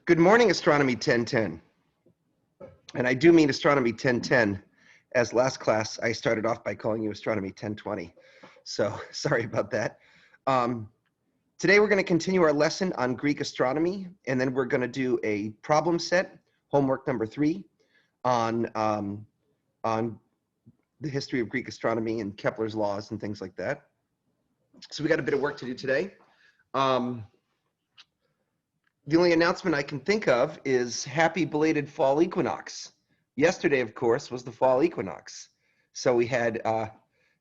Good morning, Astronomy 1010. And I do mean Astronomy 1010, as last class I started off by calling you Astronomy 1020. So sorry about that. Today we're going to continue our lesson on Greek astronomy, and then we're going to do a problem set, homework number 3, on the history of Greek astronomy and Kepler's laws and things like that. So we got a bit of work to do today. The only announcement I can think of is happy belated fall equinox. Yesterday, of course, was the fall equinox. So we had,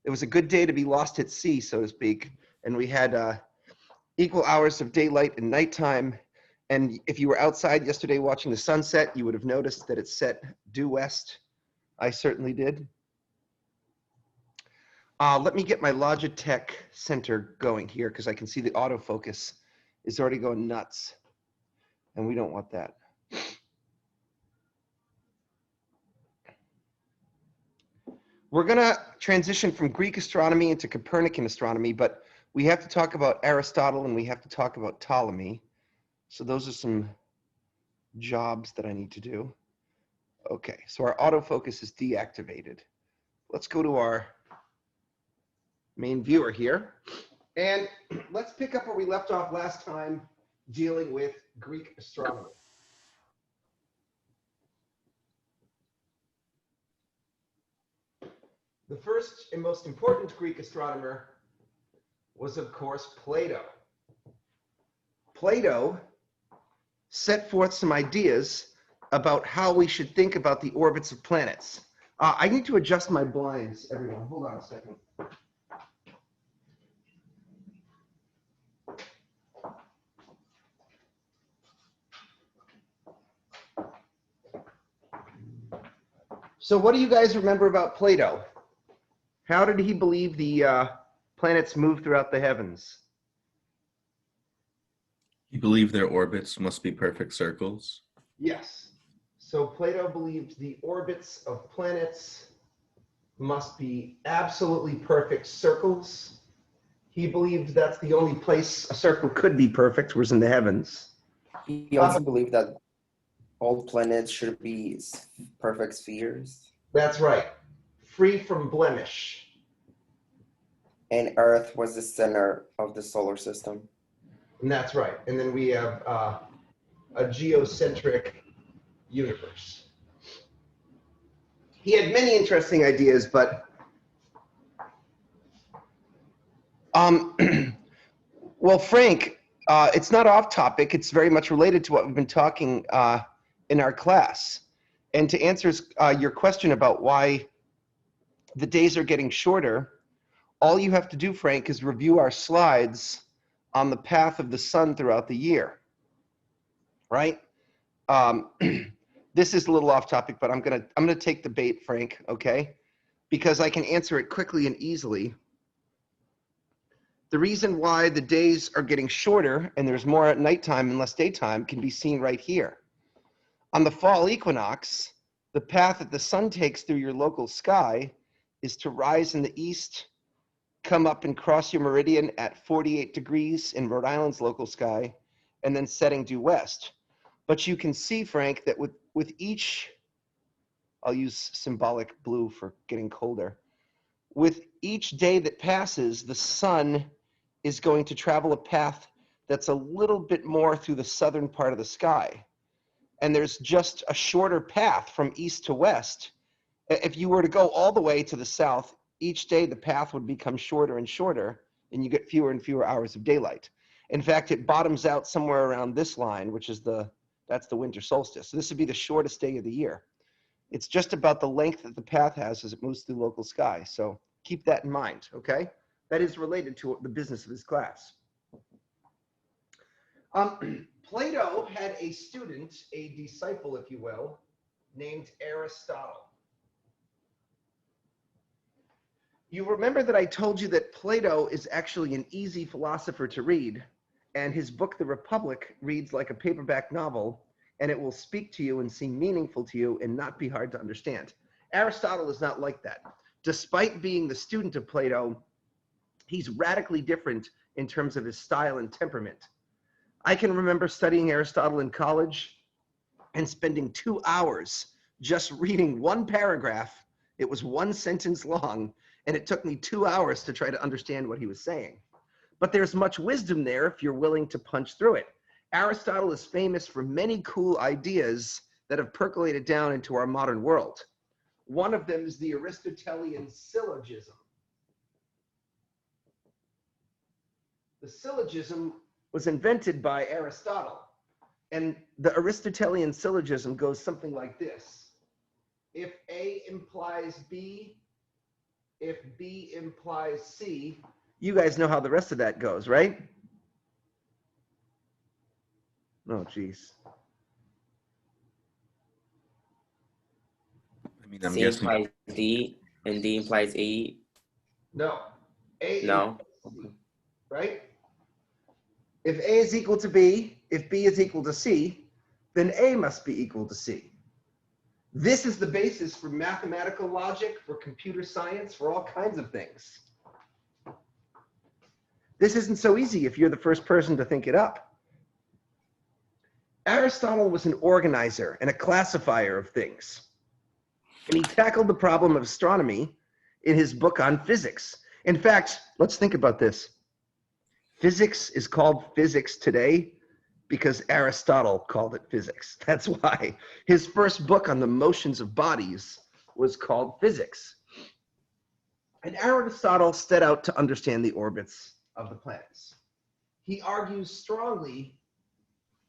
it was a good day to be lost at sea, so to speak. And we had equal hours of daylight and nighttime. And if you were outside yesterday watching the sunset, you would have noticed that it set due west. I certainly did. Let me get my Logitech center going here because I can see the autofocus is already going nuts. And we don't want that. We're going to transition from Greek astronomy into Copernican astronomy, but we have to talk about Aristotle and we have to talk about Ptolemy. So those are some jobs that I need to do. Okay, so our autofocus is deactivated. Let's go to our main viewer here. And let's pick up where we left off last time, dealing with Greek astronomy. The first and most important Greek astronomer was, of course, Plato. Plato set forth some ideas about how we should think about the orbits of planets. I need to adjust my blinds, everyone. Hold on a second. So what do you guys remember about Plato? How did he believe the planets move throughout the heavens? He believed their orbits must be perfect circles. Yes. So Plato believed the orbits of planets must be absolutely perfect circles. He believed that's the only place a circle could be perfect, was in the heavens. He also believed that all planets should be perfect spheres. That's right. Free from blemish. And Earth was the center of the solar system. And that's right. And then we have a geocentric universe. He had many interesting ideas, but well, Frank, it's not off topic. It's very much related to what we've been talking in our class. And to answer your question about why the days are getting shorter, all you have to do, Frank, is review our slides on the path of the sun throughout the year, right? This is a little off topic, but I'm gonna take the bait, Frank, okay? Because I can answer it quickly and easily. The reason why the days are getting shorter and there's more at nighttime and less daytime can be seen right here. On the fall equinox, the path that the sun takes through your local sky is to rise in the east, come up and cross your meridian at 48 degrees in Rhode Island's local sky, and then setting due west. But you can see, Frank, that with each, I'll use symbolic blue for getting colder. With each day that passes, the sun is going to travel a path that's a little bit more through the southern part of the sky. And there's just a shorter path from east to west. If you were to go all the way to the south, each day the path would become shorter and shorter, and you get fewer and fewer hours of daylight. In fact, it bottoms out somewhere around this line, which is that's the winter solstice. So this would be the shortest day of the year. It's just about the length that the path has as it moves through local sky. So keep that in mind, okay? That is related to the business of this class. Plato had a student, a disciple, if you will, named Aristotle. You remember that I told you that Plato is actually an easy philosopher to read, and his book, The Republic, reads like a paperback novel, and it will speak to you and seem meaningful to you and not be hard to understand. Aristotle is not like that. Despite being the student of Plato, he's radically different in terms of his style and temperament. I can remember studying Aristotle in college and spending 2 hours just reading one paragraph. It was one sentence long, and it took me 2 hours to try to understand what he was saying. But there's much wisdom there if you're willing to punch through it. Aristotle is famous for many cool ideas that have percolated down into our modern world. One of them is the Aristotelian syllogism. The syllogism was invented by Aristotle. And the Aristotelian syllogism goes something like this. If A implies B, if B implies C, you guys know how the rest of that goes, right? Oh, geez. I mean, I'm C guessing. implies D, and D implies E. No. A No. implies C, right? If A is equal to B, if B is equal to C, then A must be equal to C. This is the basis for mathematical logic, for computer science, for all kinds of things. This isn't so easy if you're the first person to think it up. Aristotle was an organizer and a classifier of things. And he tackled the problem of astronomy in his book on physics. In fact, let's think about this. Physics is called physics today because Aristotle called it physics. That's why his first book on the motions of bodies was called Physics. And Aristotle set out to understand the orbits of the planets. He argues strongly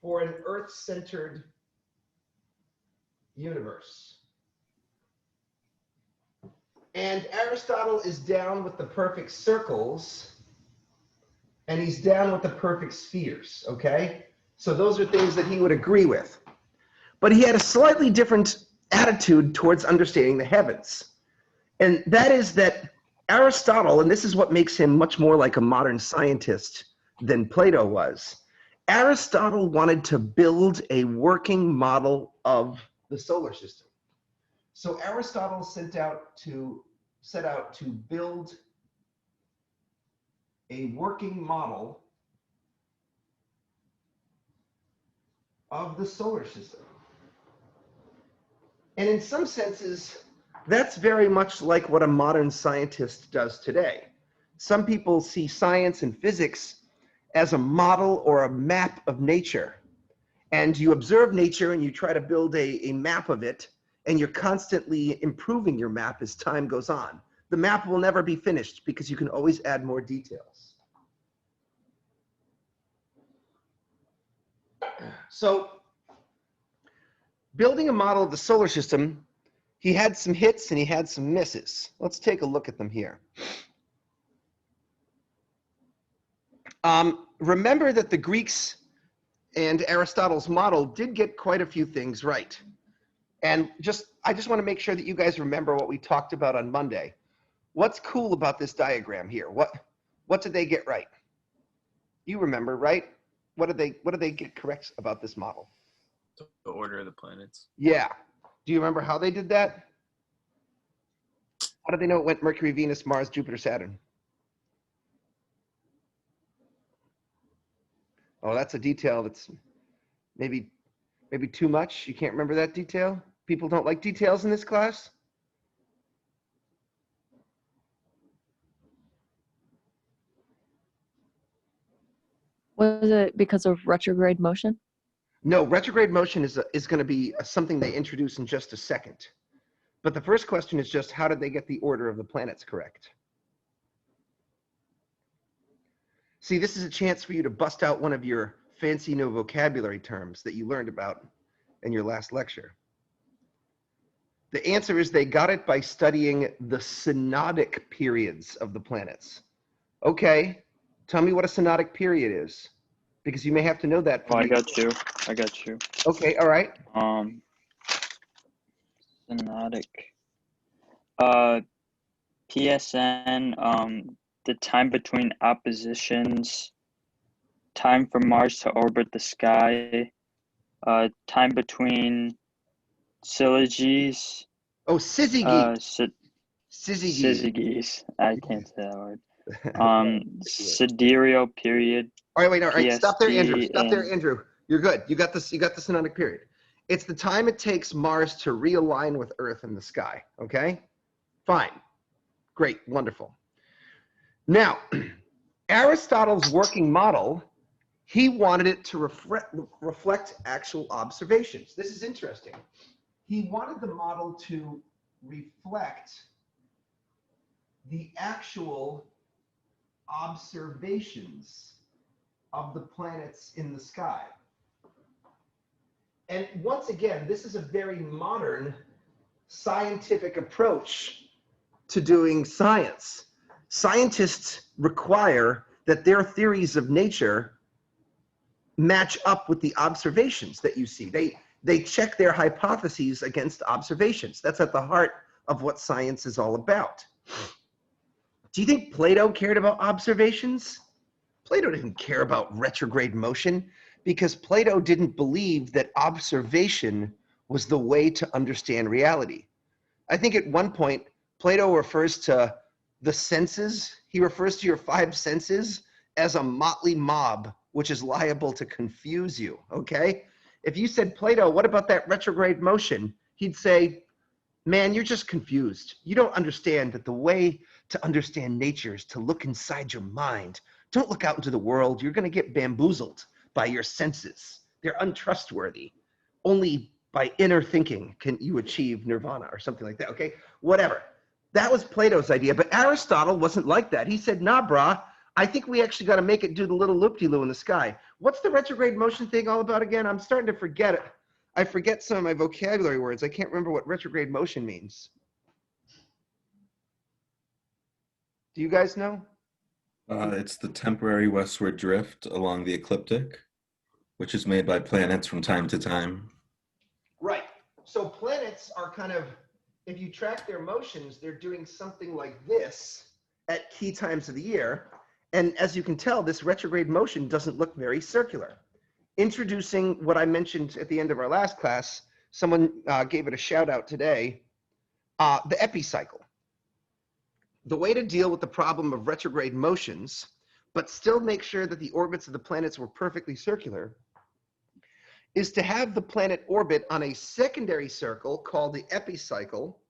for an Earth-centered universe. And Aristotle is down with the perfect circles, and he's down with the perfect spheres, okay? So those are things that he would agree with. But he had a slightly different attitude towards understanding the heavens. And that is that Aristotle, and this is what makes him much more like a modern scientist than Plato was, Aristotle wanted to build a working model of the solar system. So Aristotle set out to build a working model of the solar system. And in some senses, that's very much like what a modern scientist does today. Some people see science and physics as a model or a map of nature. And you observe nature and you try to build a map of it, and you're constantly improving your map as time goes on. The map will never be finished because you can always add more details. So building a model of the solar system, he had some hits and he had some misses. Let's take a look at them here. Remember that the Greeks and Aristotle's model did get quite a few things right. And I just want to make sure that you guys remember what we talked about on Monday. What's cool about this diagram here? What did they get right? You remember, right? What did they get correct about this model? The order of the planets. Yeah. Do you remember how they did that? How did they know it went Mercury, Venus, Mars, Jupiter, Saturn? Oh, that's a detail that's maybe too much. You can't remember that detail? People don't like details in this class? Was it because of retrograde motion? No, retrograde motion is going to be something they introduce in just a second. But the first question is just, how did they get the order of the planets correct? See, this is a chance for you to bust out one of your fancy new vocabulary terms that you learned about in your last lecture. The answer is they got it by studying the synodic periods of the planets. Okay, tell me what a synodic period is, because you may have to know that. Oh, I got you. Okay, all right. Synodic. PSN, the time between oppositions, time for Mars to orbit the sky, time between syllogies. Oh, syzygies. Syzygies. Syzygies. I can't say that word. Sidereal period, All right, stop there, Andrew. PST Stop there, and Andrew. You're good. You got this. You got the synodic period. It's the time it takes Mars to realign with Earth in the sky. Okay, fine, great, wonderful. Now, Aristotle's working model, he wanted it to reflect actual observations. This is interesting. He wanted the model to reflect the actual observations of the planets in the sky. And once again, this is a very modern scientific approach to doing science. Scientists require that their theories of nature match up with the observations that you see. They check their hypotheses against observations. That's at the heart of what science is all about. Do you think Plato cared about observations? Plato didn't care about retrograde motion because Plato didn't believe that observation was the way to understand reality. I think at one point, Plato refers to the senses. He refers to your five senses as a motley mob, which is liable to confuse you, okay? If you said, Plato, what about that retrograde motion? He'd say, man, you're just confused. You don't understand that the way to understand nature is to look inside your mind. Don't look out into the world. You're going to get bamboozled by your senses. They're untrustworthy. Only by inner thinking can you achieve nirvana or something like that, okay? Whatever. That was Plato's idea, but Aristotle wasn't like that. He said, nah, brah, I think we actually got to make it do the little loop-de-loo in the sky. What's the retrograde motion thing all about again? I'm starting to forget it. I forget some of my vocabulary words. I can't remember what retrograde motion means. Do you guys know? It's the temporary westward drift along the ecliptic, which is made by planets from time to time. Right. So planets are kind of, if you track their motions, they're doing something like this at key times of the year. And as you can tell, this retrograde motion doesn't look very circular. Introducing what I mentioned at the end of our last class, someone gave it a shout out today, the epicycle. The way to deal with the problem of retrograde motions, but still make sure that the orbits of the planets were perfectly circular, is to have the planet orbit on a secondary circle called the epicycle.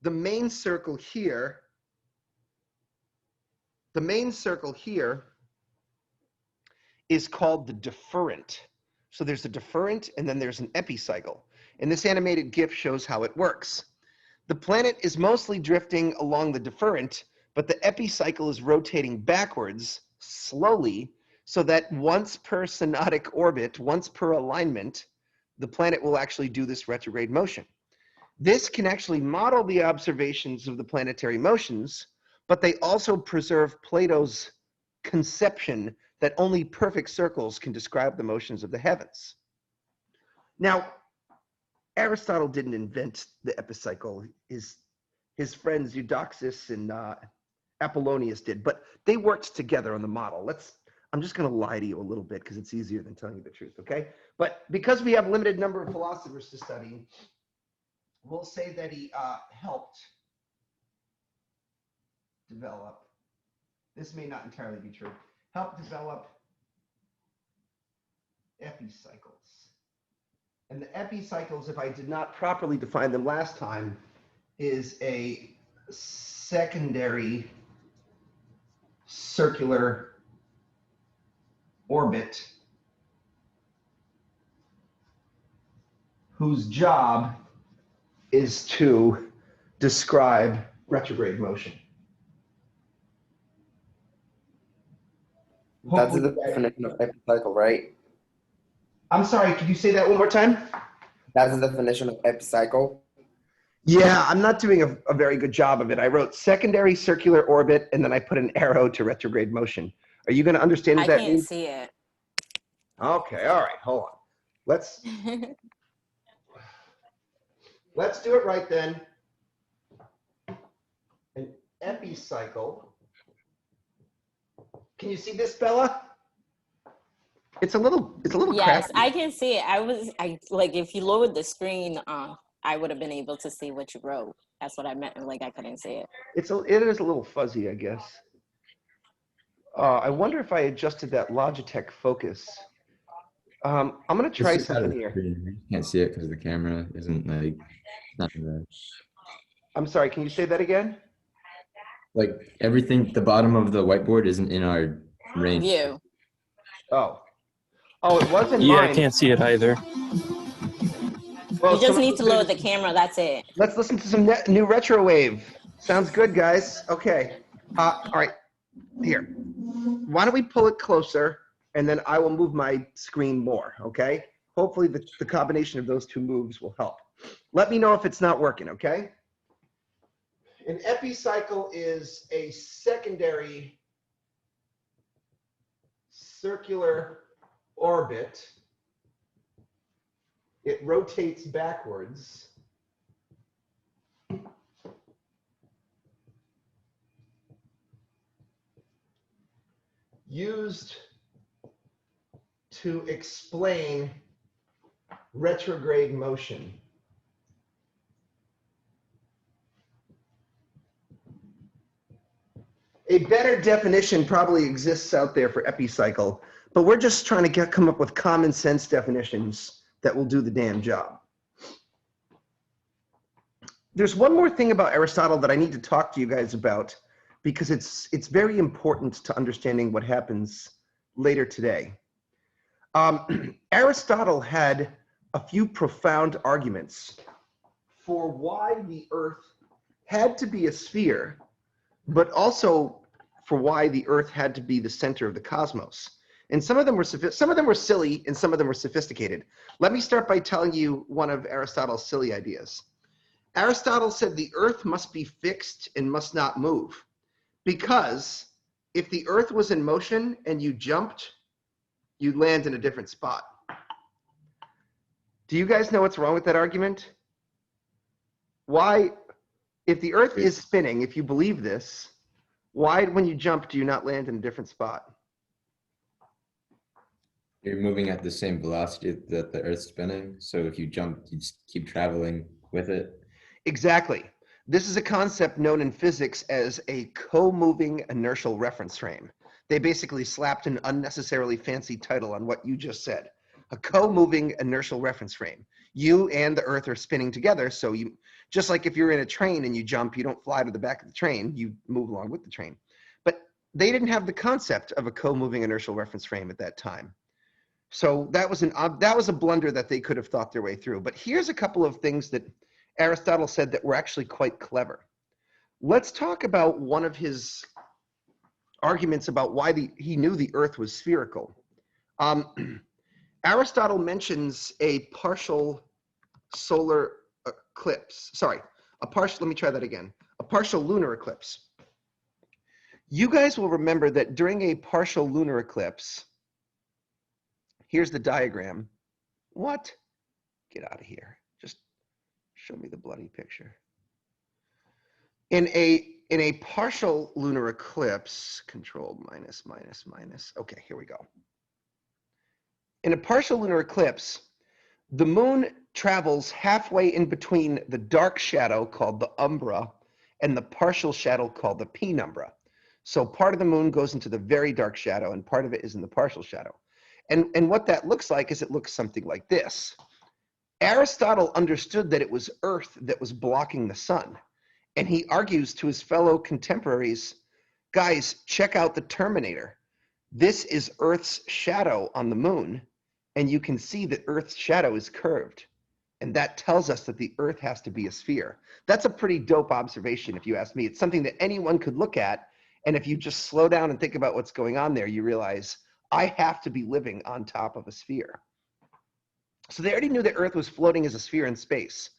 The main circle here, is called the deferent. So there's a deferent and then there's an epicycle. And this animated GIF shows how it works. The planet is mostly drifting along the deferent, but the epicycle is rotating backwards slowly so that once per synodic orbit, once per alignment, the planet will actually do this retrograde motion. This can actually model the observations of the planetary motions, but they also preserve Plato's conception that only perfect circles can describe the motions of the heavens. Now, Aristotle didn't invent the epicycle. His friends Eudoxus and Apollonius did, but they worked together on the model. I'm just going to lie to you a little bit because it's easier than telling you the truth, okay? But because we have a limited number of philosophers to study, we'll say that he helped develop, this may not entirely be true, helped develop epicycles. And the epicycles, if I did not properly define them last time, is a secondary circular orbit whose job is to describe retrograde motion. That's the definition of epicycle, right? I'm sorry, could you say that one more time? That's the definition of epicycle. Yeah, I'm not doing a very good job of it. I wrote secondary circular orbit, and then I put an arrow to retrograde motion. Are you going to understand what that I can't means? see it. Okay, all right, hold on. Let's do it right then. An epicycle. Can you see this, Bella? It's a little Yes, crappy. I can see it. I like if you lowered the screen, I would have been able to see what you wrote. That's what I meant. Like I couldn't see it. It is a little fuzzy, I guess. I wonder if I adjusted that Logitech focus. I'm going to try It's just out of something the here. screen. You can't see it because the camera isn't like not in the I'm sorry, can you say that again? like everything. The bottom of the whiteboard isn't in our range. View. Oh. Oh, it wasn't Yeah, I mine. can't see it either. Well, You just someone need to listen load the camera. That's it. Let's listen to some new retro wave. Sounds good, guys. Okay. All right. Here. Why don't we pull it closer, and then I will move my screen more, okay? Hopefully the combination of those two moves will help. Let me know if it's not working, okay? An epicycle is a secondary circular orbit. It rotates backwards. Used to explain retrograde motion. A better definition probably exists out there for epicycle, but we're just trying to come up with common sense definitions that will do the damn job. There's one more thing about Aristotle that I need to talk to you guys about, because it's very important to understanding what happens later today. Aristotle had a few profound arguments for why the Earth had to be a sphere, but also for why the Earth had to be the center of the cosmos. And some of them were silly, and some of them were sophisticated. Let me start by telling you one of Aristotle's silly ideas. Aristotle said the Earth must be fixed and must not move, because if the Earth was in motion and you jumped, you'd land in a different spot. Do you guys know what's wrong with that argument? Why, if the Earth is spinning, if you believe this, why, when you jump, do you not land in a different spot? You're moving at the same velocity that the Earth's spinning. So if you jump, you just keep traveling with it. Exactly. This is a concept known in physics as a co-moving inertial reference frame. They basically slapped an unnecessarily fancy title on what you just said. A co-moving inertial reference frame. You and the Earth are spinning together, so you, just like if you're in a train and you jump, you don't fly to the back of the train, you move along with the train. But they didn't have the concept of a co-moving inertial reference frame at that time. So that was a blunder that they could have thought their way through. But here's a couple of things that Aristotle said that were actually quite clever. Let's talk about one of his arguments about why he knew the Earth was spherical. Aristotle mentions a partial solar eclipse. Let me try that again. A partial lunar eclipse. You guys will remember that during a partial lunar eclipse, here's the diagram. What? Get out of here. Just show me the bloody picture. In a partial lunar eclipse, control minus. Okay, here we go. In a partial lunar eclipse, the moon travels halfway in between the dark shadow called the umbra and the partial shadow called the penumbra. So part of the moon goes into the very dark shadow and part of it is in the partial shadow. And what that looks like is it looks something like this. Aristotle understood that it was Earth that was blocking the sun. And he argues to his fellow contemporaries, guys, check out the Terminator. This is Earth's shadow on the moon. And you can see that Earth's shadow is curved. And that tells us that the Earth has to be a sphere. That's a pretty dope observation, if you ask me. It's something that anyone could look at. And if you just slow down and think about what's going on there, you realize I have to be living on top of a sphere. So they already knew that Earth was floating as a sphere in space.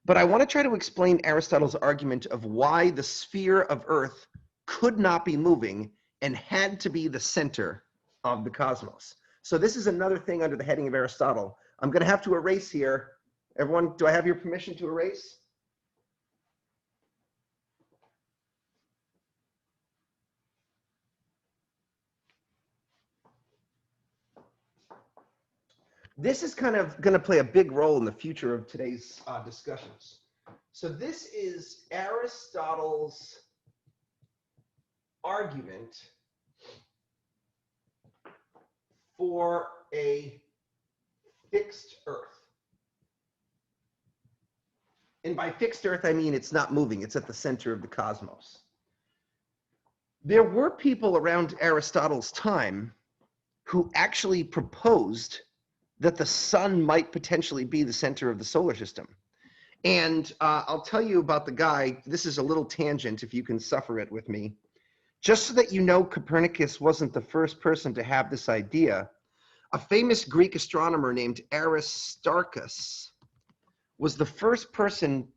But I want to try to explain Aristotle's argument of why the sphere of Earth could not be moving and had to be the center of the cosmos. So this is another thing under the heading of Aristotle. I'm going to have to erase here. Everyone, do I have your permission to erase? This is kind of going to play a big role in the future of today's discussions. So this is Aristotle's argument for a fixed Earth. And by fixed Earth, I mean it's not moving. It's at the center of the cosmos. There were people around Aristotle's time who actually proposed that the sun might potentially be the center of the solar system. And I'll tell you about the guy. This is a little tangent, if you can suffer it with me. Just so that you know, Copernicus wasn't the first person to have this idea. A famous Greek astronomer named Aristarchus was the first person,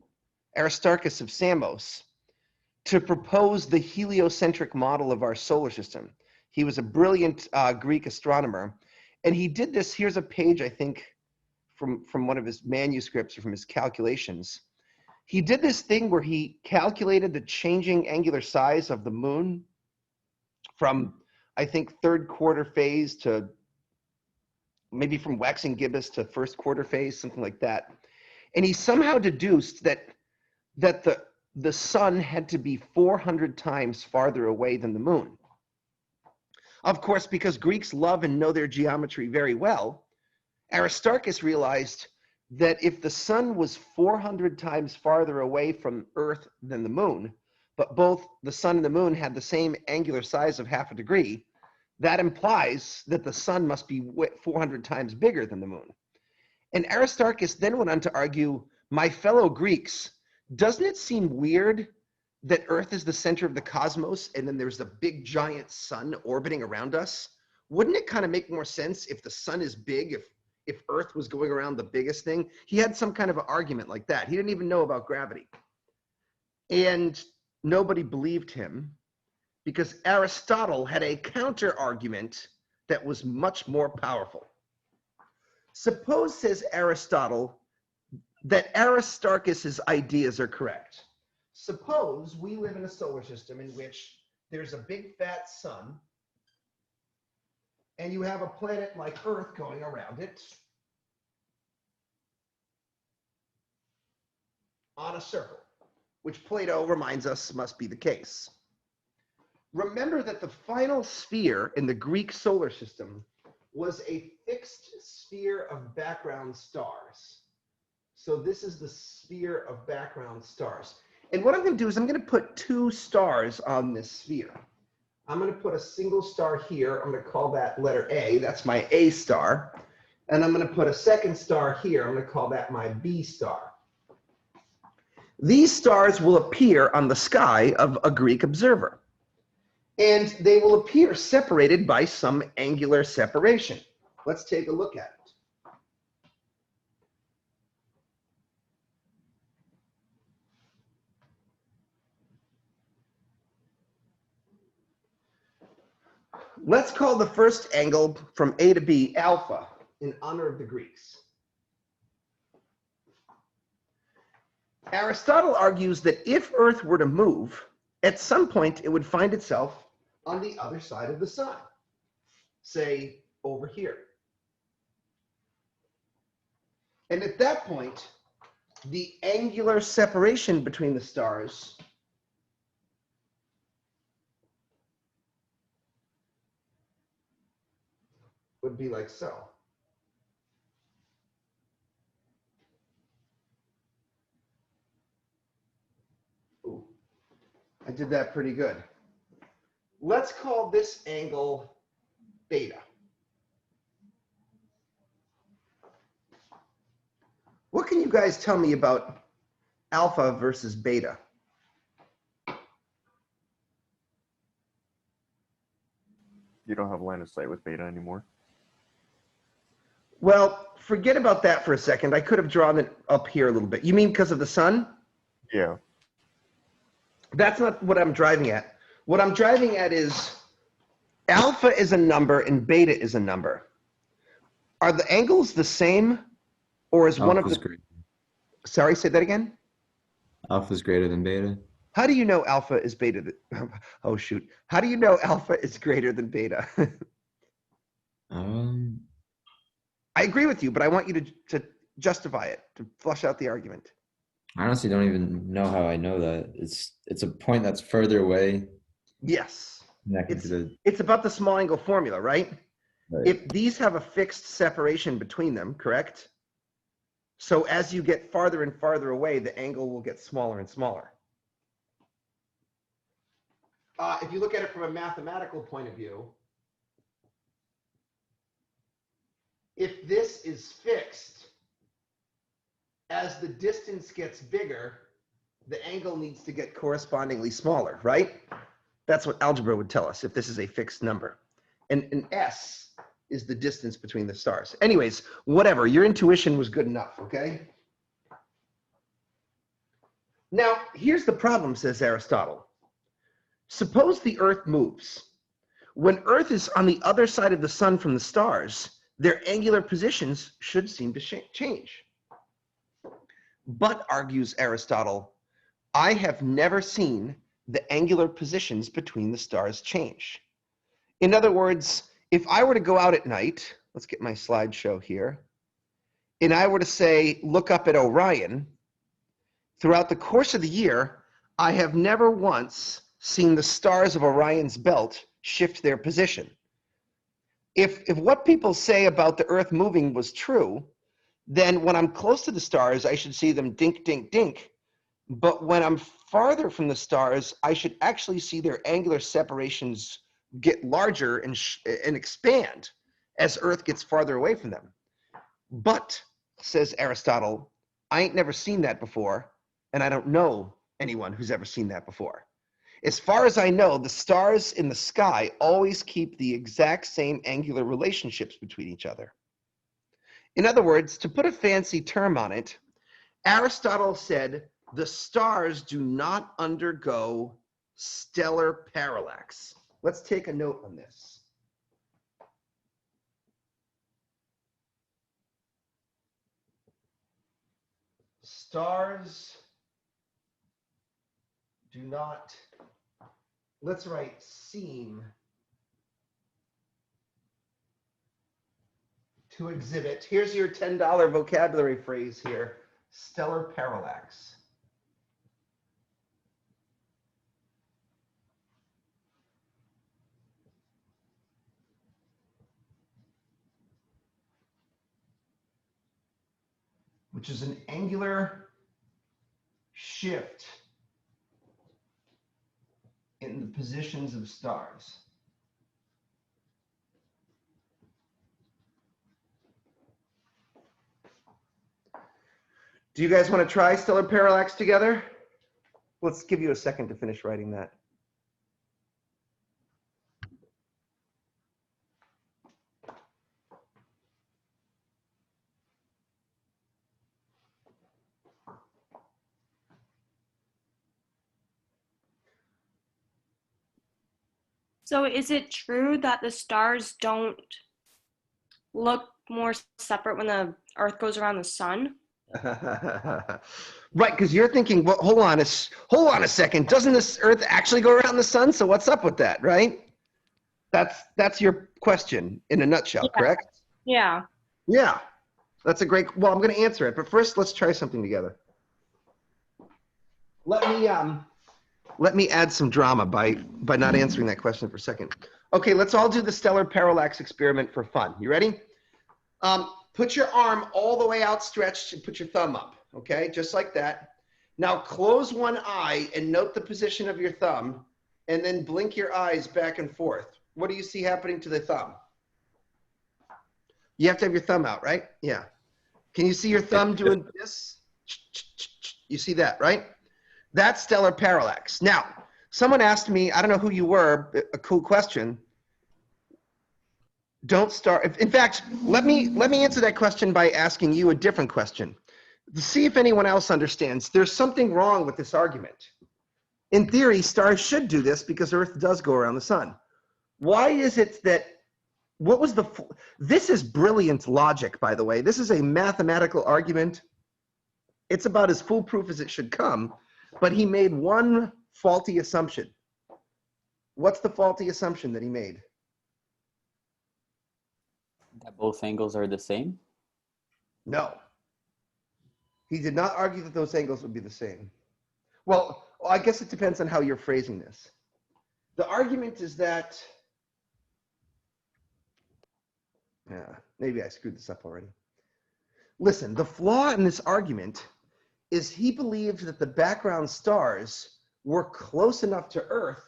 Aristarchus of Samos, to propose the heliocentric model of our solar system. He was a brilliant Greek astronomer. And he did this. Here's a page, I think, from one of his manuscripts or from his calculations. He did this thing where he calculated the changing angular size of the moon from, I think, third quarter phase to maybe from waxing gibbous to first quarter phase, something like that. And he somehow deduced that the sun had to be 400 times farther away than the moon. Of course, because Greeks love and know their geometry very well, Aristarchus realized that if the sun was 400 times farther away from Earth than the moon, but both the sun and the moon had the same angular size of half a degree, that implies that the sun must be 400 times bigger than the moon. And Aristarchus then went on to argue, my fellow Greeks, doesn't it seem weird that Earth is the center of the cosmos and then there's the big giant sun orbiting around us? Wouldn't it kind of make more sense if the sun is big, if Earth was going around the biggest thing? He had some kind of an argument like that. He didn't even know about gravity. And nobody believed him because Aristotle had a counter argument that was much more powerful. Suppose, says Aristotle, that Aristarchus's ideas are correct. Suppose we live in a solar system in which there's a big fat sun and you have a planet like Earth going around it on a circle, which Plato reminds us must be the case. Remember that the final sphere in the Greek solar system was a fixed sphere of background stars. So this is the sphere of background stars. And what I'm going to do is I'm going to put two stars on this sphere. I'm going to put a single star here. I'm going to call that letter A. That's my A star. And I'm going to put a second star here. I'm going to call that my B star. These stars will appear on the sky of a Greek observer. And they will appear separated by some angular separation. Let's take a look at it. Let's call the first angle from A to B alpha in honor of the Greeks. Aristotle argues that if Earth were to move, at some point it would find itself on the other side of the sun, say over here. And at that point, the angular separation between the stars would be like so. Ooh, I did that pretty good. Let's call this angle beta. What can you guys tell me about alpha versus beta? You don't have line of sight with beta anymore. Well, forget about that for a second. I could have drawn it up here a little bit. You mean because of the sun? Yeah. That's not what I'm driving at. What I'm driving at is alpha is a number and beta is a number. Are the angles the same, or is one of the... Great. Sorry, say that again? Alpha is greater than beta. How do you know alpha is beta? Oh, shoot. How do you know alpha is greater than beta? I agree with you, but I want you to justify it, to flush out the argument. I honestly don't even know how I know that. It's a point that's further away. Yes. Connected to the... It's about the small angle formula, right? Right. if these have a fixed separation between them, correct? So as you get farther and farther away, the angle will get smaller and smaller. If you look at it from a mathematical point of view, if this is fixed, as the distance gets bigger, the angle needs to get correspondingly smaller, right? That's what algebra would tell us if this is a fixed number. And an S is the distance between the stars. Anyways, whatever, your intuition was good enough, okay? Now, here's the problem, says Aristotle. Suppose the Earth moves. When Earth is on the other side of the sun from the stars, their angular positions should seem to change. But, argues Aristotle, I have never seen the angular positions between the stars change. In other words, if I were to go out at night, let's get my slideshow here, and I were to say, look up at Orion, throughout the course of the year, I have never once seen the stars of Orion's belt shift their position. If what people say about the Earth moving was true, then when I'm close to the stars, I should see them dink, dink, dink. But when I'm farther from the stars, I should actually see their angular separations get larger and expand as Earth gets farther away from them. But, says Aristotle, I ain't never seen that before, and I don't know anyone who's ever seen that before. As far as I know, the stars in the sky always keep the exact same angular relationships between each other. In other words, to put a fancy term on it, Aristotle said the stars do not undergo stellar parallax. Let's take a note on this. Stars do not, let's write seem to exhibit. Here's your $10 vocabulary phrase here, stellar parallax. Which is an angular shift in the positions of stars. Do you guys want to try stellar parallax together? Let's give you a second to finish writing that. So is it true that the stars don't look more separate when the Earth goes around the sun? Right, because you're thinking, well, hold on a second. Doesn't this Earth actually go around the sun? So what's up with that, right? That's your question in a nutshell, Yeah. correct? Yeah. Yeah, that's a great. Well, I'm going to answer it, but first, let's try something together. Let me add some drama by not answering that question for a second. Okay, let's all do the stellar parallax experiment for fun. You ready? Put your arm all the way outstretched and put your thumb up, okay? Just like that. Now close one eye and note the position of your thumb, and then blink your eyes back and forth. What do you see happening to the thumb? You have to have your thumb out, right? Yeah. Can you see your thumb doing this? You see that, right? That's stellar parallax. Now, someone asked me, I don't know who you were, a cool question. Don't start. In fact, let me answer that question by asking you a different question. To see if anyone else understands, there's something wrong with this argument. In theory, stars should do this because Earth does go around the sun. Why is it that, this is brilliant logic, by the way. This is a mathematical argument. It's about as foolproof as it should come, but he made one faulty assumption. What's the faulty assumption that he made? That both angles are the same? No. He did not argue that those angles would be the same. Well, I guess it depends on how you're phrasing this. The argument is that Yeah, maybe I screwed this up already. Listen, the flaw in this argument is he believed that the background stars were close enough to Earth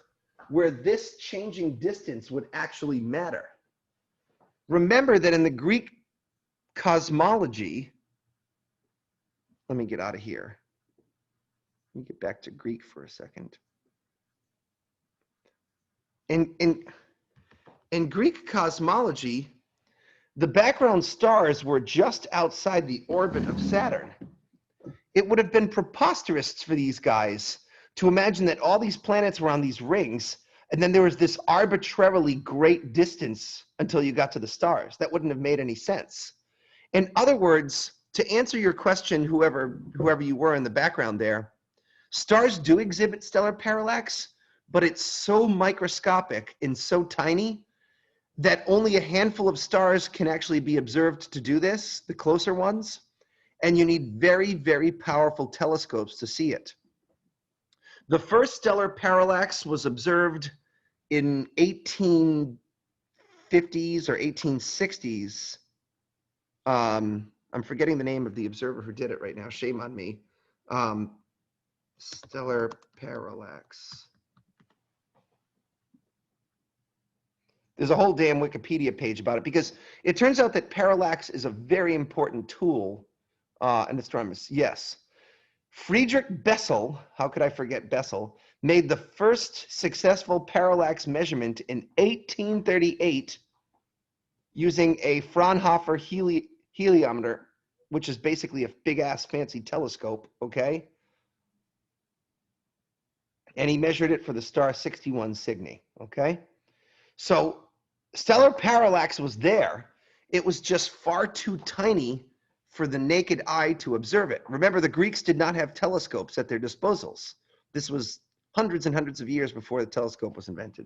where this changing distance would actually matter. Remember that in the Greek cosmology, let me get out of here. Let me get back to Greek for a second. In Greek cosmology, the background stars were just outside the orbit of Saturn. It would have been preposterous for these guys to imagine that all these planets were on these rings, and then there was this arbitrarily great distance until you got to the stars. That wouldn't have made any sense. In other words, to answer your question, whoever you were in the background there, stars do exhibit stellar parallax, but it's so microscopic and so tiny that only a handful of stars can actually be observed to do this, the closer ones, and you need very, very powerful telescopes to see it. The first stellar parallax was observed in 1850s or 1860s. I'm forgetting the name of the observer who did it right now. Shame on me. Stellar parallax. There's a whole damn Wikipedia page about it because it turns out that parallax is a very important tool in astronomy. Yes. Friedrich Bessel, how could I forget Bessel, made the first successful parallax measurement in 1838 using a Fraunhofer heliometer, which is basically a big-ass fancy telescope, okay? And he measured it for the star 61 Cygni, okay? So stellar parallax was there. It was just far too tiny for the naked eye to observe it. Remember, the Greeks did not have telescopes at their disposals. This was hundreds and hundreds of years before the telescope was invented.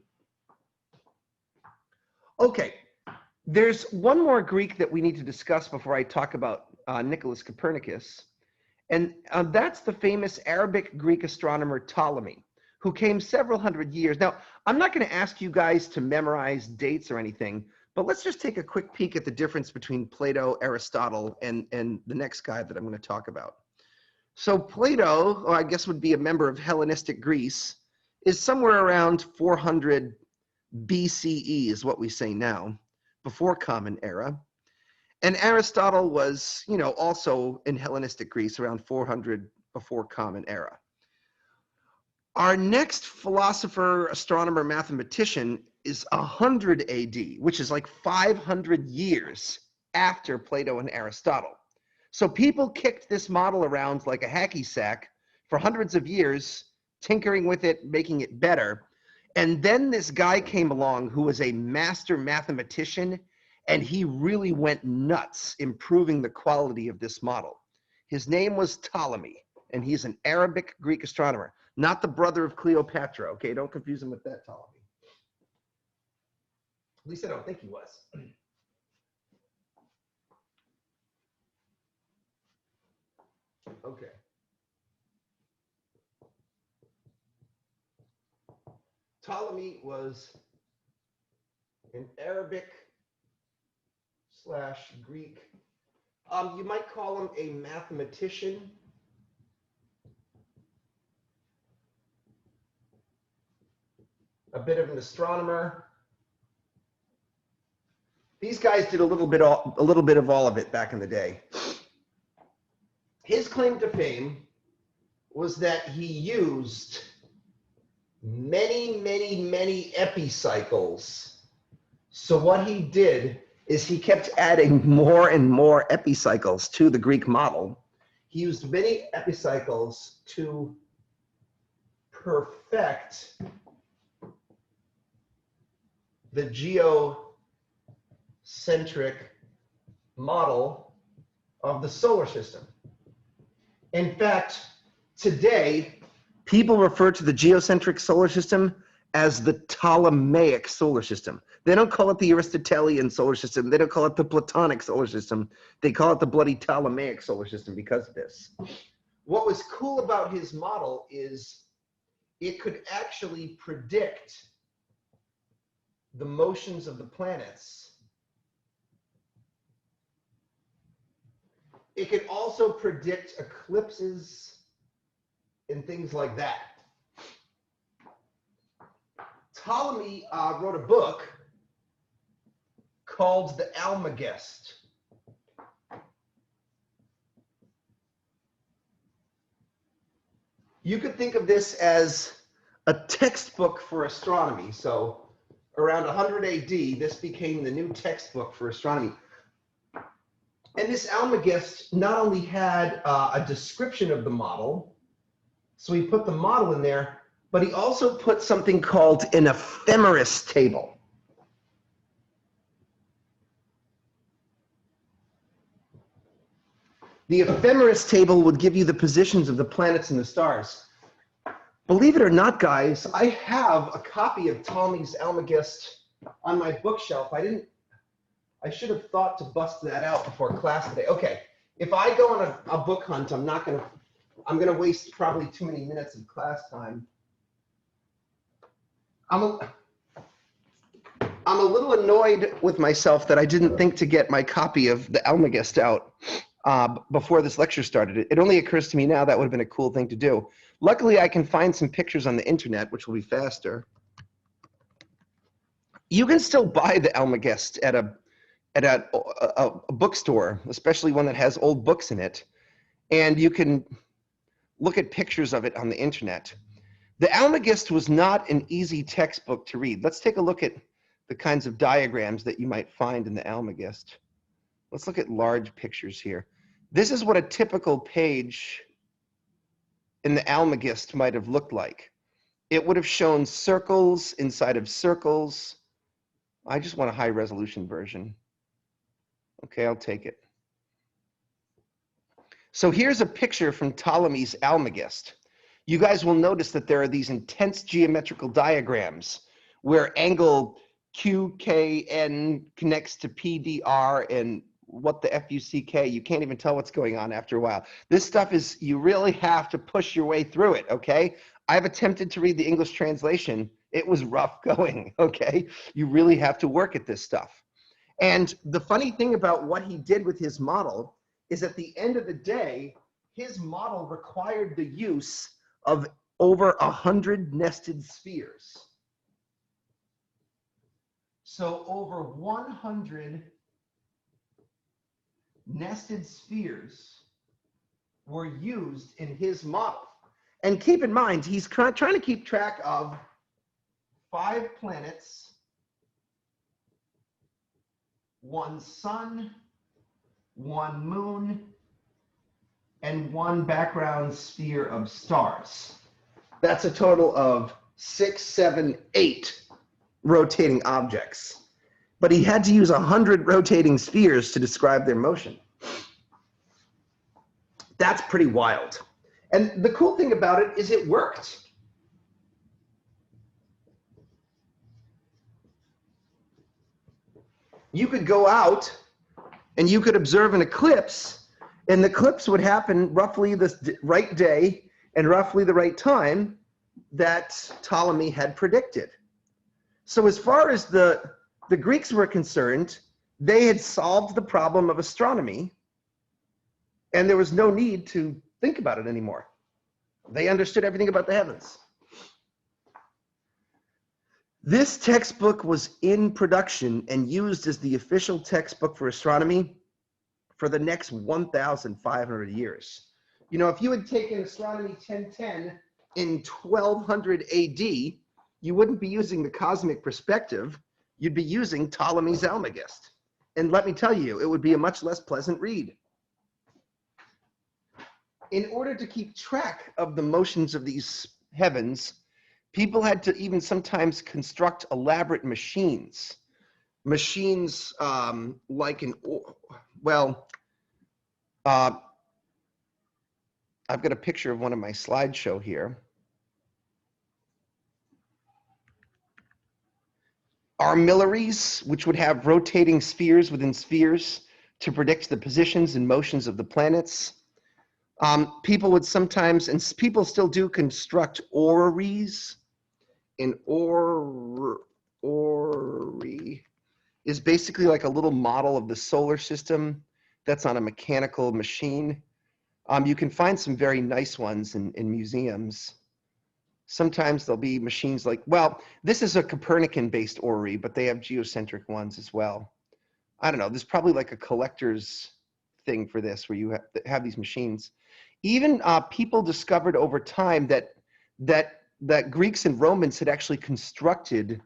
Okay, there's one more Greek that we need to discuss before I talk about Nicholas Copernicus, and that's the famous Arabic Greek astronomer Ptolemy, who came several hundred years. Now, I'm not going to ask you guys to memorize dates or anything, but let's just take a quick peek at the difference between Plato, Aristotle, and the next guy that I'm going to talk about. So Plato, I guess would be a member of Hellenistic Greece, is somewhere around 400 BCE is what we say now, before Common Era. And Aristotle was, also in Hellenistic Greece around 400 before Common Era. Our next philosopher, astronomer, mathematician is 100 AD, which is like 500 years after Plato and Aristotle. So people kicked this model around like a hacky sack for hundreds of years, tinkering with it, making it better. And then this guy came along who was a master mathematician, and he really went nuts improving the quality of this model. His name was Ptolemy, and he's an Arabic Greek astronomer, not the brother of Cleopatra, okay? Don't confuse him with that Ptolemy. At least I don't think he was. Okay. Ptolemy was an Arabic / Greek. You might call him a mathematician. A bit of an astronomer. These guys did a little bit of all of it back in the day. His claim to fame was that he used many, many, many epicycles. So what he did is he kept adding more and more epicycles to the Greek model. He used many epicycles to perfect the geocentric model of the solar system. In fact, today, people refer to the geocentric solar system as the Ptolemaic solar system. They don't call it the Aristotelian solar system. They don't call it the Platonic solar system. They call it the bloody Ptolemaic solar system because of this. What was cool about his model is it could actually predict the motions of the planets it can also predict eclipses and things like that. Ptolemy wrote a book called the Almagest. You could think of this as a textbook for astronomy. So around 100 AD, this became the new textbook for astronomy. And this Almagest not only had a description of the model, so he put the model in there, but he also put something called an Ephemeris Table. The Ephemeris Table would give you the positions of the planets and the stars. Believe it or not, guys, I have a copy of Ptolemy's Almagest on my bookshelf. I should have thought to bust that out before class today. Okay, if I go on a book hunt, I'm gonna waste probably too many minutes of class time. I'm a little annoyed with myself that I didn't think to get my copy of the Almagest out before this lecture started. It only occurs to me now that would have been a cool thing to do. Luckily, I can find some pictures on the internet, which will be faster. You can still buy the Almagest at a bookstore, especially one that has old books in it, and you can look at pictures of it on the internet. The Almagest was not an easy textbook to read. Let's take a look at the kinds of diagrams that you might find in the Almagest. Let's look at large pictures here. This is what a typical page in the Almagest might have looked like. It would have shown circles inside of circles. I just want a high resolution version. Okay, I'll take it. So here's a picture from Ptolemy's Almagest. You guys will notice that there are these intense geometrical diagrams where angle QKN connects to PDR and what the FUCK, you can't even tell what's going on after a while. This stuff is, you really have to push your way through it, okay? I've attempted to read the English translation. It was rough going, okay? You really have to work at this stuff. And the funny thing about what he did with his model is at the end of the day, his model required the use of over 100 nested spheres. So over 100 nested spheres were used in his model. And keep in mind, he's trying to keep track of 5 planets, 1 sun, 1 moon, and 1 background sphere of stars. That's a total of 6, 7, 8 rotating objects. But he had to use 100 rotating spheres to describe their motion. That's pretty wild. And the cool thing about it is it worked. You could go out and you could observe an eclipse, and the eclipse would happen roughly the right day and roughly the right time that Ptolemy had predicted. So as far as the Greeks were concerned, they had solved the problem of astronomy, and there was no need to think about it anymore. They understood everything about the heavens. This textbook was in production and used as the official textbook for astronomy for the next 1,500 years. You know, if you had taken Astronomy 1010 in 1200 AD, you wouldn't be using the cosmic perspective. You'd be using Ptolemy's Almagest. And let me tell you, it would be a much less pleasant read. In order to keep track of the motions of these heavens, people had to even sometimes construct elaborate machines. Machines like I've got a picture of one of my slideshow here. Armillaries, which would have rotating spheres within spheres to predict the positions and motions of the planets. People would sometimes, and people still do, construct orreries. An orrery is basically like a little model of the solar system that's on a mechanical machine. You can find some very nice ones in museums. Sometimes there'll be machines like, well, this is a Copernican-based orrery, but they have geocentric ones as well. I don't know, there's probably like a collector's thing for this where you have these machines. Even people discovered over time that Greeks and Romans had actually constructed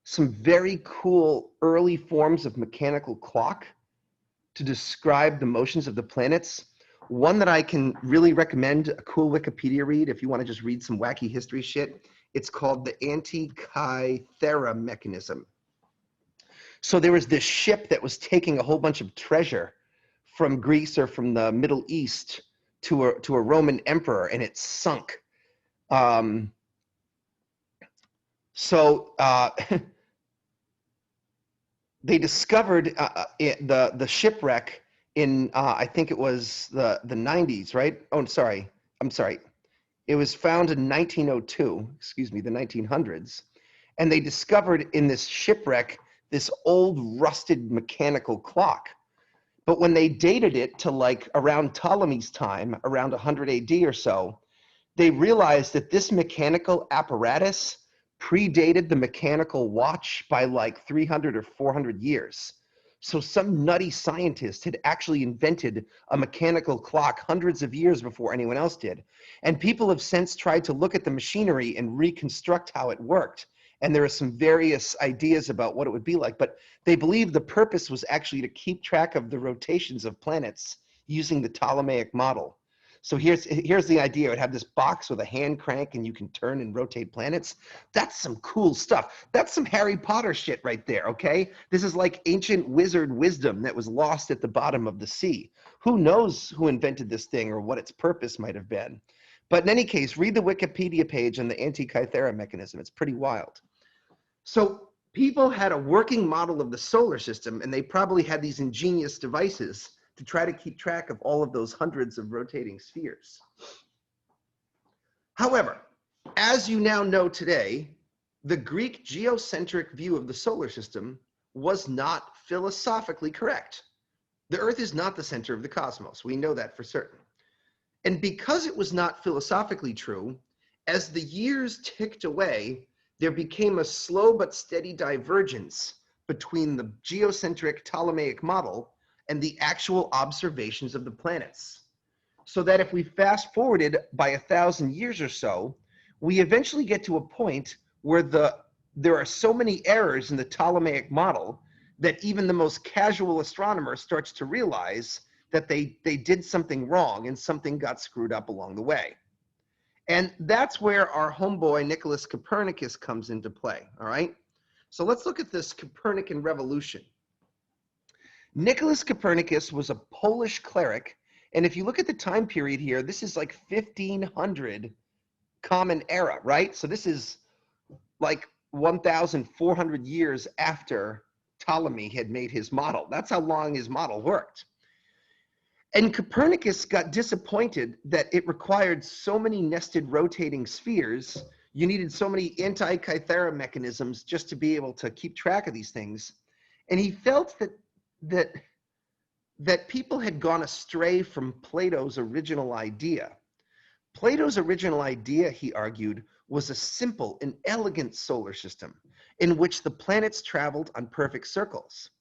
some very cool early forms of mechanical clock to describe the motions of the planets. One that I can really recommend, a cool Wikipedia read if you want to just read some wacky history shit, it's called the Antikythera mechanism. So there was this ship that was taking a whole bunch of treasure from Greece or from the Middle East to a Roman emperor, and it sunk. They discovered the shipwreck in I think it was the 90s, right? Oh, I'm sorry. It was found in 1902, excuse me, the 1900s, and they discovered in this shipwreck this old rusted mechanical clock. But when they dated it to like around Ptolemy's time, around 100 AD or so, they realized that this mechanical apparatus predated the mechanical watch by like 300 or 400 years. So some nutty scientist had actually invented a mechanical clock hundreds of years before anyone else did. And people have since tried to look at the machinery and reconstruct how it worked. And there are some various ideas about what it would be like, but they believe the purpose was actually to keep track of the rotations of planets using the Ptolemaic model. So here's the idea. It would have this box with a hand crank and you can turn and rotate planets. That's some cool stuff. That's some Harry Potter shit right there, okay? This is like ancient wizard wisdom that was lost at the bottom of the sea. Who knows who invented this thing or what its purpose might have been. But in any case, read the Wikipedia page on the Antikythera mechanism. It's pretty wild. So people had a working model of the solar system, and they probably had these ingenious devices to try to keep track of all of those hundreds of rotating spheres. However, as you now know today, the Greek geocentric view of the solar system was not philosophically correct. The Earth is not the center of the cosmos. We know that for certain. And because it was not philosophically true, as the years ticked away, there became a slow but steady divergence between the geocentric Ptolemaic model and the actual observations of the planets. So that if we fast forwarded by 1,000 years or so, we eventually get to a point where there are so many errors in the Ptolemaic model that even the most casual astronomer starts to realize that they did something wrong and something got screwed up along the way. And that's where our homeboy Nicholas Copernicus comes into play, all right? So let's look at this Copernican revolution. Nicholas Copernicus was a Polish cleric, and if you look at the time period here, this is like 1500 Common Era, right? So this is like 1,400 years after Ptolemy had made his model. That's how long his model worked. And Copernicus got disappointed that it required so many nested rotating spheres. You needed so many Antikythera mechanisms just to be able to keep track of these things. And he felt that people had gone astray from Plato's original idea. Plato's original idea, he argued, was a simple and elegant solar system in which the planets traveled on perfect circles.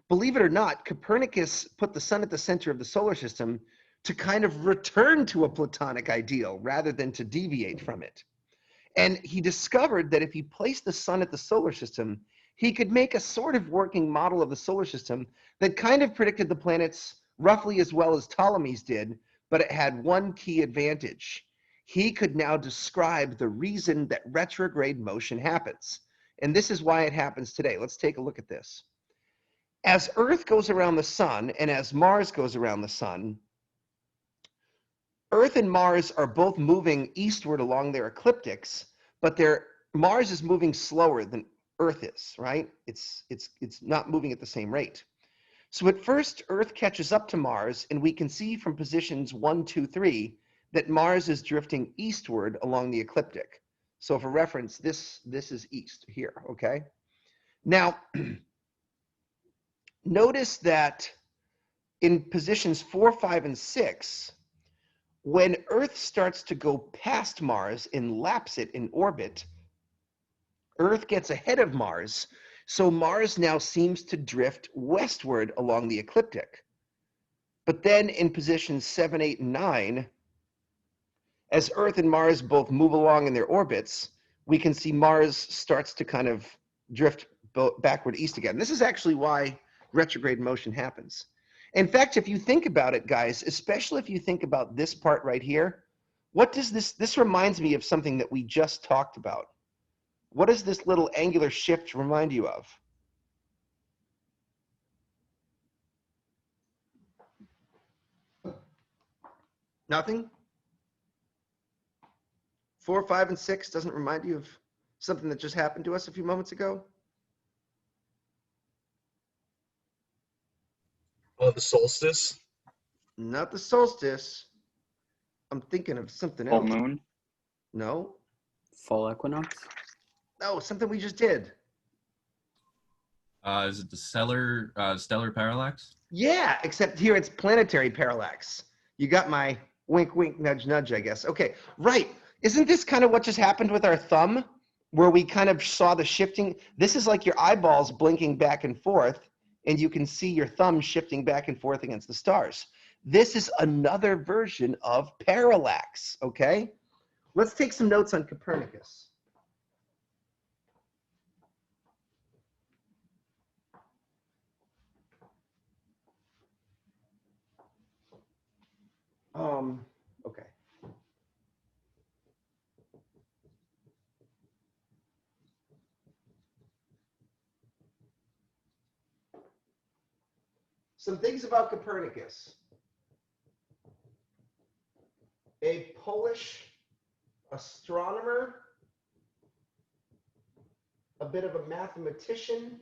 Believe it or not, Copernicus put the sun at the center of the solar system to kind of return to a Platonic ideal rather than to deviate from it. And he discovered that if he placed the sun at the solar system, he could make a sort of working model of the solar system that kind of predicted the planets roughly as well as Ptolemy's did, but it had one key advantage. He could now describe the reason that retrograde motion happens. And this is why it happens today. Let's take a look at this. As Earth goes around the sun and as Mars goes around the sun, Earth and Mars are both moving eastward along their ecliptics, but Mars is moving slower than Earth is, right? It's not moving at the same rate. So at first, Earth catches up to Mars, and we can see from positions 1, 2, 3 that Mars is drifting eastward along the ecliptic. So for reference, this is east here, okay? Now, notice that in positions 4, 5, and 6, when Earth starts to go past Mars and laps it in orbit, Earth gets ahead of Mars, so Mars now seems to drift westward along the ecliptic. But then in positions 7, 8, and 9, as Earth and Mars both move along in their orbits, we can see Mars starts to kind of drift backward east again. This is actually why retrograde motion happens. In fact, if you think about it, guys, especially if you think about this part right here, what does this reminds me of something that we just talked about. What does this little angular shift remind you of? Nothing? 4, 5, and 6 doesn't remind you of something that just happened to us a few moments ago? Oh, the solstice? Not the solstice. I'm thinking of something Full else. moon. No? Fall equinox? No, something we just did. Is it the stellar parallax? Yeah, except here it's planetary parallax. You got my wink, wink, nudge, nudge, I guess. Okay, right. Isn't this kind of what just happened with our thumb, where we kind of saw the shifting? This is like your eyeballs blinking back and forth, and you can see your thumb shifting back and forth against the stars. This is another version of parallax, okay? Let's take some notes on Copernicus. Okay. Some things about Copernicus. A Polish astronomer, a bit of a mathematician,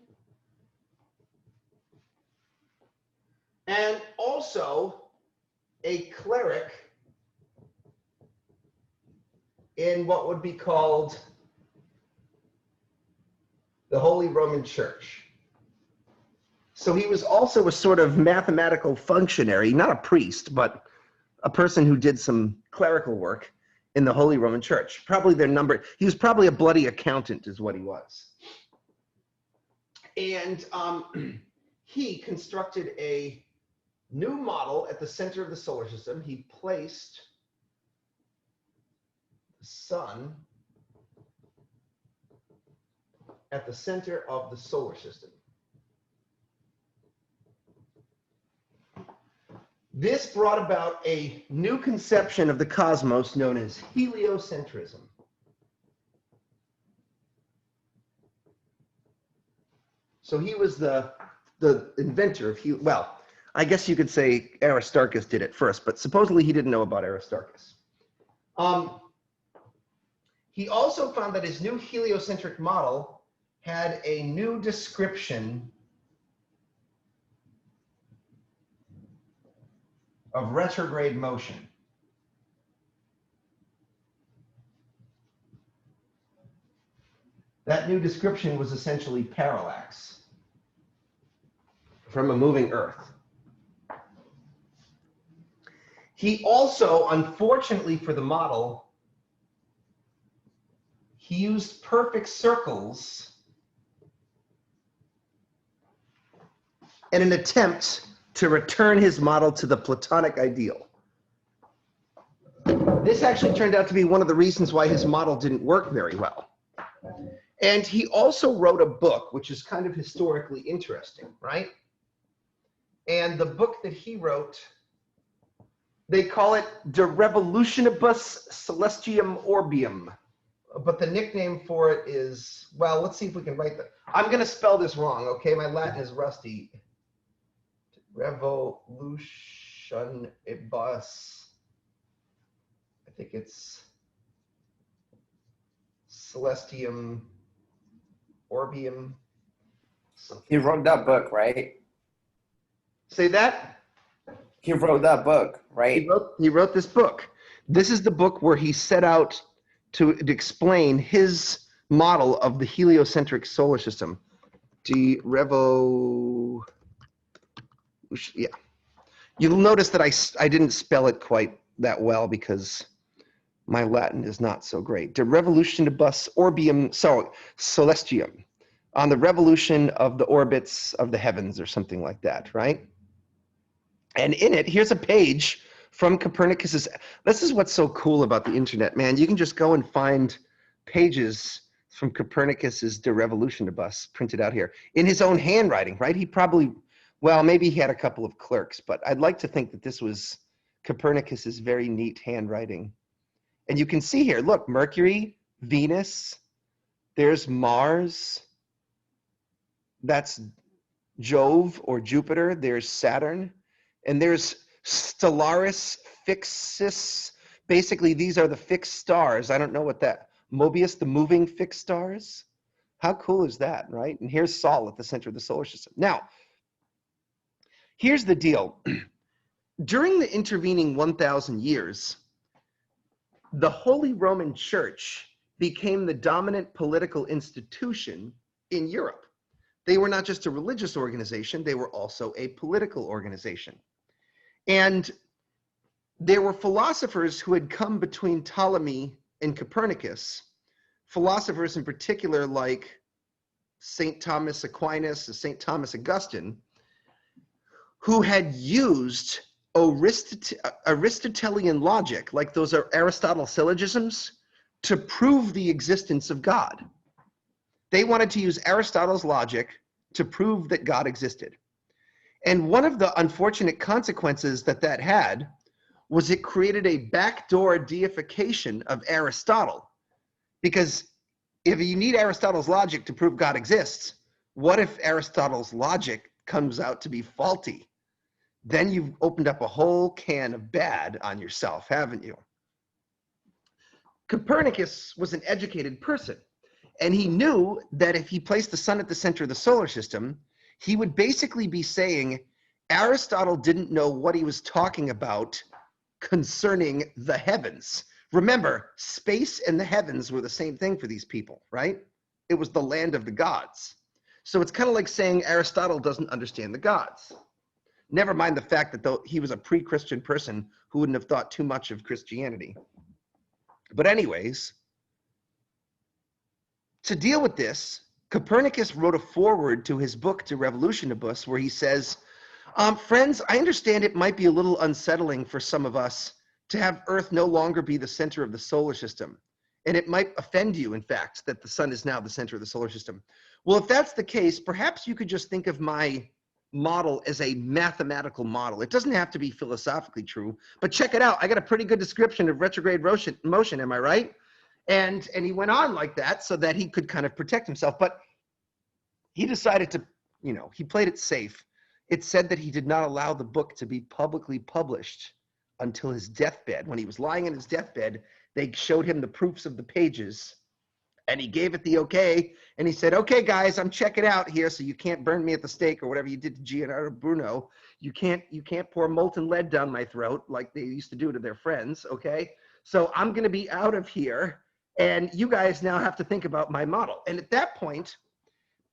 and also a cleric in what would be called the Holy Roman Church. So he was also a sort of mathematical functionary, not a priest, but a person who did some clerical work in the Holy Roman Church. Probably their number, he was probably a bloody accountant is what he was. And he constructed a new model at the center of the solar system. He placed the sun at the center of the solar system. This brought about a new conception of the cosmos known as heliocentrism. So he was the inventor of well, I guess you could say Aristarchus did it first, but supposedly he didn't know about Aristarchus. He also found that his new heliocentric model had a new description of retrograde motion. That new description was essentially parallax from a moving Earth. He also, unfortunately for the model, he used perfect circles in an attempt to return his model to the Platonic ideal. This actually turned out to be one of the reasons why his model didn't work very well. And he also wrote a book, which is kind of historically interesting, right? And the book that he wrote, they call it De Revolutionibus Celestium Orbium. But the nickname for it is, well, let's see if we can write that. I'm going to spell this wrong, okay? My Latin is rusty. Revolutionibus. I think it's Celestium Orbium. He wrote that book, right? Say that? He wrote that book, right? He wrote this book. This is the book where he set out to explain his model of the heliocentric solar system. Yeah. You'll notice that I didn't spell it quite that well because my Latin is not so great. De revolutionibus orbium celestium, on the revolution of the orbits of the heavens or something like that, right? And in it, here's a page from Copernicus's. This is what's so cool about the internet, man. You can just go and find pages from Copernicus's De Revolutionibus printed out here in his own handwriting, right? He probably, well, maybe he had a couple of clerks, but I'd like to think that this was Copernicus's very neat handwriting. And you can see here, look, Mercury, Venus, there's Mars, that's Jove or Jupiter, there's Saturn, and there's Stellaris Fixus. Basically, these are the fixed stars. I don't know what that, Mobius, the moving fixed stars. How cool is that, right? And here's Sol at the center of the solar system. Now, here's the deal. During the intervening 1,000 years, the Holy Roman Church became the dominant political institution in Europe. They were not just a religious organization, they were also a political organization. And there were philosophers who had come between Ptolemy and Copernicus, philosophers in particular like St. Thomas Aquinas and St. Thomas Augustine, who had used Aristotelian logic, like those are Aristotle syllogisms, to prove the existence of God. They wanted to use Aristotle's logic to prove that God existed. And one of the unfortunate consequences that that had was it created a backdoor deification of Aristotle. Because if you need Aristotle's logic to prove God exists, what if Aristotle's logic comes out to be faulty? Then you've opened up a whole can of bad on yourself, haven't you? Copernicus was an educated person, and he knew that if he placed the sun at the center of the solar system, he would basically be saying Aristotle didn't know what he was talking about concerning the heavens. Remember, space and the heavens were the same thing for these people, right? It was the land of the gods. So it's kind of like saying Aristotle doesn't understand the gods. Never mind the fact that though he was a pre-Christian person who wouldn't have thought too much of Christianity. But anyways, to deal with this, Copernicus wrote a foreword to his book De Revolutionibus where he says, friends, I understand it might be a little unsettling for some of us to have Earth no longer be the center of the solar system. And it might offend you, in fact, that the sun is now the center of the solar system. Well, if that's the case, perhaps you could just think of my model as a mathematical model. It doesn't have to be philosophically true, but check it out. I got a pretty good description of retrograde motion, am I right? And he went on like that so that he could kind of protect himself. But he decided to, you know, he played it safe. It said that he did not allow the book to be publicly published until his deathbed. When he was lying in his deathbed, they showed him the proofs of the pages, and he gave it the okay, and he said, okay, guys, I'm checking out here, so you can't burn me at the stake or whatever you did to Giordano Bruno. You can't pour molten lead down my throat like they used to do to their friends, okay? So I'm going to be out of here, and you guys now have to think about my model. And at that point,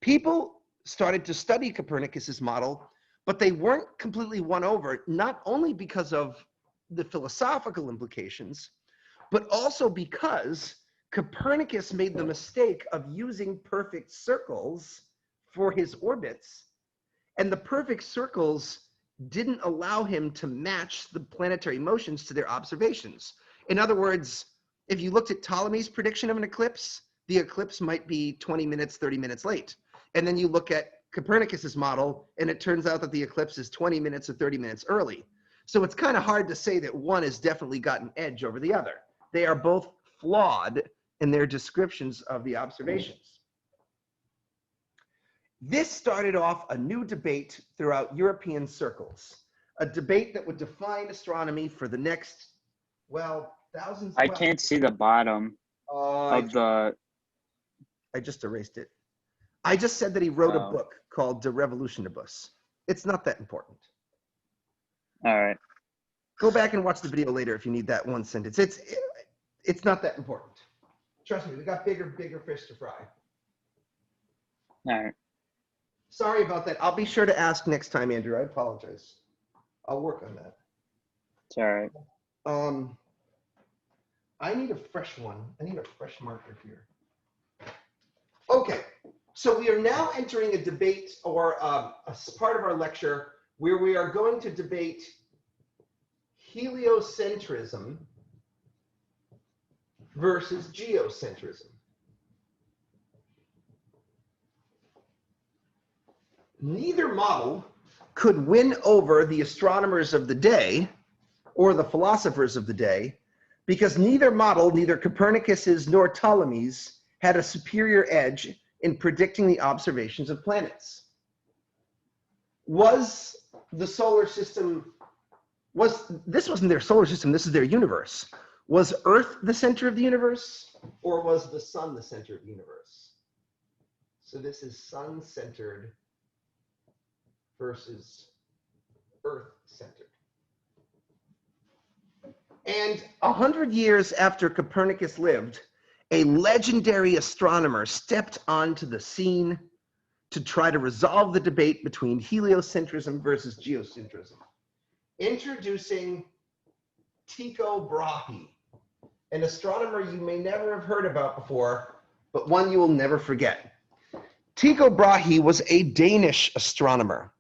people started to study Copernicus's model, but they weren't completely won over, not only because of the philosophical implications, but also because Copernicus made the mistake of using perfect circles for his orbits, and the perfect circles didn't allow him to match the planetary motions to their observations. In other words, if you looked at Ptolemy's prediction of an eclipse, the eclipse might be 20 minutes, 30 minutes late. And then you look at Copernicus's model, and it turns out that the eclipse is 20 minutes or 30 minutes early. So it's kind of hard to say that one has definitely got an edge over the other. They are both flawed in their descriptions of the observations. This started off a new debate throughout European circles, a debate that would define astronomy for the next, well, thousands. I can't see the bottom of the. I just erased it. I just said that he wrote a book called De Revolutionibus. It's not that important. All right. Go back and watch the video later if you need that one sentence. It's not that important. Trust me, we got bigger fish to fry. All right. Sorry about that. I'll be sure to ask next time, Andrew. I apologize. I'll work on that. It's all right. I need a fresh one. I need a fresh marker here. Okay, so we are now entering a debate or a part of our lecture where we are going to debate heliocentrism versus geocentrism. Neither model could win over the astronomers of the day or the philosophers of the day, because neither model, neither Copernicus's nor Ptolemy's, had a superior edge in predicting the observations of planets. Was the solar system, this wasn't their solar system, this is their universe. Was Earth the center of the universe, or was the sun the center of the universe? So this is sun-centered versus Earth-centered. And 100 years after Copernicus lived, a legendary astronomer stepped onto the scene to try to resolve the debate between heliocentrism versus geocentrism. Introducing Tycho Brahi, an astronomer you may never have heard about before, but one you will never forget. Tycho Brahi was a Danish astronomer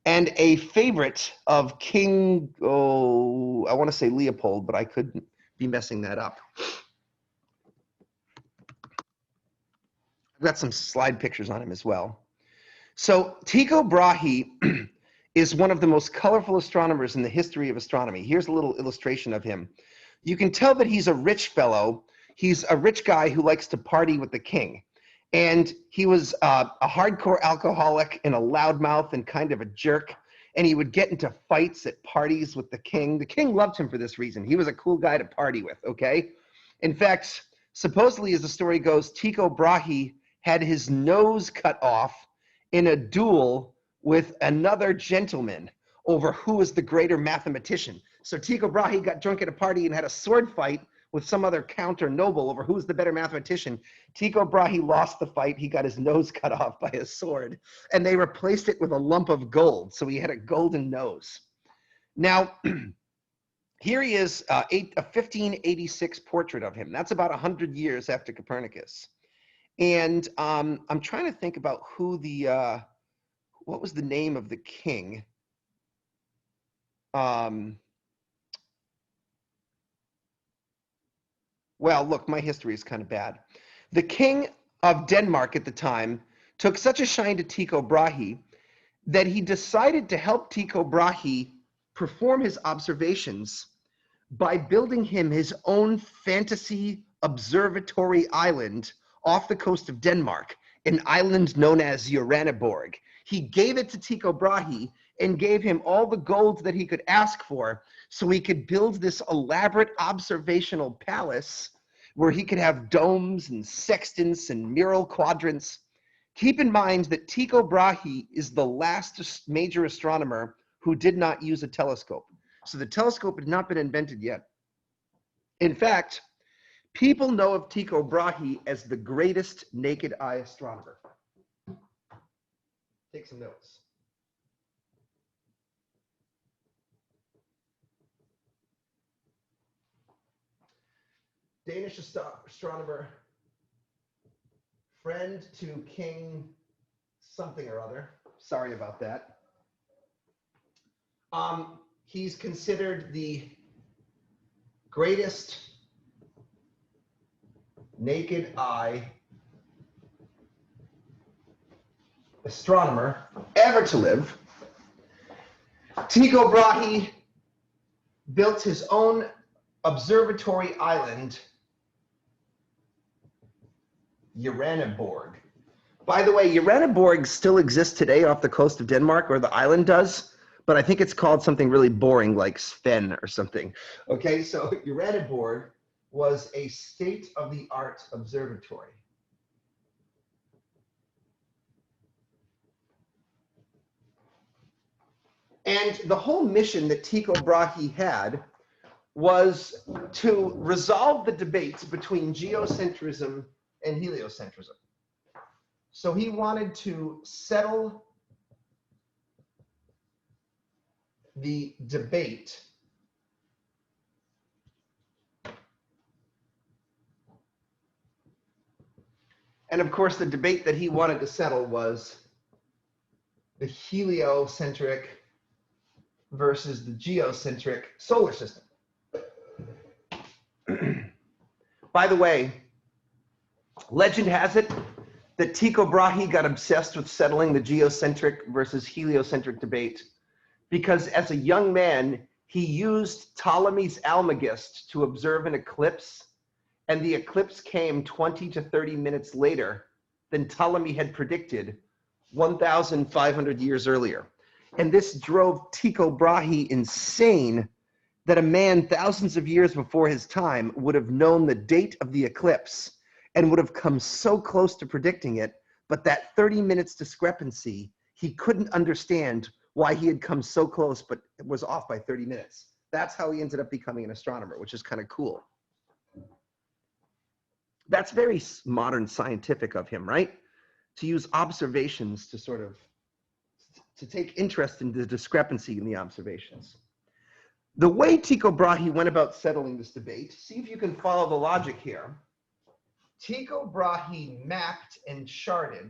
and a favorite of King, oh, I want to say Leopold, but I could be messing that up. I've got some slide pictures on him as well. So Tycho Brahe is one of the most colorful astronomers in the history of astronomy. Here's a little illustration of him. You can tell that he's a rich fellow. He's a rich guy who likes to party with the king. And he was a hardcore alcoholic and a loudmouth and kind of a jerk. And he would get into fights at parties with the king. The king loved him for this reason. He was a cool guy to party with, okay? In fact, supposedly, as the story goes, Tycho Brahe had his nose cut off in a duel with another gentleman over who was the greater mathematician. So Tycho Brahe got drunk at a party and had a sword fight with some other count or noble over who's the better mathematician. Tycho Brahe lost the fight. He got his nose cut off by a sword, and they replaced it with a lump of gold. So he had a golden nose. Now, here he is, a 1586 portrait of him. That's about 100 years after Copernicus. And I'm trying to think about who the, what was the name of the king? Well, look, my history is kind of bad. The king of Denmark at the time took such a shine to Tycho Brahe that he decided to help Tycho Brahe perform his observations by building him his own fantasy observatory island off the coast of Denmark, an island known as Uraniborg. He gave it to Tycho Brahe and gave him all the gold that he could ask for so he could build this elaborate observational palace where he could have domes and sextants and mural quadrants. Keep in mind that Tycho Brahe is the last major astronomer who did not use a telescope. So the telescope had not been invented yet. In fact, people know of Tycho Brahe as the greatest naked eye astronomer. Take some notes. Danish astronomer, friend to King something or other. Sorry about that. He's considered the greatest naked eye astronomer ever to live. Tycho Brahe built his own observatory island, Uraniborg. By the way, Uraniborg still exists today off the coast of Denmark, or the island does, but I think it's called something really boring like Sven or something. Okay, so Uraniborg was a state-of-the-art observatory. And the whole mission that Tycho Brahe had was to resolve the debates between geocentrism and heliocentrism. So he wanted to settle the debate and of course the debate that he wanted to settle was the heliocentric versus the geocentric solar system. By the way, legend has it that Tycho Brahi got obsessed with settling the geocentric versus heliocentric debate because as a young man, he used Ptolemy's Almagest to observe an eclipse, and the eclipse came 20 to 30 minutes later than Ptolemy had predicted 1,500 years earlier. And this drove Tycho Brahi insane that a man thousands of years before his time would have known the date of the eclipse and would have come so close to predicting it, but that 30 minutes discrepancy, he couldn't understand why he had come so close but was off by 30 minutes. That's how he ended up becoming an astronomer, which is kind of cool. That's very modern scientific of him, right? To use observations to sort of, to take interest in the discrepancy in the observations. The way Tycho Brahe went about settling this debate, see if you can follow the logic here. Tycho Brahe mapped and charted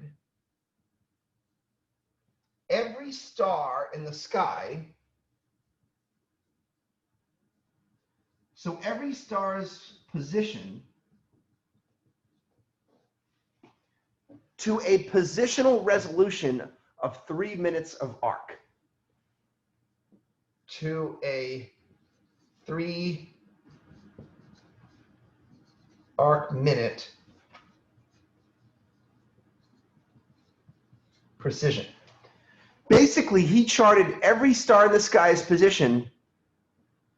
every star in the sky. So every star's position to a positional resolution of 3 minutes of arc. To a 3 arc minute precision. Basically, he charted every star in the sky's position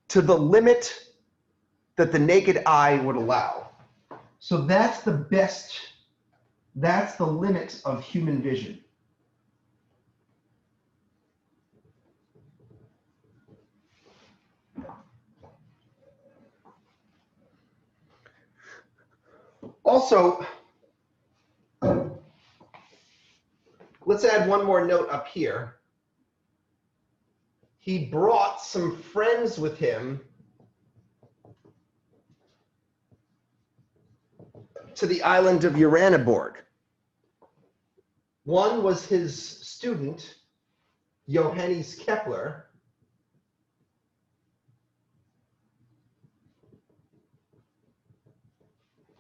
to the limit that the naked eye would allow. So that's the best, that's the limit of human vision. Also, let's add one more note up here. He brought some friends with him to the island of Uraniborg. One was his student, Johannes Kepler.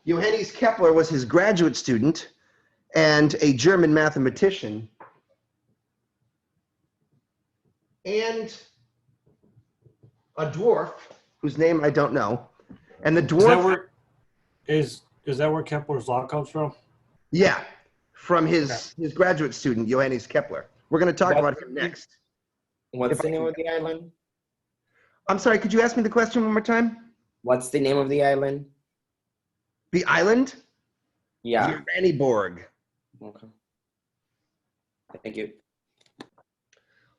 Johannes Kepler was his graduate student and a German mathematician. And a dwarf whose name I don't know. And the dwarf Is that where Kepler's law comes from? Yeah, from his graduate student, Johannes Kepler. We're going to talk about him next. What's the name of the island? I'm sorry, could you ask me the question one more time? What's the name of the island? The island? Yeah. Uraniborg. Okay. Thank you.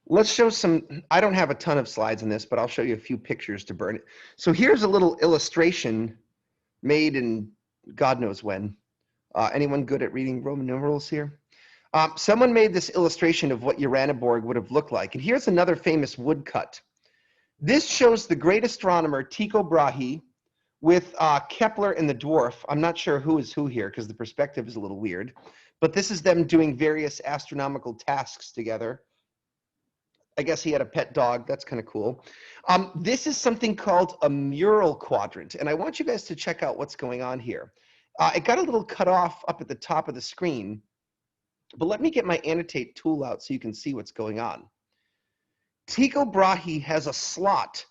Let's show some, I don't have a ton of slides in this, but I'll show you a few pictures to burn it. So here's a little illustration made in God knows when. Anyone good at reading Roman numerals here? Someone made this illustration of what Uraniborg would have looked like. And here's another famous woodcut. This shows the great astronomer Tycho Brahe with Kepler and the dwarf. I'm not sure who is who here because the perspective is a little weird. But this is them doing various astronomical tasks together. I guess he had a pet dog. That's kind of cool. This is something called a mural quadrant. And I want you guys to check out what's going on here. It got a little cut off up at the top of the screen. But let me get my annotate tool out so you can see what's going on. Tycho Brahe has a slot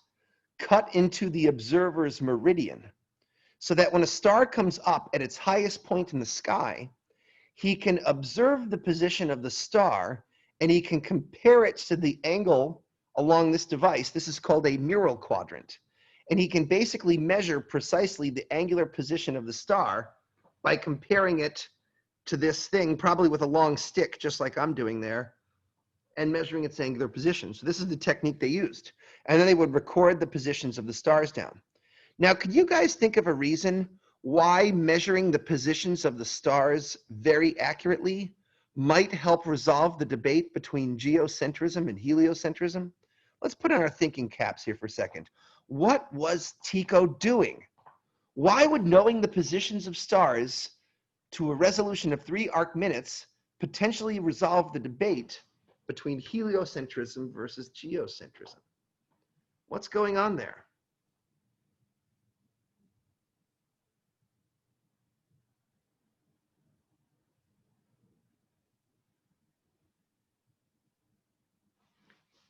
cut into the observer's meridian so that when a star comes up at its highest point in the sky, he can observe the position of the star and he can compare it to the angle along this device. This is called a mural quadrant. And he can basically measure precisely the angular position of the star by comparing it to this thing, probably with a long stick, just like I'm doing there, and measuring its angular position. So this is the technique they used. And then they would record the positions of the stars down. Now, could you guys think of a reason why measuring the positions of the stars very accurately might help resolve the debate between geocentrism and heliocentrism? Let's put on our thinking caps here for a second. What was Tycho doing? Why would knowing the positions of stars to a resolution of 3 arc minutes potentially resolve the debate between heliocentrism versus geocentrism? What's going on there?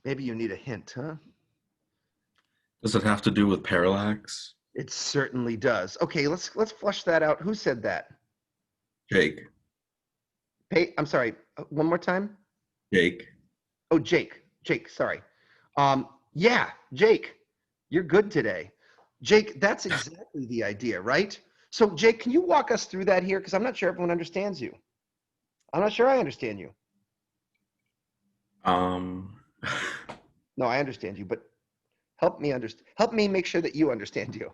Maybe you need a hint, huh? Does it have to do with parallax? It certainly does. Okay, let's flush that out. Who said that? Jake. Hey, I'm sorry. One more time. Jake. Oh, Jake. Jake, sorry. Yeah, Jake, you're good today. Jake, that's exactly the idea, right? So, Jake, can you walk us through that here? Because I'm not sure everyone understands you. I'm not sure I understand you. No, I understand you, but help me make sure that you understand you.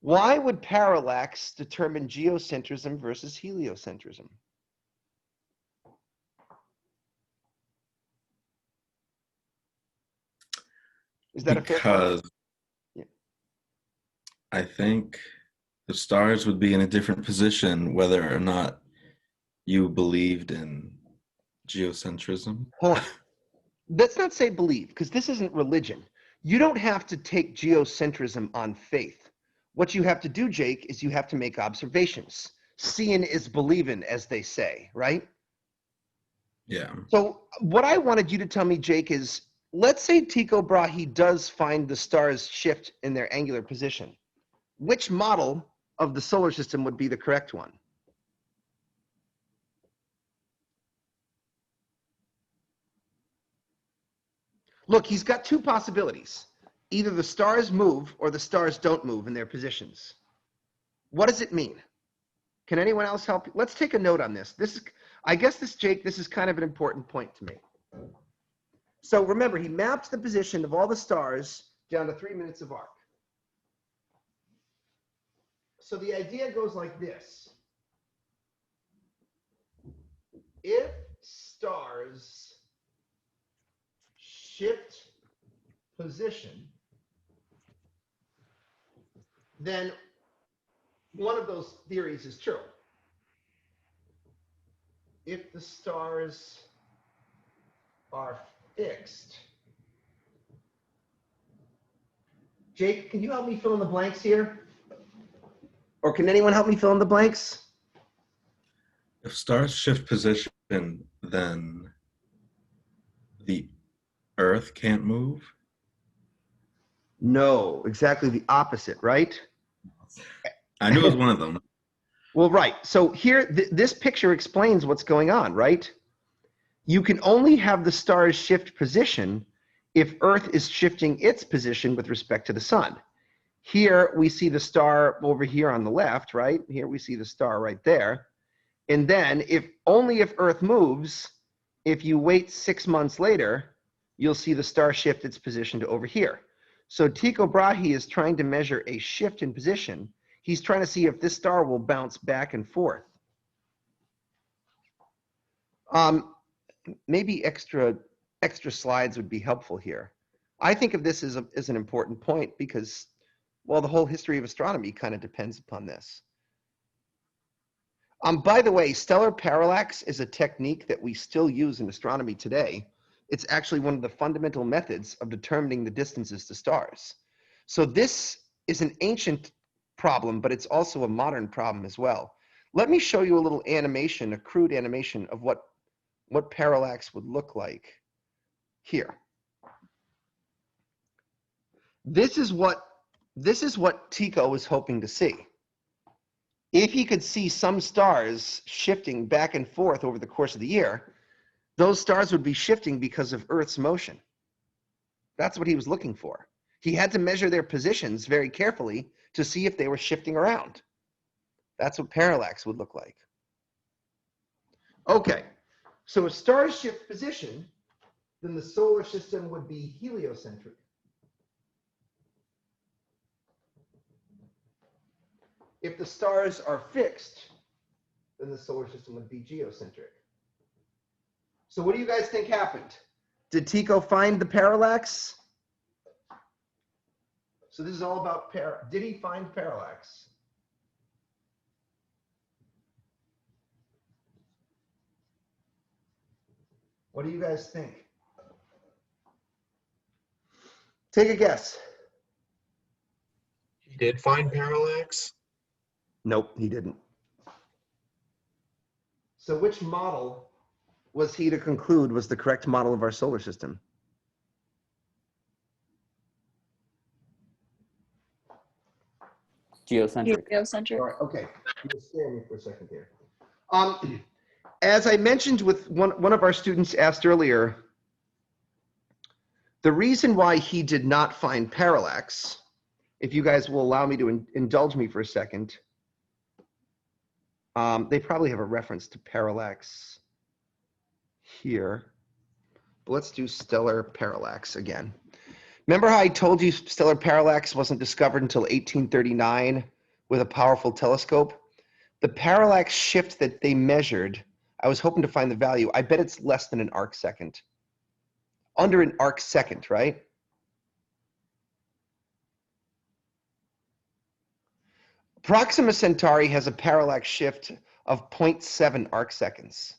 Why would parallax determine geocentrism versus heliocentrism? Is that a fair Because question? Yeah. I think the stars would be in a different position whether or not you believed in geocentrism. Hold on. Let's not say believe, because this isn't religion. You don't have to take geocentrism on faith. What you have to do, Jake, is you have to make observations. Seeing is believing, as they say, right? Yeah. So what I wanted you to tell me, Jake, is let's say Tycho Brahi does find the stars shift in their angular position. Which model of the solar system would be the correct one? Look, he's got two possibilities. Either the stars move or the stars don't move in their positions. What does it mean? Can anyone else help? Let's take a note on this. I guess Jake, this is kind of an important point to me. So remember, he mapped the position of all the stars down to 3 minutes of arc. So the idea goes like this. If stars shift position, then one of those theories is true. If the stars are fixed. Jake, can you help me fill in the blanks here? Or can anyone help me fill in the blanks? If stars shift position, then the Earth can't move? No, exactly the opposite, right? I knew it was one of them. Well, right. So here, this picture explains what's going on, right? You can only have the stars shift position if Earth is shifting its position with respect to the sun. Here we see the star over here on the left, right? Here we see the star right there. And then only if Earth moves, if you wait 6 months later, you'll see the star shift its position to over here. So Tycho Brahe is trying to measure a shift in position. He's trying to see if this star will bounce back and forth. Maybe extra slides would be helpful here. I think of this as an important point because, well, the whole history of astronomy kind of depends upon this. By the way, stellar parallax is a technique that we still use in astronomy today. It's actually one of the fundamental methods of determining the distances to stars. So this is an ancient problem, but it's also a modern problem as well. Let me show you a little animation, a crude animation of what parallax would look like here. This is what Tycho was hoping to see. If he could see some stars shifting back and forth over the course of the year, those stars would be shifting because of Earth's motion. That's what he was looking for. He had to measure their positions very carefully to see if they were shifting around. That's what parallax would look like. Okay, so if stars shift position, then the solar system would be heliocentric. If the stars are fixed, then the solar system would be geocentric. So what do you guys think happened? Did Tycho find the parallax? So this is all about did he find parallax? What do you guys think? Take a guess. He did find parallax? Nope, he didn't. So which model was he to conclude was the correct model of our solar system? Geocentric. Geocentric. All right, okay. You spare me for a second there. As I mentioned with one of our students asked earlier, the reason why he did not find parallax, if you guys will allow me to indulge me for a second, they probably have a reference to parallax here. But let's do stellar parallax again. Remember how I told you stellar parallax wasn't discovered until 1839 with a powerful telescope? The parallax shift that they measured, I was hoping to find the value. I bet it's less than an arc second. Under an arc second, right? Proxima Centauri has a parallax shift of 0.7 arc seconds.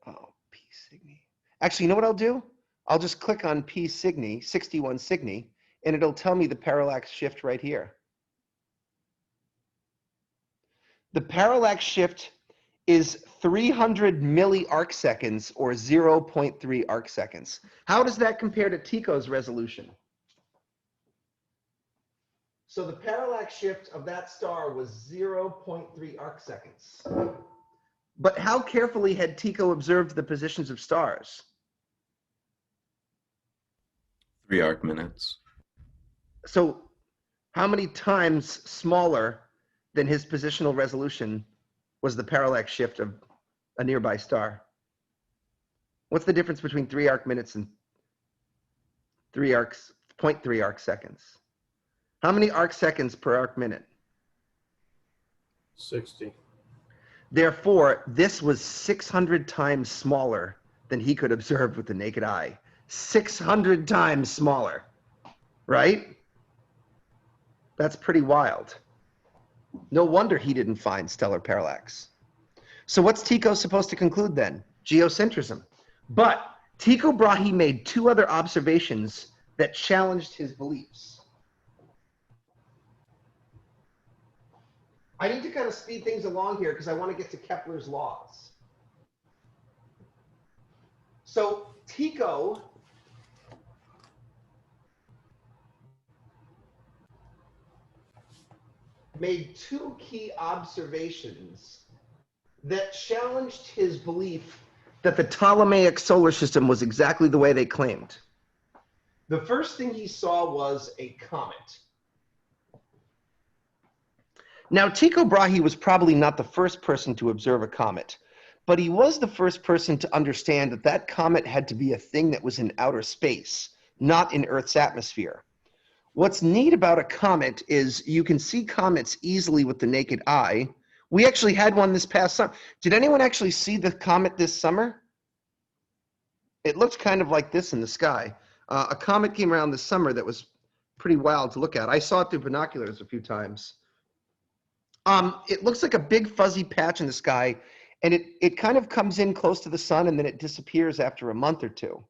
Oh, P Cygni. Actually, you know what I'll do? I'll just click on P Cygni, 61 Cygni, and it'll tell me the parallax shift right here. The parallax shift is 300 milli-arc seconds, or 0.3 arc seconds. How does that compare to Tycho's resolution? So the parallax shift of that star was 0.3 arc seconds. But how carefully had Tycho observed the positions of stars? 3 arc minutes. So how many times smaller than his positional resolution was the parallax shift of a nearby star? What's the difference between 3 arc minutes and 0.3 arc seconds? How many arc seconds per arc minute? 60. Therefore, this was 600 times smaller than he could observe with the naked eye. 600 times smaller, right? That's pretty wild. No wonder he didn't find stellar parallax. So what's Tycho supposed to conclude then? Geocentrism. But Tycho Brahi made 2 other observations that challenged his beliefs. I need to kind of speed things along here because I want to get to Kepler's laws. So Tycho made 2 key observations that challenged his belief that the Ptolemaic solar system was exactly the way they claimed. The first thing he saw was a comet. Now, Tycho Brahe was probably not the first person to observe a comet, but he was the first person to understand that that comet had to be a thing that was in outer space, not in Earth's atmosphere. What's neat about a comet is you can see comets easily with the naked eye. We actually had one this past summer. Did anyone actually see the comet this summer? It looked kind of like this in the sky. A comet came around this summer that was pretty wild to look at. I saw it through binoculars a few times. It looks like a big fuzzy patch in the sky, and it kind of comes in close to the sun and then it disappears after a month or two.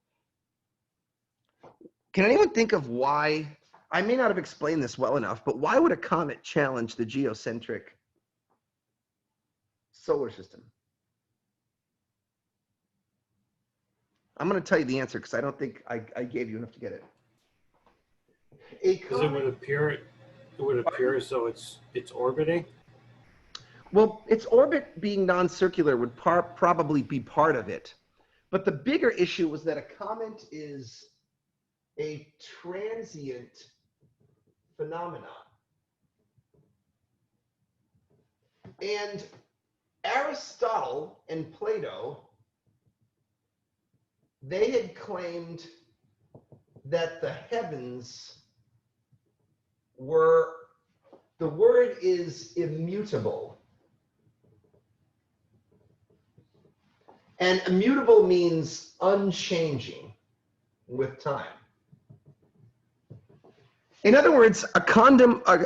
Can anyone think of why? I may not have explained this well enough, but why would a comet challenge the geocentric solar system? I'm going to tell you the answer because I don't think I gave you enough to get it. Because it would appear as though it's orbiting. Well, its orbit being non-circular would probably be part of it. But the bigger issue was that a comet is a transient phenomenon. And Aristotle and Plato, they had claimed that the heavens were, the word is immutable. And immutable means unchanging with time. In other words, a comet, not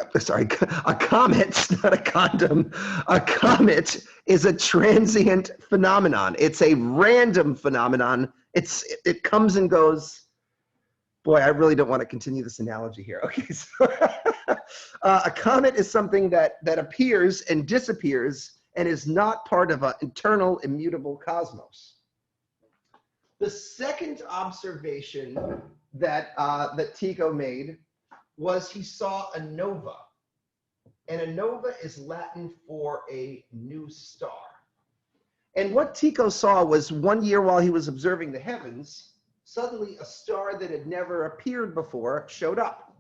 a condom, a comet is a transient phenomenon. It's a random phenomenon. It comes and goes. Boy, I really don't want to continue this analogy here. Okay, so a comet is something that appears and disappears and is not part of an eternal, immutable cosmos. The second observation that Tycho made was he saw a nova. And a nova is Latin for a new star. And what Tycho saw was 1 year while he was observing the heavens, suddenly a star that had never appeared before showed up.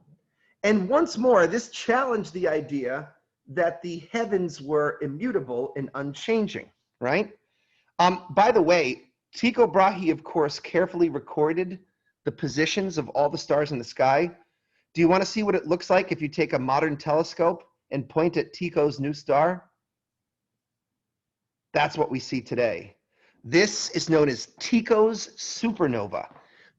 And once more, this challenged the idea that the heavens were immutable and unchanging, right? By the way, Tycho Brahi, of course, carefully recorded the positions of all the stars in the sky. Do you want to see what it looks like if you take a modern telescope and point at Tycho's new star? That's what we see today. This is known as Tycho's supernova.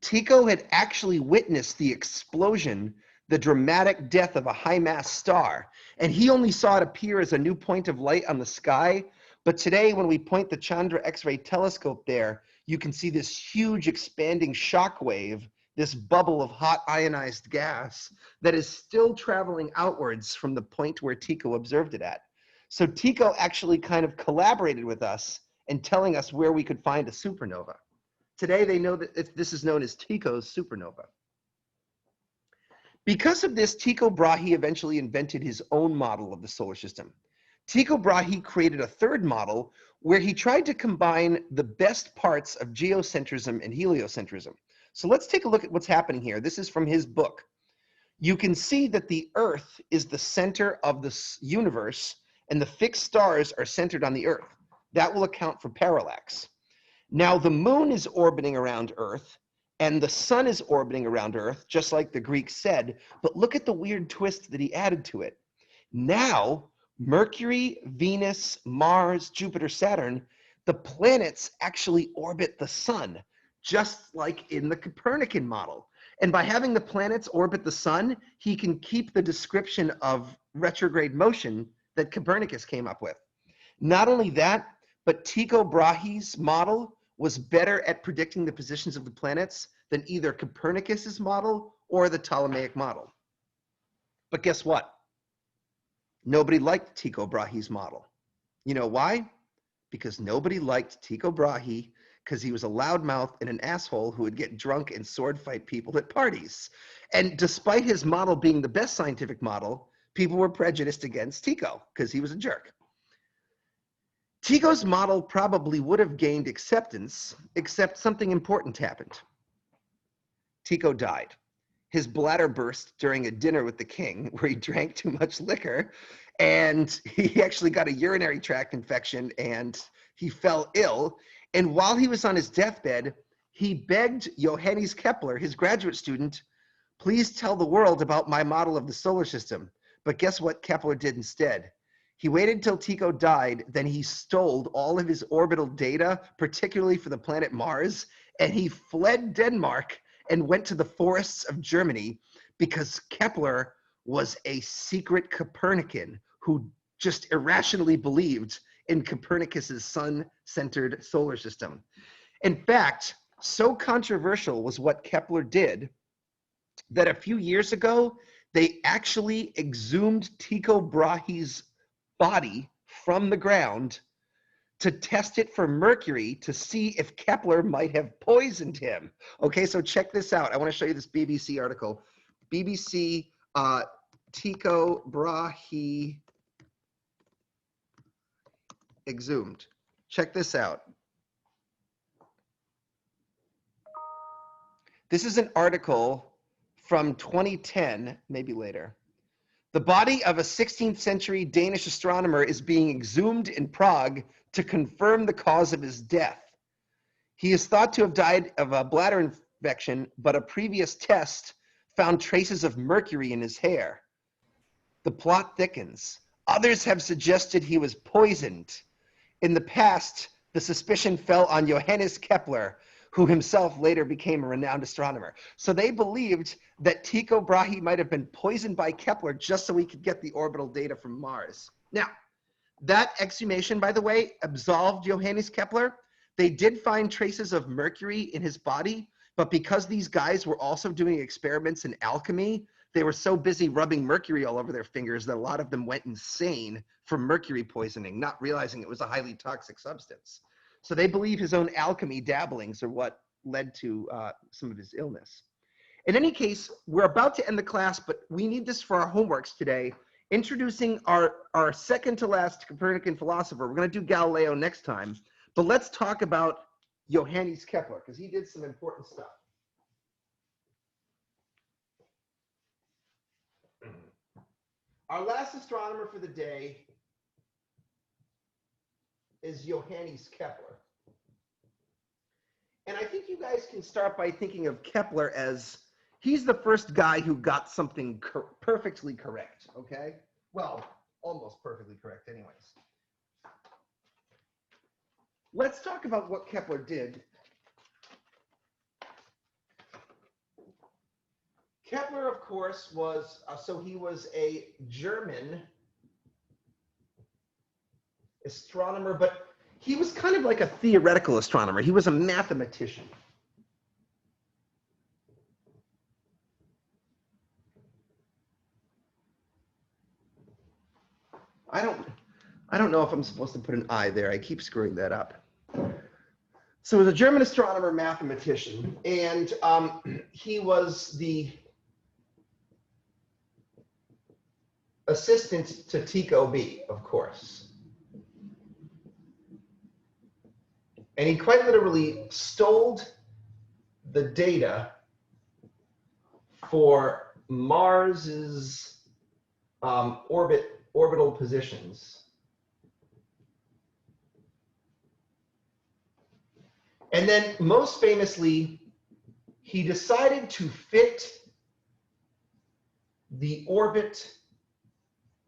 Tycho had actually witnessed the explosion, the dramatic death of a high-mass star, and he only saw it appear as a new point of light on the sky. But today, when we point the Chandra X-ray telescope there, you can see this huge expanding shock wave, this bubble of hot ionized gas that is still traveling outwards from the point where Tycho observed it at. So Tycho actually kind of collaborated with us in telling us where we could find a supernova. Today, they know that this is known as Tycho's supernova. Because of this, Tycho Brahe eventually invented his own model of the solar system. Tycho Brahe created a third model where he tried to combine the best parts of geocentrism and heliocentrism. So let's take a look at what's happening here. This is from his book. You can see that the Earth is the center of the universe, and the fixed stars are centered on the Earth. That will account for parallax. Now, the moon is orbiting around Earth, and the sun is orbiting around Earth, just like the Greeks said, but look at the weird twist that he added to it. Now, Mercury, Venus, Mars, Jupiter, Saturn, the planets actually orbit the sun, just like in the Copernican model. And by having the planets orbit the sun, he can keep the description of retrograde motion that Copernicus came up with. Not only that, but Tycho Brahe's model was better at predicting the positions of the planets than either Copernicus's model or the Ptolemaic model. But guess what? Nobody liked Tycho Brahe's model. You know why? Because nobody liked Tycho Brahe because he was a loudmouth and an asshole who would get drunk and sword fight people at parties. And despite his model being the best scientific model, people were prejudiced against Tycho because he was a jerk. Tycho's model probably would have gained acceptance, except something important happened. Tycho died. His bladder burst during a dinner with the king where he drank too much liquor, and he actually got a urinary tract infection and he fell ill. And while he was on his deathbed, he begged Johannes Kepler, his graduate student, please tell the world about my model of the solar system. But guess what Kepler did instead? He waited until Tycho died, then he stole all of his orbital data, particularly for the planet Mars, and he fled Denmark and went to the forests of Germany because Kepler was a secret Copernican who just irrationally believed in Copernicus's sun-centered solar system. In fact, so controversial was what Kepler did that a few years ago, they actually exhumed Tycho Brahe's body from the ground to test it for mercury to see if Kepler might have poisoned him. Okay, so check this out. I want to show you this BBC article. BBC Tycho Brahe exhumed. Check this out. This is an article from 2010, maybe later. The body of a 16th century Danish astronomer is being exhumed in Prague to confirm the cause of his death. He is thought to have died of a bladder infection, but a previous test found traces of mercury in his hair. The plot thickens. Others have suggested he was poisoned. In the past, the suspicion fell on Johannes Kepler, who himself later became a renowned astronomer. So they believed that Tycho Brahi might have been poisoned by Kepler just so he could get the orbital data from Mars. Now, that exhumation, by the way, absolved Johannes Kepler. They did find traces of mercury in his body, but because these guys were also doing experiments in alchemy, they were so busy rubbing mercury all over their fingers that a lot of them went insane from mercury poisoning, not realizing it was a highly toxic substance. So they believe his own alchemy dabblings are what led to some of his illness. In any case, we're about to end the class, but we need this for our homeworks today. Introducing our second to last Copernican philosopher. We're going to do Galileo next time, but let's talk about Johannes Kepler, because he did some important stuff. Our last astronomer for the day is Johannes Kepler. And I think you guys can start by thinking of Kepler as he's the first guy who got something perfectly correct, okay? Well, almost perfectly correct anyways. Let's talk about what Kepler did. Kepler, of course, was, so he was a German astronomer, but he was kind of like a theoretical astronomer. He was a mathematician. I don't know if I'm supposed to put an I there. I keep screwing that up. So he was a German astronomer, mathematician, and he was the assistant to Tycho Brahi, of course. And he quite literally stole the data for Mars's orbital positions. And then most famously, he decided to fit the orbit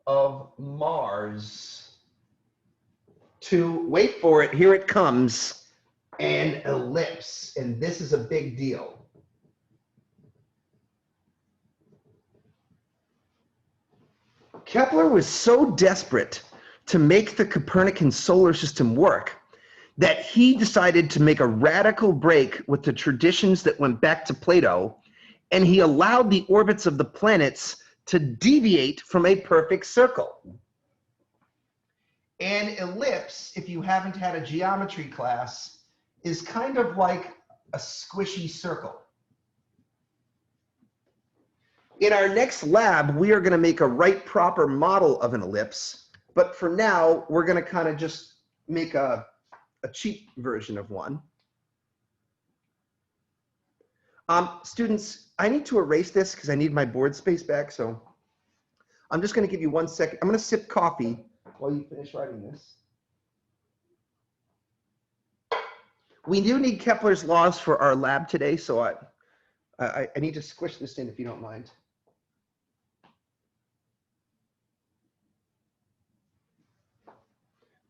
of Mars to, wait for it, here it comes, an ellipse. And this is a big deal. Kepler was so desperate to make the Copernican solar system work that he decided to make a radical break with the traditions that went back to Plato, and he allowed the orbits of the planets to deviate from a perfect circle. An ellipse, if you haven't had a geometry class, is kind of like a squishy circle. In our next lab, we are going to make a right proper model of an ellipse, but for now, we're going to kind of just make a cheap version of one. Students, I need to erase this because I need my board space back, so I'm just going to give you 1 second. I'm going to sip coffee while you finish writing this. We do need Kepler's laws for our lab today, so I need to squish this in if you don't mind.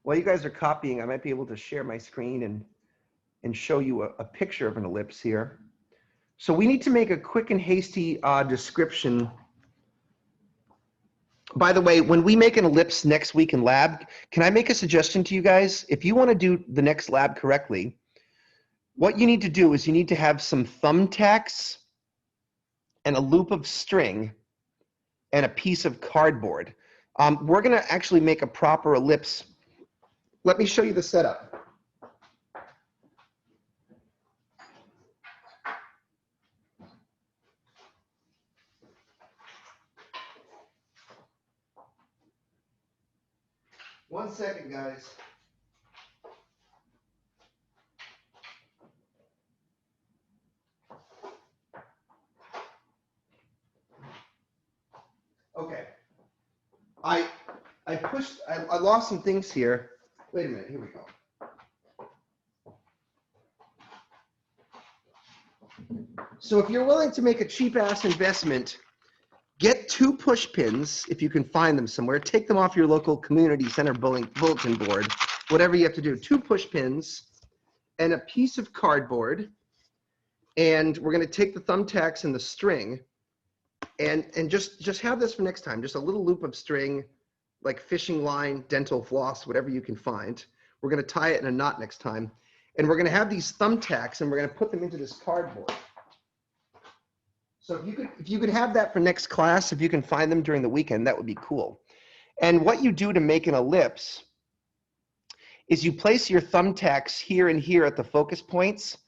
While you guys are copying, I might be able to share my screen and show you a picture of an ellipse here. So we need to make a quick and hasty description. By the way, when we make an ellipse next week in lab, can I make a suggestion to you guys? If you want to do the next lab correctly, what you need to do is you need to have some thumbtacks and a loop of string and a piece of cardboard. We're going to actually make a proper ellipse. Let me show you the setup. One second, guys. Okay. I lost some things here. Wait a minute, here we go. So if you're willing to make a cheap ass investment, get 2 push pins, if you can find them somewhere, take them off your local community center bulletin board, whatever you have to do, 2 push pins and a piece of cardboard. And we're going to take the thumbtacks and the string and just have this for next time, just a little loop of string, like fishing line, dental floss, whatever you can find. We're going to tie it in a knot next time. And we're going to have these thumbtacks and we're going to put them into this cardboard. So if you could have that for next class, if you can find them during the weekend, that would be cool. And what you do to make an ellipse is you place your thumbtacks here and here at the focus points,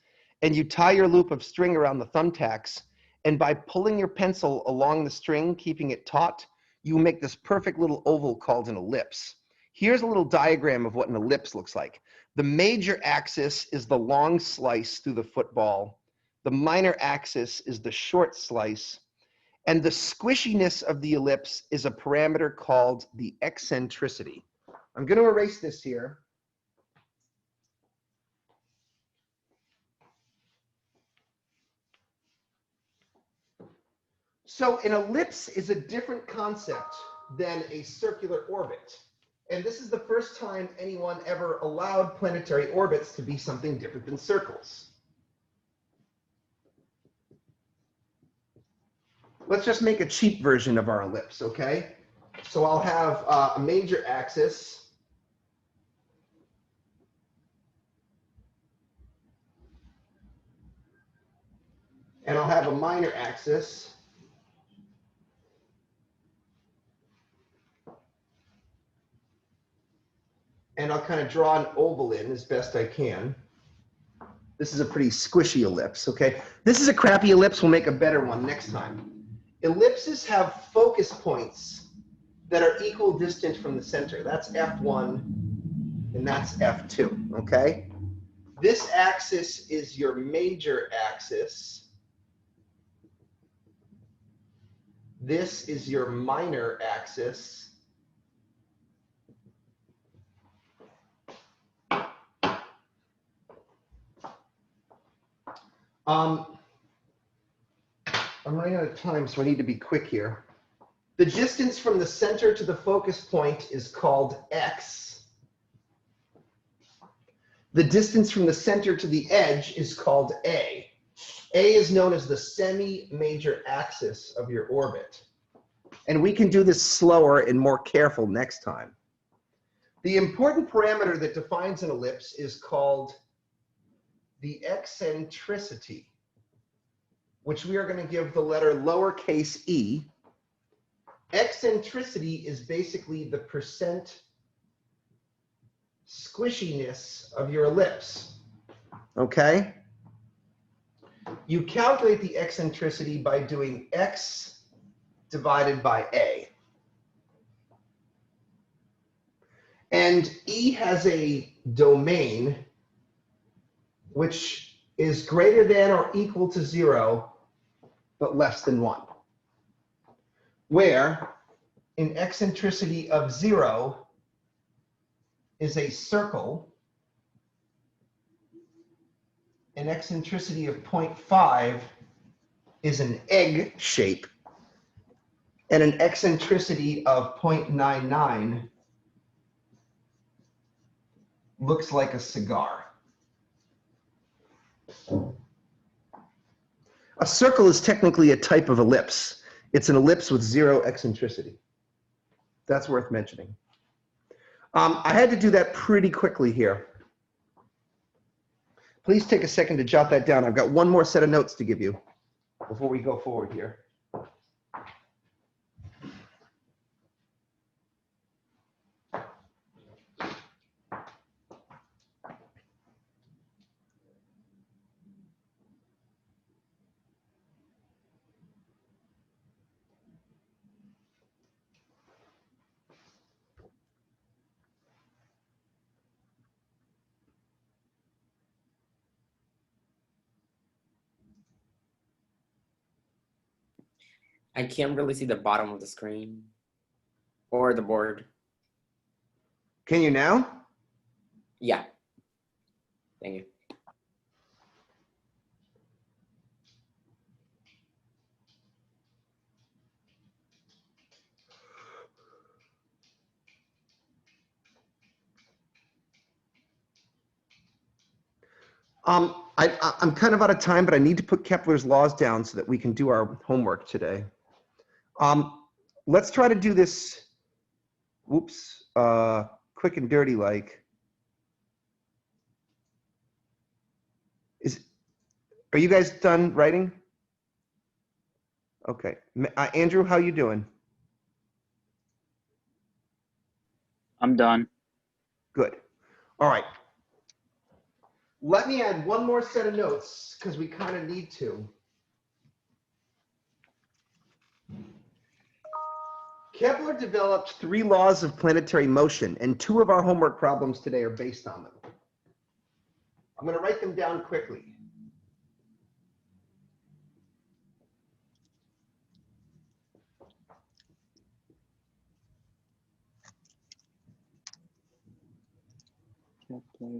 and you tie your loop of string around the thumbtacks, and by pulling your pencil along the string, keeping it taut, you make this perfect little oval called an ellipse. Here's a little diagram of what an ellipse looks like. The major axis is the long slice through the football. The minor axis is the short slice. And the squishiness of the ellipse is a parameter called the eccentricity. I'm going to erase this here. So an ellipse is a different concept than a circular orbit. And this is the first time anyone ever allowed planetary orbits to be something different than circles. Let's just make a cheap version of our ellipse, okay? So I'll have a major axis. And I'll have a minor axis. And I'll kind of draw an oval in as best I can. This is a pretty squishy ellipse, okay? This is a crappy ellipse. We'll make a better one next time. Ellipses have focus points that are equal distant from the center. That's F1 and that's F2, okay? This axis is your major axis. This is your minor axis. I'm running out of time, so I need to be quick here. The distance from the center to the focus point is called x. The distance from the center to the edge is called a. A is known as the semi-major axis of your orbit. And we can do this slower and more careful next time. The important parameter that defines an ellipse is called the eccentricity, which we are going to give the letter lowercase e. Eccentricity is basically the percent squishiness of your ellipse, okay? You calculate the eccentricity by doing x divided by a. And E has a domain which is greater than or equal to 0, but less than 1. Where an eccentricity of 0 is a circle, an eccentricity of 0.5 is an egg shape, and an eccentricity of 0.99 looks like a cigar. A circle is technically a type of ellipse. It's an ellipse with 0 eccentricity. That's worth mentioning. I had to do that pretty quickly here. Please take a second to jot that down. I've got one more set of notes to give you before we go forward here. I can't really see the bottom of the screen or the board. Can you now? Yeah. Thank you. I'm kind of out of time, but I need to put Kepler's laws down so that we can do our homework today. Let's try to do this, whoops, quick and dirty like. Are you guys done writing? Okay. Andrew, how you doing? I'm done. Good. All right. Let me add one more set of notes because we kind of need to. Kepler developed 3 laws of planetary motion, and 2 of our homework problems today are based on them. I'm going to write them down quickly.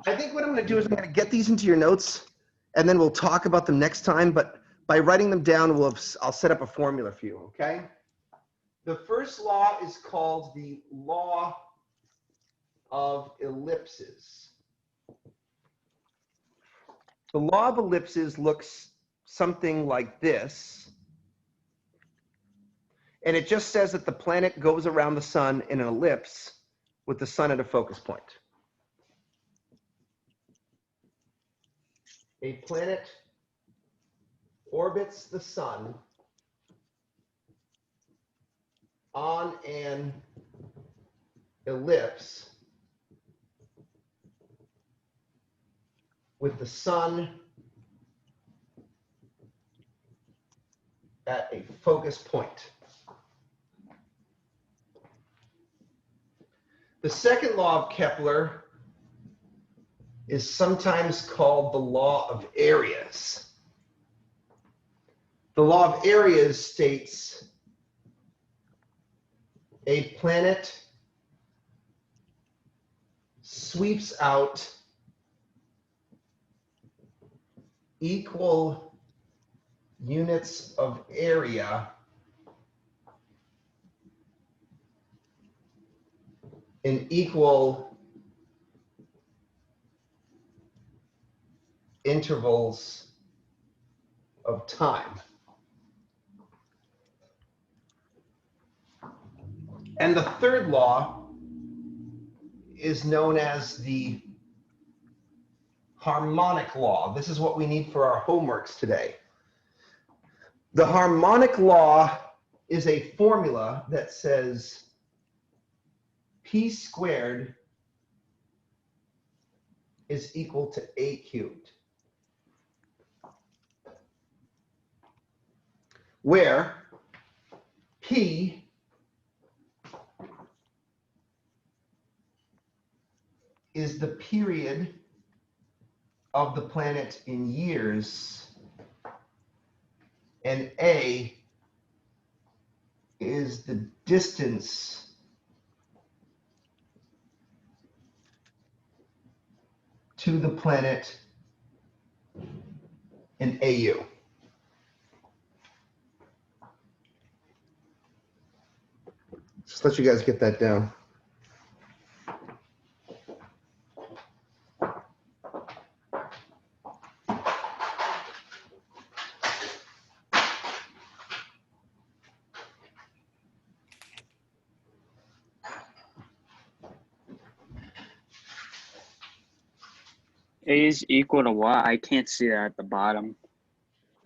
I think what I'm going to do is I'm going to get these into your notes, and then we'll talk about them next time. But by writing them down, I'll set up a formula for you, okay? The first law is called the law of ellipses. The law of ellipses looks something like this. And it just says that the planet goes around the sun in an ellipse with the sun at a focus point. A planet orbits the sun on an ellipse with the sun at a focus point. The second law of Kepler is sometimes called the law of areas. The law of areas states a planet sweeps out equal units of area in equal intervals of time. And the third law is known as the Harmonic Law. This is what we need for our homeworks today. The Harmonic Law is a formula that says p squared is equal to a cubed, where p is the period of the planet in years, and a is the distance to the planet in AU. Just let you guys get that down. A is equal to what? I can't see that at the bottom.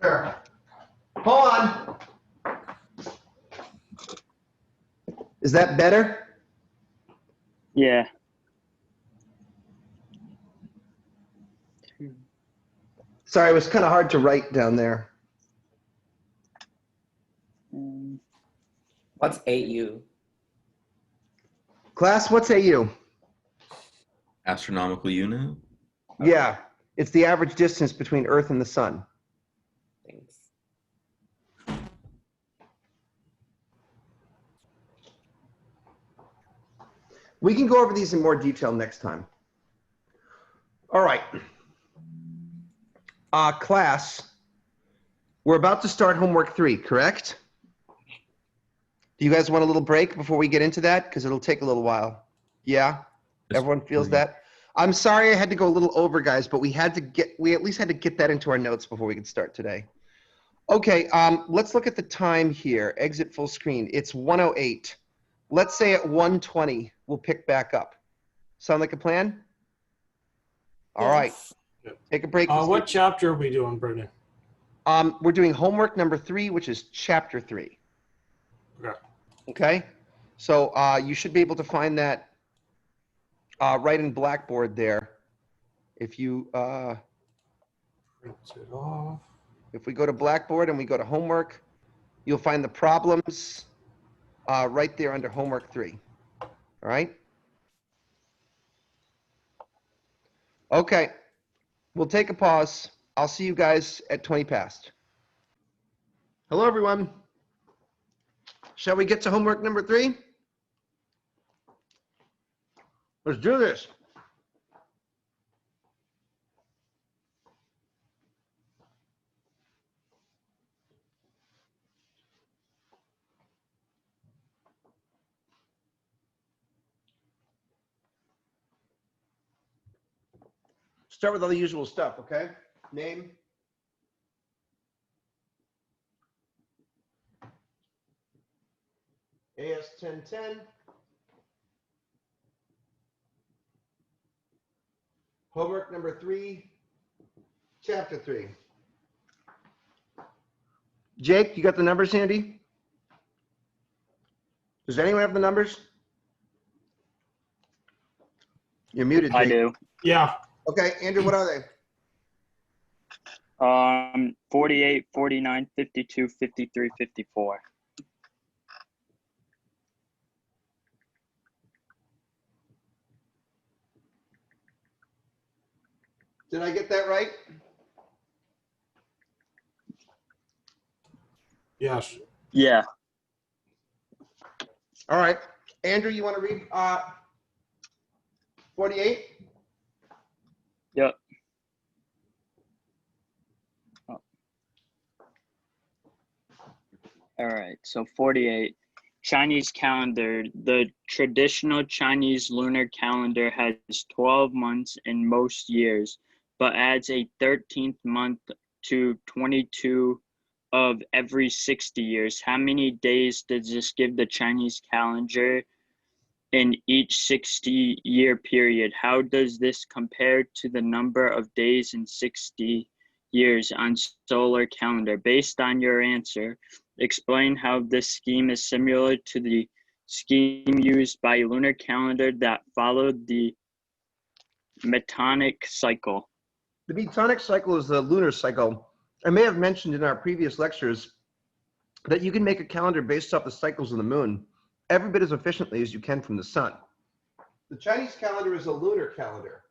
Sure. Hold on. Is that better? Yeah. Sorry, it was kind of hard to write down there. What's AU? Class, what's AU? Astronomical unit? Yeah, it's the average distance between Earth and the sun. Thanks. We can go over these in more detail next time. All right. Class, we're about to start homework 3, correct? Do you guys want a little break before we get into that? Because it'll take a little while. Yeah? Just Everyone feels breathe. that? I'm sorry I had to go a little over, guys, but we at least had to get that into our notes before we could start today. Okay, let's look at the time here. Exit full screen. It's 1:08. Let's say at 1:20, we'll pick back up. Sound like a plan? All right. Yes. Take a break. What chapter are we doing, Brendan? We're doing homework number 3, which is chapter 3. Okay. Okay? So you should be able to find that right in Blackboard there. If you Print it off. if we go to Blackboard and we go to homework, you'll find the problems right there under homework 3. All right? Okay. We'll take a pause. I'll see you guys at 20 past. Hello, everyone. Shall we get to homework number 3? Let's do this. Start with all the usual stuff, okay? Name. AS1010. Homework number 3, chapter 3. Jake, you got the numbers handy? Does anyone have the numbers? You're muted, Jake. I do. Yeah. Okay, Andrew, what are they? 48, 49, 52, 53, 54. Did I get that right? Yes. Yeah. All right. Andrew, you want to read 48? Yep. Oh. All right, so 48. Chinese calendar. The traditional Chinese lunar calendar has 12 months in most years, but adds a 13th month to 22 of every 60 years. How many days does this give the Chinese calendar in each 60-year period? How does this compare to the number of days in 60 years on solar calendar? Based on your answer, explain how this scheme is similar to the scheme used by lunar calendar that followed the Metonic cycle. The Metonic cycle is the lunar cycle. I may have mentioned in our previous lectures that you can make a calendar based off the cycles of the moon every bit as efficiently as you can from the sun. The Chinese calendar is a lunar calendar.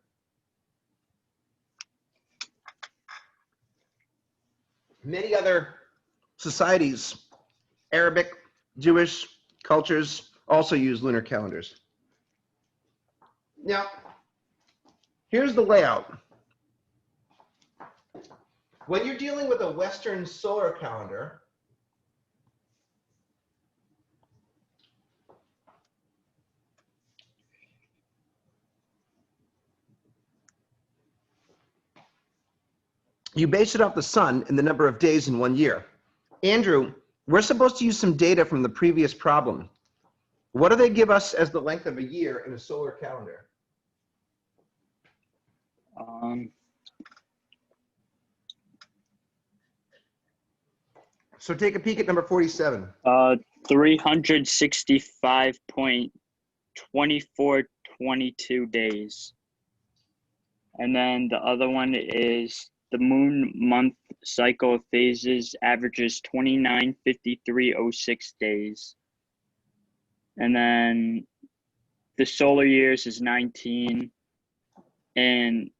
Many other societies, Arabic, Jewish cultures, also use lunar calendars. Now, here's the layout. When you're dealing with a Western solar calendar, you base it off the sun and the number of days in 1 year. Andrew, we're supposed to use some data from the previous problem. What do they give us as the length of a year in a solar calendar? So take a peek at number 47. 365.2422 days. And then the other one is the moon month cycle of phases averages 2953.06 days. And then the solar years is 19, and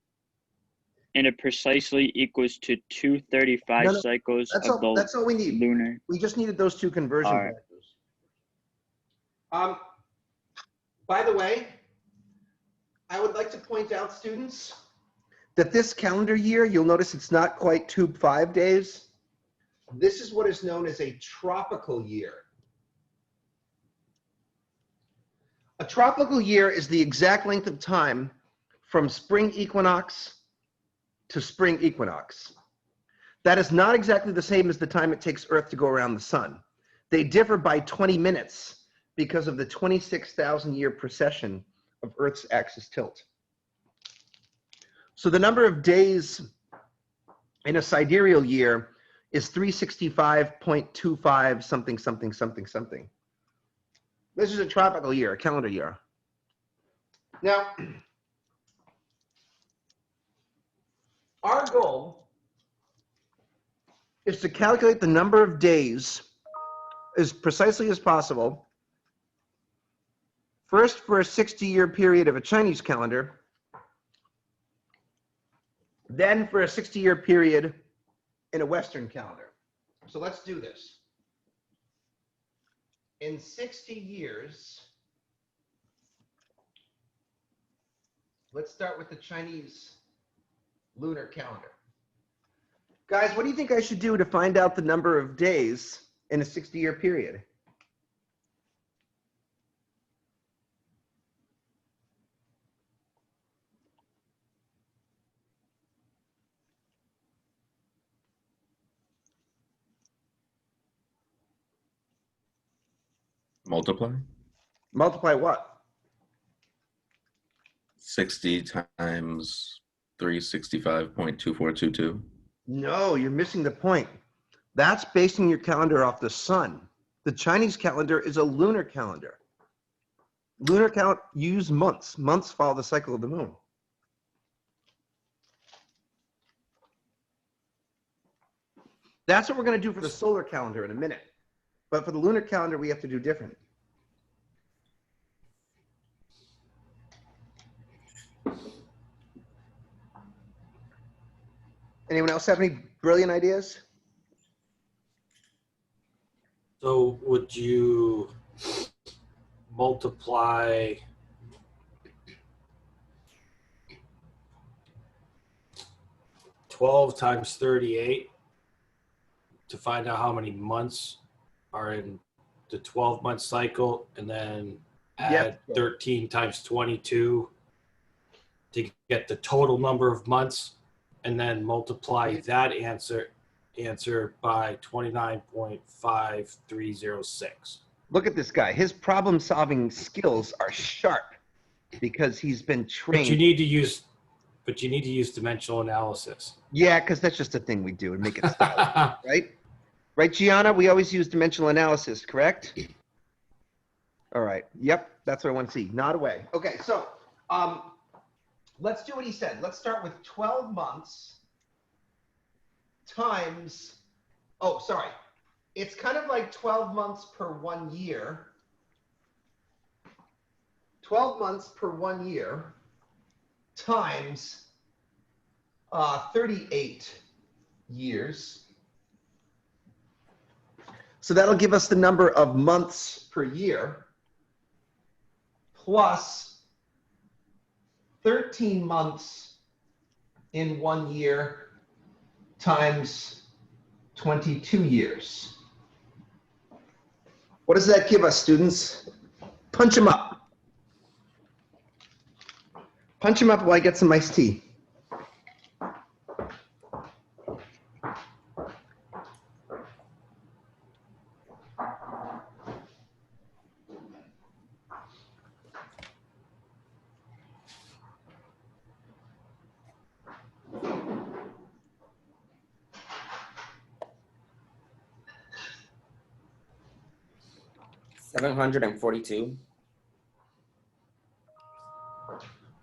it precisely equals to 235 cycles that's of that's all we need. lunar. We just needed those two conversion factors. By the way, I would like to point out, students, that this calendar year, you'll notice it's not quite 5 days. This is what is known as a tropical year. A tropical year is the exact length of time from spring equinox to spring equinox. That is not exactly the same as the time it takes Earth to go around the sun. They differ by 20 minutes because of the 26,000-year precession of Earth's axis tilt. So the number of days in a sidereal year is 365.25 something, something, something, something. This is a tropical year, a calendar year. Now, our goal is to calculate the number of days as precisely as possible, first for a 60-year period of a Chinese calendar, then for a 60-year period in a Western calendar. So let's do this. In 60 years, let's start with the Chinese lunar calendar. Guys, what do you think I should do to find out the number of days in a 60-year period? Multiply. Multiply what? 60 times 365.2422. No, you're missing the point. That's basing your calendar off the sun. The Chinese calendar is a lunar calendar. Lunar count use months. Months follow the cycle of the moon. That's what we're going to do for the solar calendar in a minute. But for the lunar calendar, we have to do different. Anyone else have any brilliant ideas? So would you multiply 12 times 38 to find out how many months are in the 12-month cycle, and then add 13 times 22 to get the total number of months, and then multiply that answer by 29.5306. Look at this guy. His problem-solving skills are sharp because he's been trained. But you need to use dimensional analysis. Yeah, because that's just a thing we do and make it stylish, right? Right, Gianna? We always use dimensional analysis, correct? All right. Yep, that's what I want to see. Nod away. Okay, so let's do what he said. Let's start with 12 months times, oh, sorry. It's kind of like 12 months per 1 year. 12 months per 1 year times 38 years. So that'll give us the number of months per year plus 13 months in 1 year times 22 years. What does that give us, students? Punch them up. Punch them up while I get some iced tea. $742.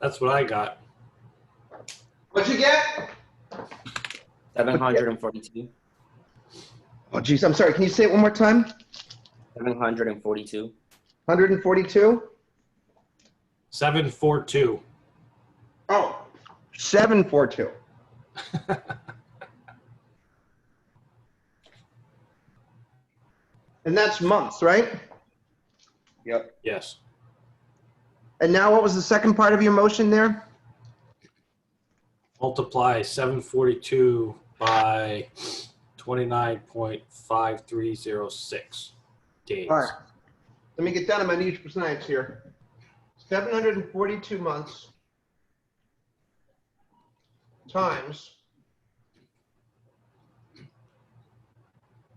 That's what I got. What'd you get? 742. Oh, geez, I'm sorry. Can you say it one more time? 742. 142? 742. Oh, 742. And that's months, right? Yep. Yes. And now what was the second part of your motion there? Multiply 742 by 29.5306 days. All right. Let me get down to my niche for science here. 742 months times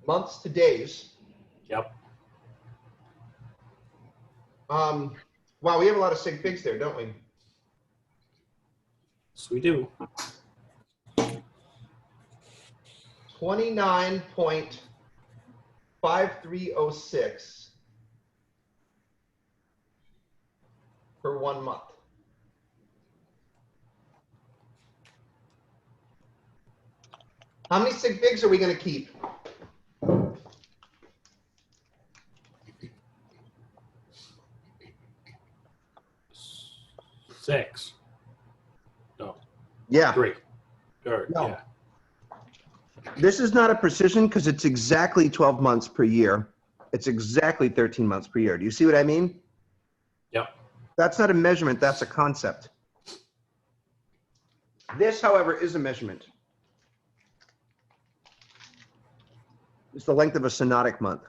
months to days. Yep. Wow, we have a lot of sig figs there, don't we? Yes, we do. 29.5306 per 1 month. How many sig figs are we going to keep? Six. No. Yeah. 3. Or, No. Yeah. This is not a precision because it's exactly 12 months per year. It's exactly 13 months per year. Do you see what I mean? Yep. That's not a measurement, that's a concept. This, however, is a measurement. It's the length of a synodic month.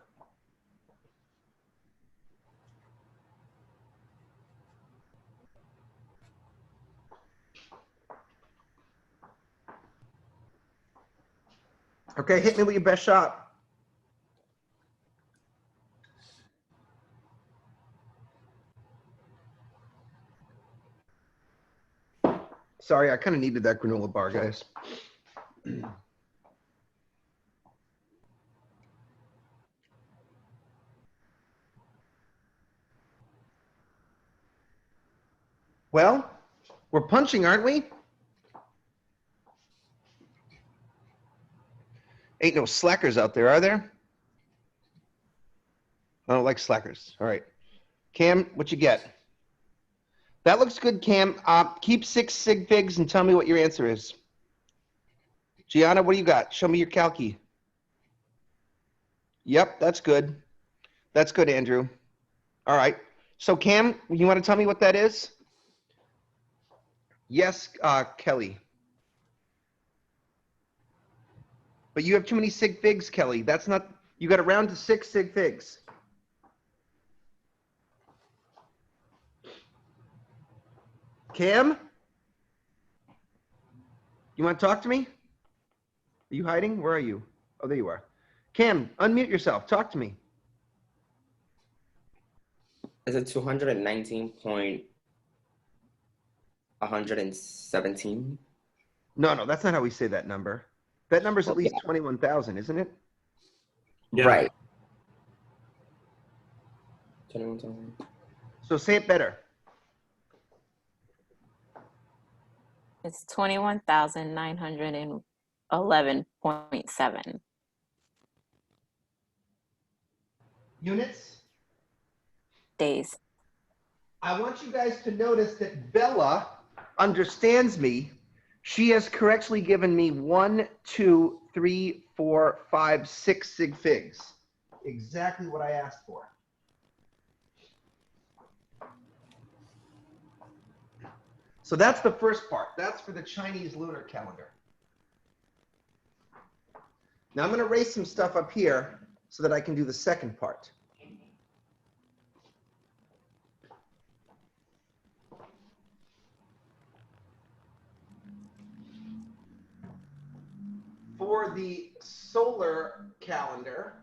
Okay, hit me with your best shot. Sorry, I kind of needed that granola bar, guys. Well, we're punching, aren't we? Ain't no slackers out there, are there? I don't like slackers. All right. Cam, what you get? That looks good, Cam. Keep 6 sig figs and tell me what your answer is. Gianna, what do you got? Show me your calci. Yep, that's good. That's good, Andrew. All right. So Cam, you want to tell me what that is? Yes, Kelly. But you have too many sig figs, Kelly. That's not, you got to round to 6 sig figs. Cam? You want to talk to me? Are you hiding? Where are you? Oh, there you are. Cam, unmute yourself. Talk to me. Is it 219.117? No, that's not how we say that number. That number's at least 21,000, isn't it? Yeah. Right. 21,000. So say it better. It's 21,911.7. Units? Days. I want you guys to notice that Bella understands me. She has correctly given me 1, 2, 3, 4, 5, 6 sig figs. Exactly what I asked for. So that's the first part. That's for the Chinese lunar calendar. Now I'm going to erase some stuff up here so that I can do the second part. For the solar calendar,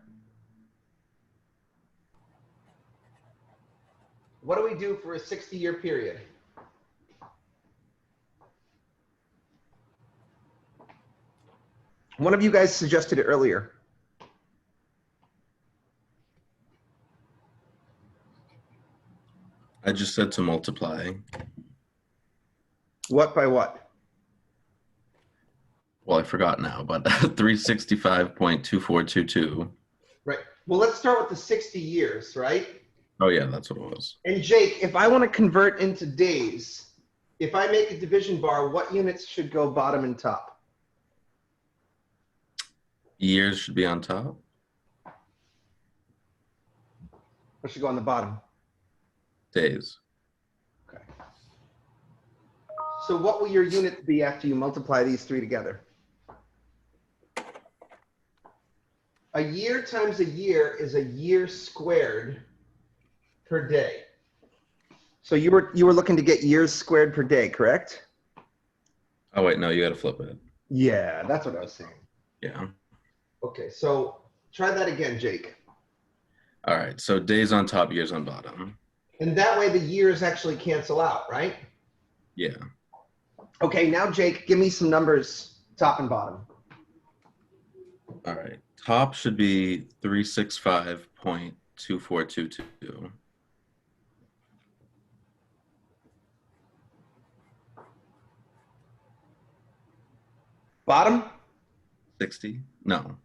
what do we do for a 60-year period? One of you guys suggested it earlier. I just said to multiply. What by what? Well, I forgot now, but 365.2422. Right. Well, let's start with the 60 years, right? Oh, yeah, that's what it was. And Jake, if I want to convert into days, if I make a division bar, what units should go bottom and top? Years should be on top. What should go on the bottom? Days. Okay. So what will your unit be after you multiply these three together? A year times a year is a year squared per day. So you were looking to get years squared per day, correct? Oh wait, no, you got to flip it. Yeah, that's what I was saying. Yeah. Okay, so try that again, Jake. All right. So days on top, years on bottom. And that way the years actually cancel out, right? Yeah. Okay, now Jake, give me some numbers, top and bottom. All right. Top should be 365.2422. Bottom? 60? No.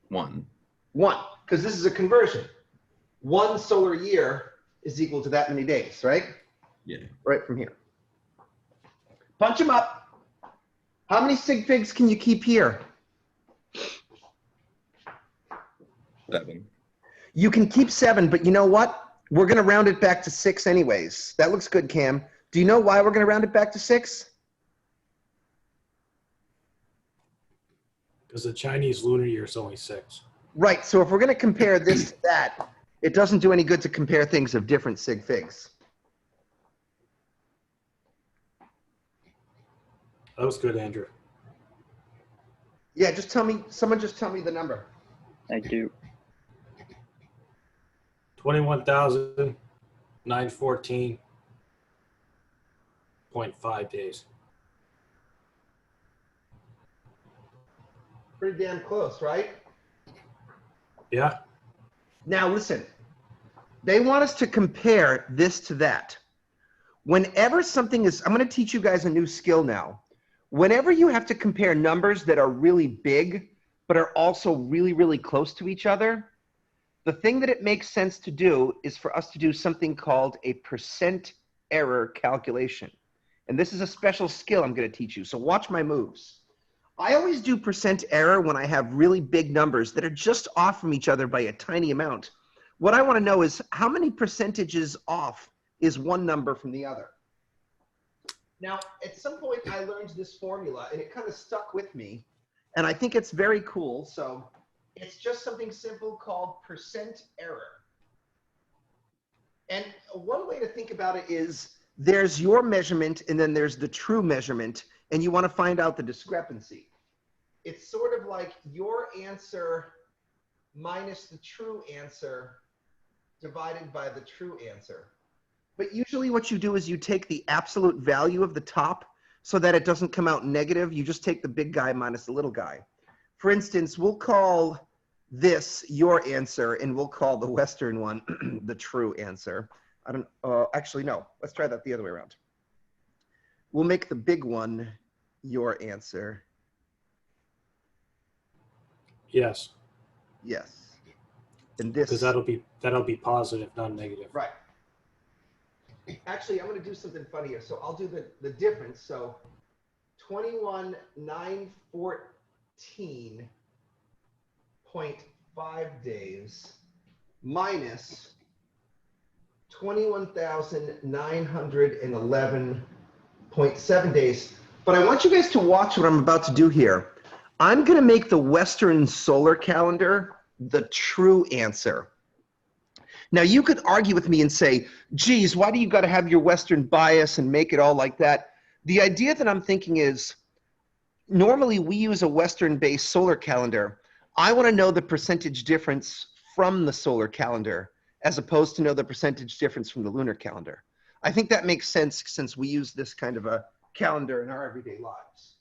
1. 1, because this is a conversion. 1 solar year is equal to that many days, right? Yeah. Right from here. Punch them up. How many sig figs can you keep here? 7. You can keep 7, but you know what? We're going to round it back to 6 anyways. That looks good, Cam. Do you know why we're going to round it back to 6? Because the Chinese lunar year is only 6. Right. So if we're going to compare this to that, it doesn't do any good to compare things of different sig figs. That was good, Andrew. Yeah, just tell me, someone just tell me the number. I do. 21,914.5 days. Pretty damn close, right? Yeah. Now listen, they want us to compare this to that. Whenever something is, I'm going to teach you guys a new skill now. Whenever you have to compare numbers that are really big, but are also really, really close to each other, the thing that it makes sense to do is for us to do something called a percent error calculation. And this is a special skill I'm going to teach you. So watch my moves. I always do percent error when I have really big numbers that are just off from each other by a tiny amount. What I want to know is how many percentages off is one number from the other. Now, at some point I learned this formula and it kind of stuck with me. And I think it's very cool. So it's just something simple called percent error. And one way to think about it is there's your measurement and then there's the true measurement, and you want to find out the discrepancy. It's sort of like your answer minus the true answer divided by the true answer. But usually what you do is you take the absolute value of the top so that it doesn't come out negative. You just take the big guy minus the little guy. For instance, we'll call this your answer, and we'll call the Western one the true answer. I don't, actually, no, let's try that the other way around. We'll make the big one your answer. Yes. Yes. And this, Because that'll be positive, not negative. right. Actually, I'm going to do something funny here. So I'll do the difference. So 21,914.5 days minus 21,911.7 days. But I want you guys to watch what I'm about to do here. I'm going to make the Western solar calendar the true answer. Now, you could argue with me and say, geez, why do you got to have your Western bias and make it all like that? The idea that I'm thinking is, normally we use a Western-based solar calendar. I want to know the percentage difference from the solar calendar as opposed to know the percentage difference from the lunar calendar. I think that makes sense since we use this kind of a calendar in our everyday lives.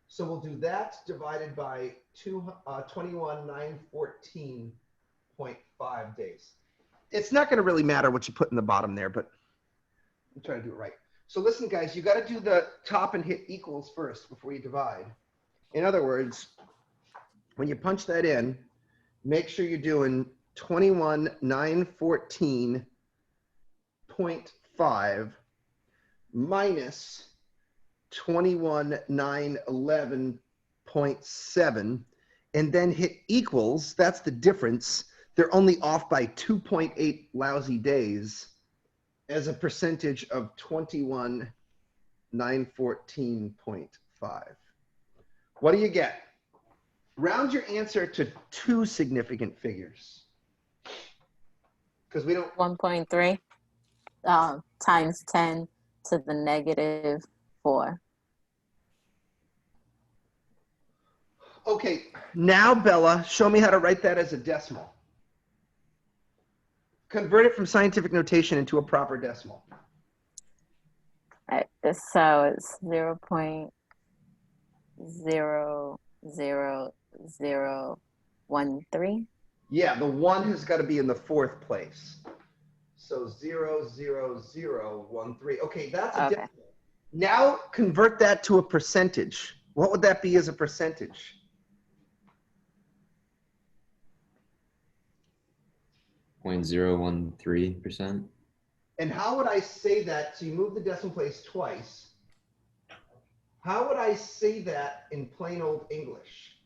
So we'll do that divided by 21,914.5 days. It's not going to really matter what you put in the bottom there, but I'm trying to do it right. So listen, guys, you got to do the top and hit equals first before you divide. In other words, when you punch that in, make sure you're doing 21,914.5 minus 21,911.7, and then hit equals. That's the difference. They're only off by 2.8 lousy days as a percentage of 21,914.5. What do you get? Round your answer to 2 significant figures. Because we don't. 1.3 times 10 to the negative 4. Okay, now Bella, show me how to write that as a decimal. Convert it from scientific notation into a proper decimal. Alright, so it's 0.00013. Yeah, the 1 has got to be in the 4th place. So 0.00013. Okay, that's a Okay. decimal. Now convert that to a percentage. What would that be as a percentage? 0.013%. And how would I say that? So you move the decimal place twice. How would I say that in plain old English?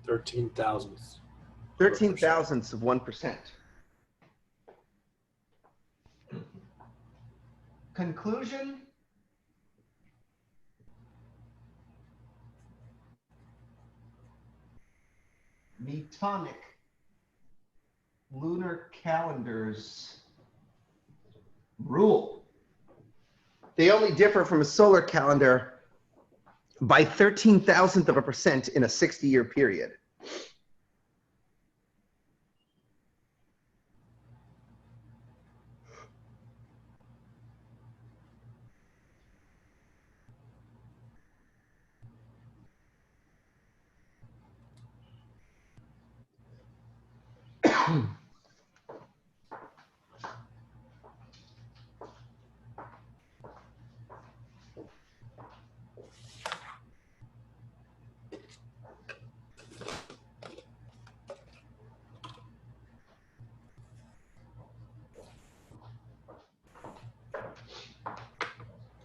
Thirteen thousandths. 13 thousandths of 1%. Conclusion? Metonic lunar calendars rule. They only differ from a solar calendar by 13 thousandth of a percent in a 60-year period.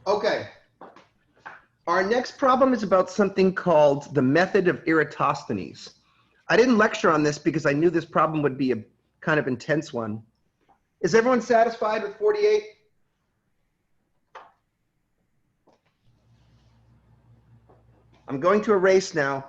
Okay. Our next problem is about something called the Method of Eratosthenes. I didn't lecture on this because I knew this problem would be a kind of intense one. Is everyone satisfied with 48? I'm going to erase now.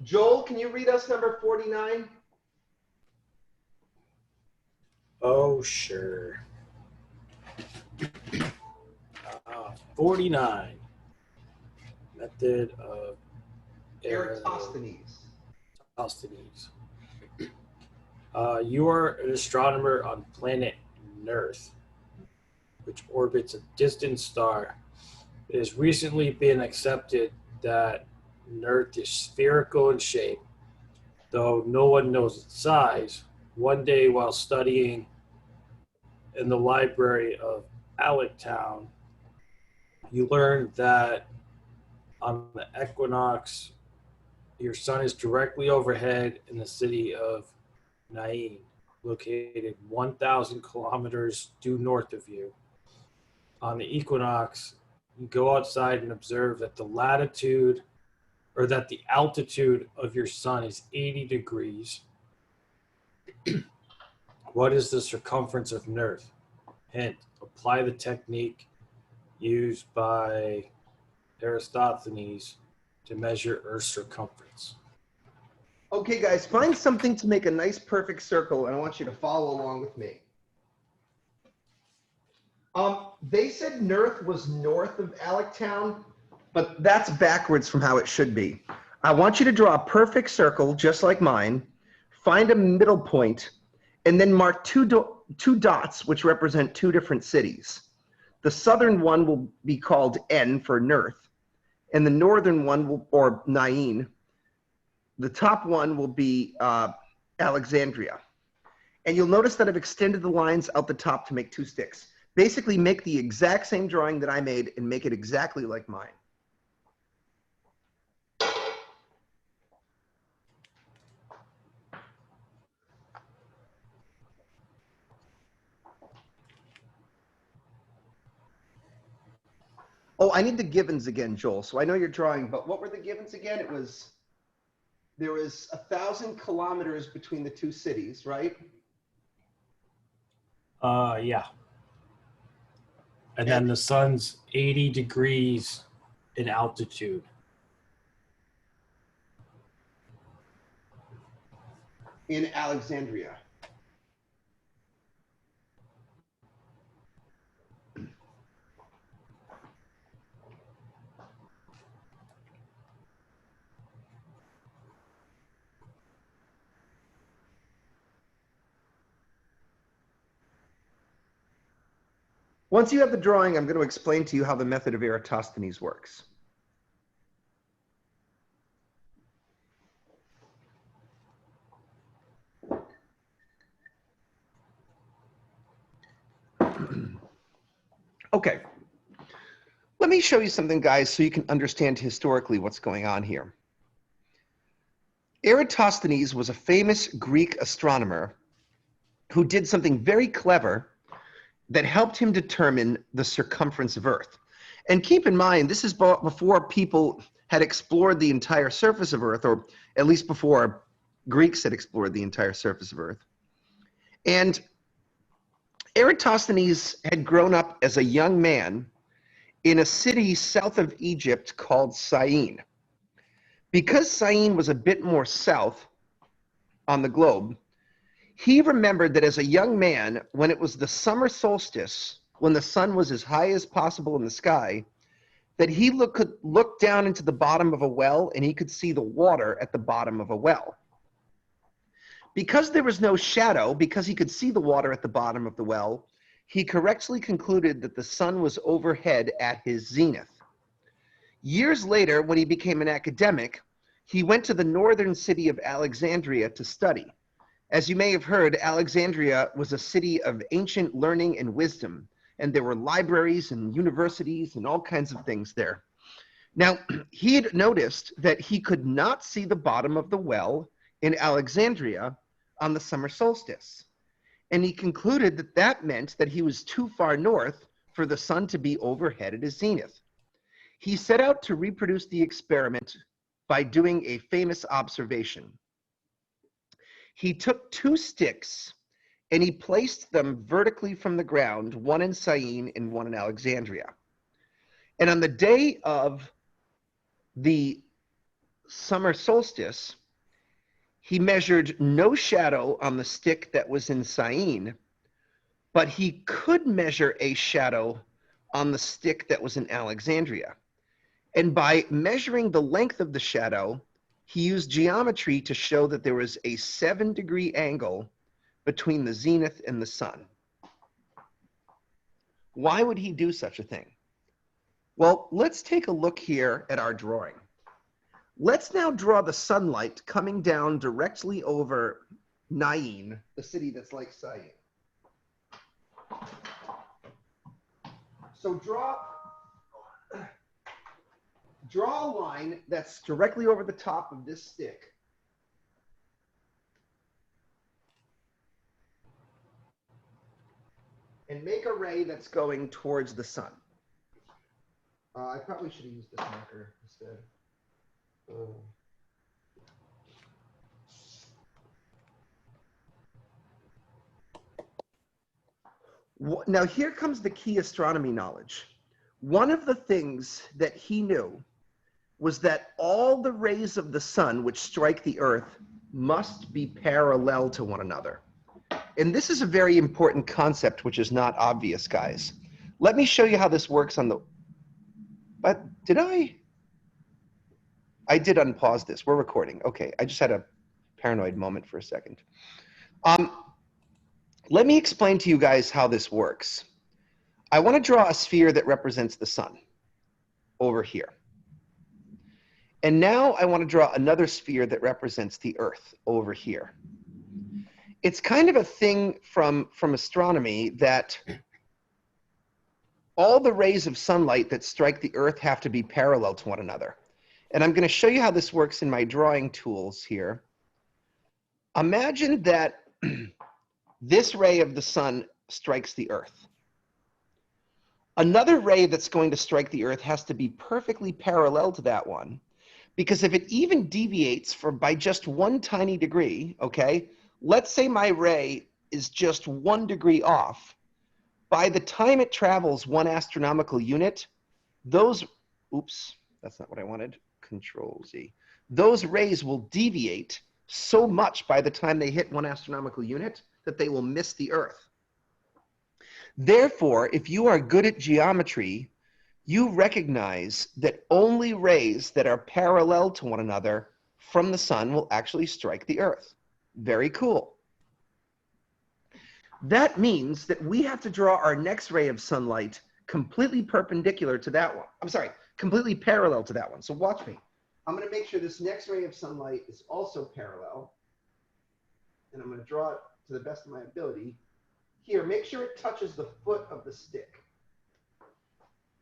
Joel, can you read us number 49? Oh, sure. 49. Method of Eratosthenes. Eratosthenes. You are an astronomer on planet Earth, which orbits a distant star. It has recently been accepted that Earth is spherical in shape, though no one knows its size. One day, while studying in the library of Allentown, you learned that on the equinox, your sun is directly overhead in the city of Nain, located 1,000 kilometers due north of you. On the equinox, you go outside and observe that the latitude, or that the altitude of your sun is 80 degrees. What is the circumference of Earth? Hint, apply the technique used by Eratosthenes to measure Earth's circumference. Okay, guys, find something to make a nice perfect circle, and I want you to follow along with me. They said Earth was north of Allentown, but that's backwards from how it should be. I want you to draw a perfect circle, just like mine, find a middle point, and then mark two dots, which represent two different cities. The southern one will be called N for Earth, and the northern one will, or Nain, the top one will be Alexandria. And you'll notice that I've extended the lines out the top to make two sticks. Basically, make the exact same drawing that I made and make it exactly like mine. Oh, I need the givens again, Joel. So I know you're drawing, but what were the givens again? It was, there was 1,000 kilometers between the two cities, right? Yeah. And then the sun's 80 degrees in altitude? In Alexandria. Once you have the drawing, I'm going to explain to you how the method of Eratosthenes works. Okay. Let me show you something, guys, so you can understand historically what's going on here. Eratosthenes was a famous Greek astronomer who did something very clever that helped him determine the circumference of Earth. And keep in mind, this is before people had explored the entire surface of Earth, or at least before Greeks had explored the entire surface of Earth. And Eratosthenes had grown up as a young man in a city south of Egypt called Syene. Because Syene was a bit more south on the globe, he remembered that as a young man, when it was the summer solstice, when the sun was as high as possible in the sky, that he could look down into the bottom of a well and he could see the water at the bottom of a well. Because there was no shadow, because he could see the water at the bottom of the well, he correctly concluded that the sun was overhead at his zenith. Years later, when he became an academic, he went to the northern city of Alexandria to study. As you may have heard, Alexandria was a city of ancient learning and wisdom, and there were libraries and universities and all kinds of things there. Now, he had noticed that he could not see the bottom of the well in Alexandria on the summer solstice. And he concluded that that meant that he was too far north for the sun to be overhead at his zenith. He set out to reproduce the experiment by doing a famous observation. He took two sticks and he placed them vertically from the ground, one in Syene and one in Alexandria. And on the day of the summer solstice, he measured no shadow on the stick that was in Syene, but he could measure a shadow on the stick that was in Alexandria. And by measuring the length of the shadow, he used geometry to show that there was a 7-degree angle between the zenith and the sun. Why would he do such a thing? Well, let's take a look here at our drawing. Let's now draw the sunlight coming down directly over Nain, the city that's like Syene. So draw a line that's directly over the top of this stick. And make a ray that's going towards the sun. I probably should have used this marker instead. Now here comes the key astronomy knowledge. One of the things that he knew was that all the rays of the sun which strike the earth must be parallel to one another. And this is a very important concept which is not obvious, guys. Let me show you how this works on the, but did I did unpause this. We're recording. Okay, I just had a paranoid moment for a second. Let me explain to you guys how this works. I want to draw a sphere that represents the sun over here. And now I want to draw another sphere that represents the earth over here. It's kind of a thing from astronomy that all the rays of sunlight that strike the earth have to be parallel to one another. And I'm going to show you how this works in my drawing tools here. Imagine that this ray of the sun strikes the earth. Another ray that's going to strike the earth has to be perfectly parallel to that one, because if it even deviates by just 1 tiny degree, okay, let's say my ray is just 1 degree off, by the time it travels 1 astronomical unit, those, oops, That's not what I wanted. Control Z. Those rays will deviate so much by the time they hit 1 astronomical unit that they will miss the Earth. Therefore, if you are good at geometry, you recognize that only rays that are parallel to one another from the sun will actually strike the Earth. Very cool. That means that we have to draw our next ray of sunlight completely perpendicular to that one. I'm sorry, completely parallel to that one. So watch me. I'm going to make sure this next ray of sunlight is also parallel. And I'm going to draw it to the best of my ability. Here, make sure it touches the foot of the stick.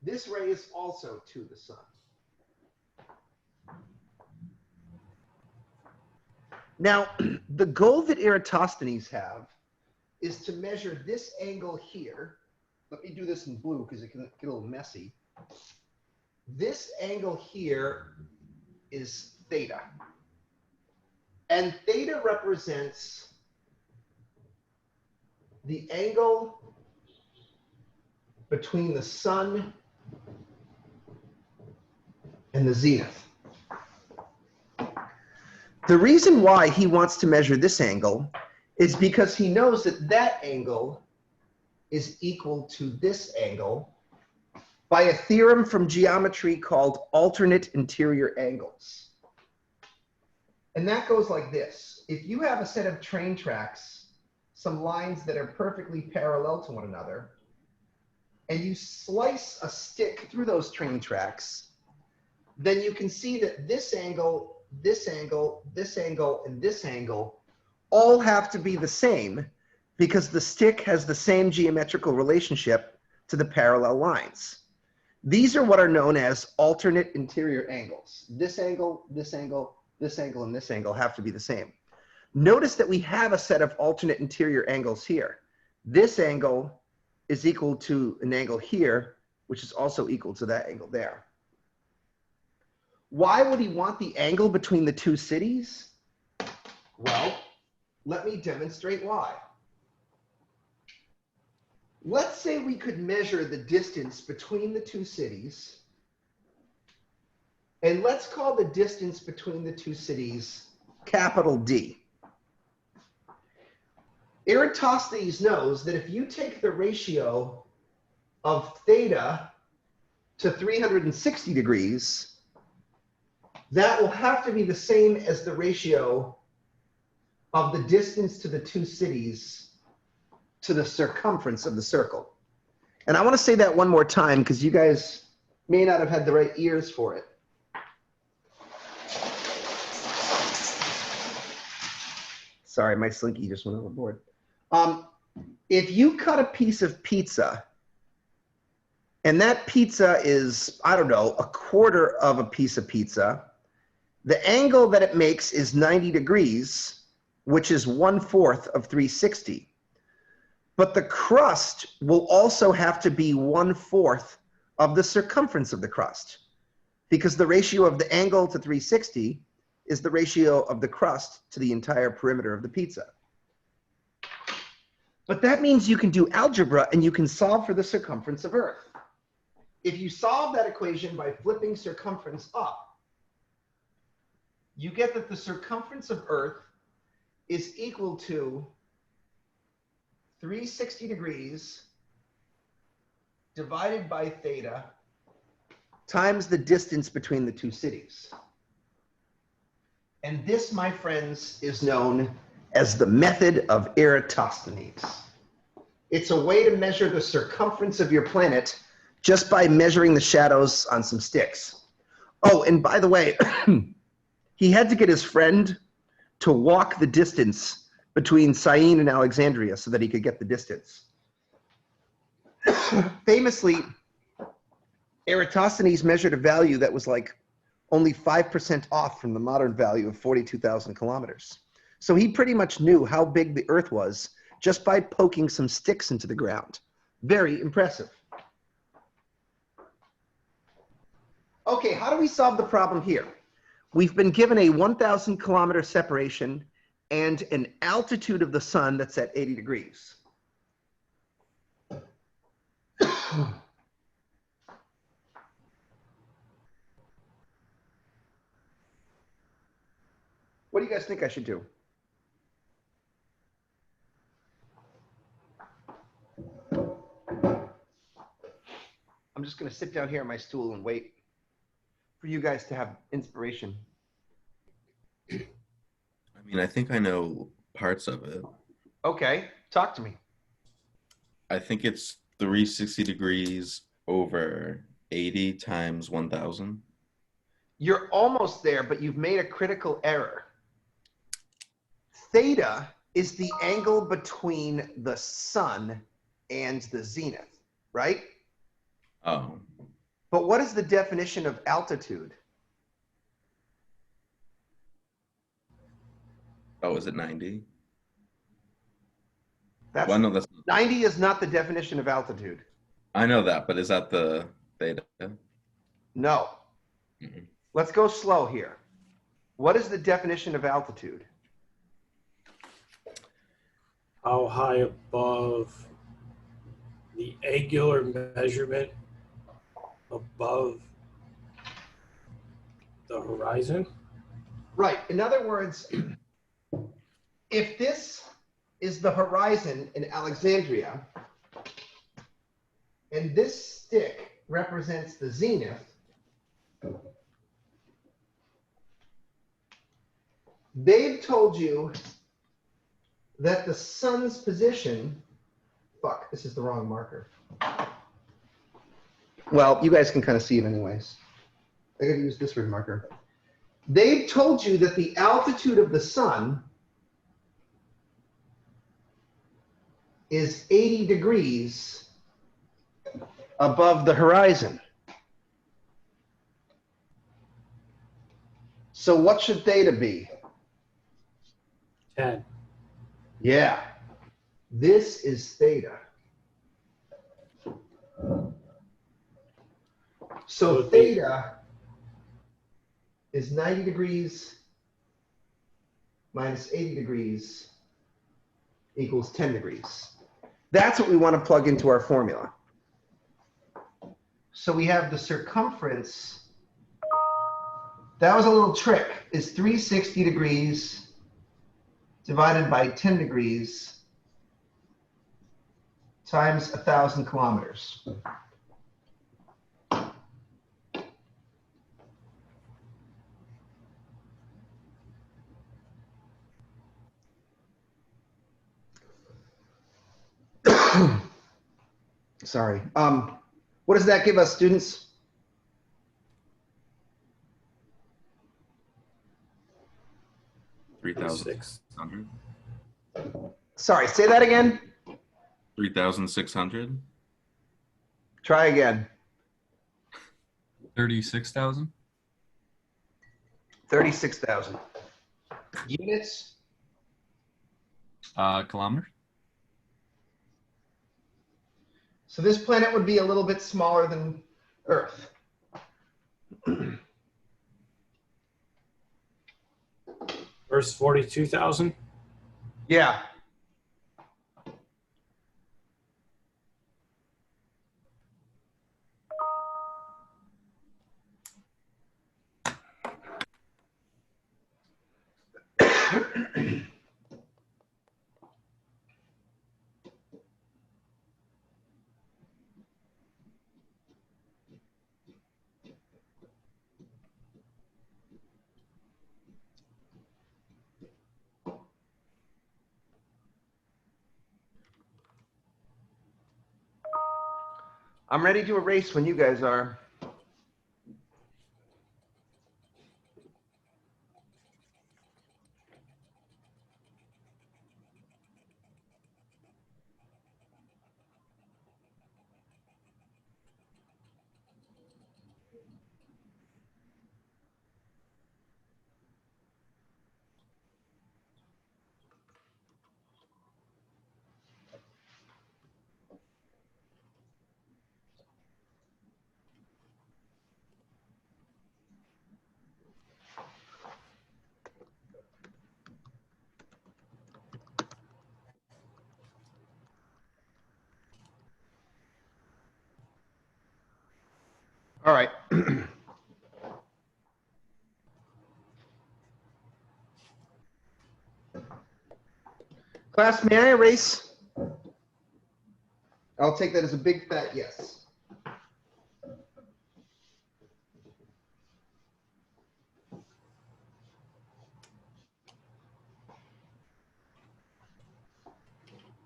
This ray is also to the sun. Now, the goal that Eratosthenes have is to measure this angle here. Let me do this in blue because it can get a little messy. This angle here is theta. And theta represents the angle between the sun and the zenith. The reason why he wants to measure this angle is because he knows that that angle is equal to this angle by a theorem from geometry called alternate interior angles. And that goes like this. If you have a set of train tracks, some lines that are perfectly parallel to one another, and you slice a stick through those train tracks, then you can see that this angle, this angle, this angle, and this angle all have to be the same because the stick has the same geometrical relationship to the parallel lines. These are what are known as alternate interior angles. This angle, this angle, this angle, and this angle have to be the same. Notice that we have a set of alternate interior angles here. This angle is equal to an angle here, which is also equal to that angle there. Why would he want the angle between the two cities? Well, let me demonstrate why. Let's say we could measure the distance between the two cities, and let's call the distance between the two cities capital D. Eratosthenes knows that if you take the ratio of theta to 360 degrees, that will have to be the same as the ratio of the distance to the two cities to the circumference of the circle. And I want to say that one more time because you guys may not have had the right ears for it. Sorry, my slinky just went overboard. If you cut a piece of pizza, and that pizza is, I don't know, a quarter of a piece of pizza, the angle that it makes is 90 degrees, which is 1/4 of 360. But the crust will also have to be 1/4 of the circumference of the crust, because the ratio of the angle to 360 is the ratio of the crust to the entire perimeter of the pizza. But that means you can do algebra and you can solve for the circumference of Earth. If you solve that equation by flipping circumference up, you get that the circumference of Earth is equal to 360 degrees divided by theta times the distance between the two cities. And this, my friends, is known as the method of Eratosthenes. It's a way to measure the circumference of your planet just by measuring the shadows on some sticks. Oh, and by the way, he had to get his friend to walk the distance between Syene and Alexandria so that he could get the distance. Famously, Eratosthenes measured a value that was like only 5% off from the modern value of 42,000 kilometers. So he pretty much knew how big the Earth was just by poking some sticks into the ground. Very impressive. Okay, how do we solve the problem here? We've been given a 1,000 kilometer separation and an altitude of the sun that's at 80 degrees. What do you guys think I should do? I'm just going to sit down here on my stool and wait for you guys to have inspiration. I mean, I think I know parts of it. Okay, talk to me. I think it's 360 degrees over 80 times 1,000. You're almost there, but you've made a critical error. Theta is the angle between the sun and the zenith, right? Oh, But what is the definition of altitude? oh, is it 90? That's Well, no, that's 90 is not the definition of altitude. I know that, but is that the theta? No. Mhm. Let's go slow here. What is the definition of altitude? How high above the angular measurement above the horizon? Right. In other words, if this is the horizon in Alexandria, and this stick represents the zenith, they've told you that the sun's position, fuck, this is the wrong marker. Well, you guys can kind of see it anyways. I gotta use this red marker. They've told you that the altitude of the sun is 80 degrees above the horizon. So what should theta be? 10. Yeah, this is theta. So theta is 90 degrees minus 80 degrees equals 10 degrees. That's what we want to plug into our formula. So we have the circumference. That was a little trick. Is 360 degrees divided by 10 degrees times 1,000 kilometers. Sorry. What does that give us, students? $3,600. Sorry, say that again. 3,600. Try again. 36,000. 36,000. Units? Kilometers. So this planet would be a little bit smaller than Earth. Earth's 42,000. Yeah. I'm ready to erase when you guys are. All right. Class, may I erase? I'll take that as a big fat yes.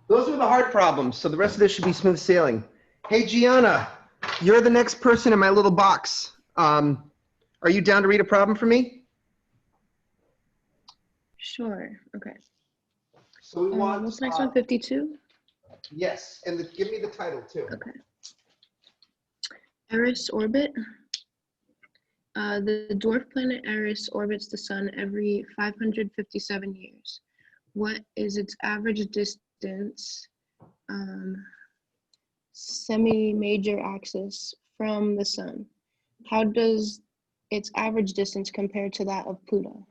Those were the hard problems, so the rest of this should be smooth sailing. Hey, Gianna, you're the next person in my little box. Are you down to read a problem for me? Sure. Okay. So we want. What's next one? 52. Yes, and give me the title too. Okay. Eris orbit. The dwarf planet Eris orbits the sun every 557 years. What is its average distance, semi-major axis from the sun? How does its average distance compare to that of Pluto?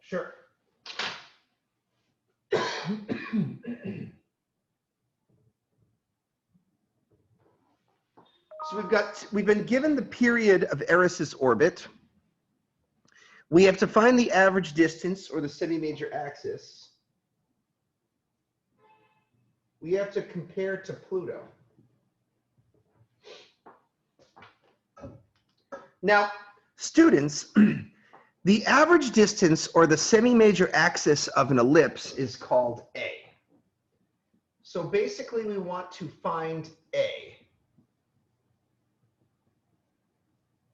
Sure. So we've been given the period of Eris's orbit. We have to find the average distance, or the semi-major axis. We have to compare to Pluto. Now, students, the average distance, or the semi-major axis of an ellipse, is called A. So basically, we want to find A.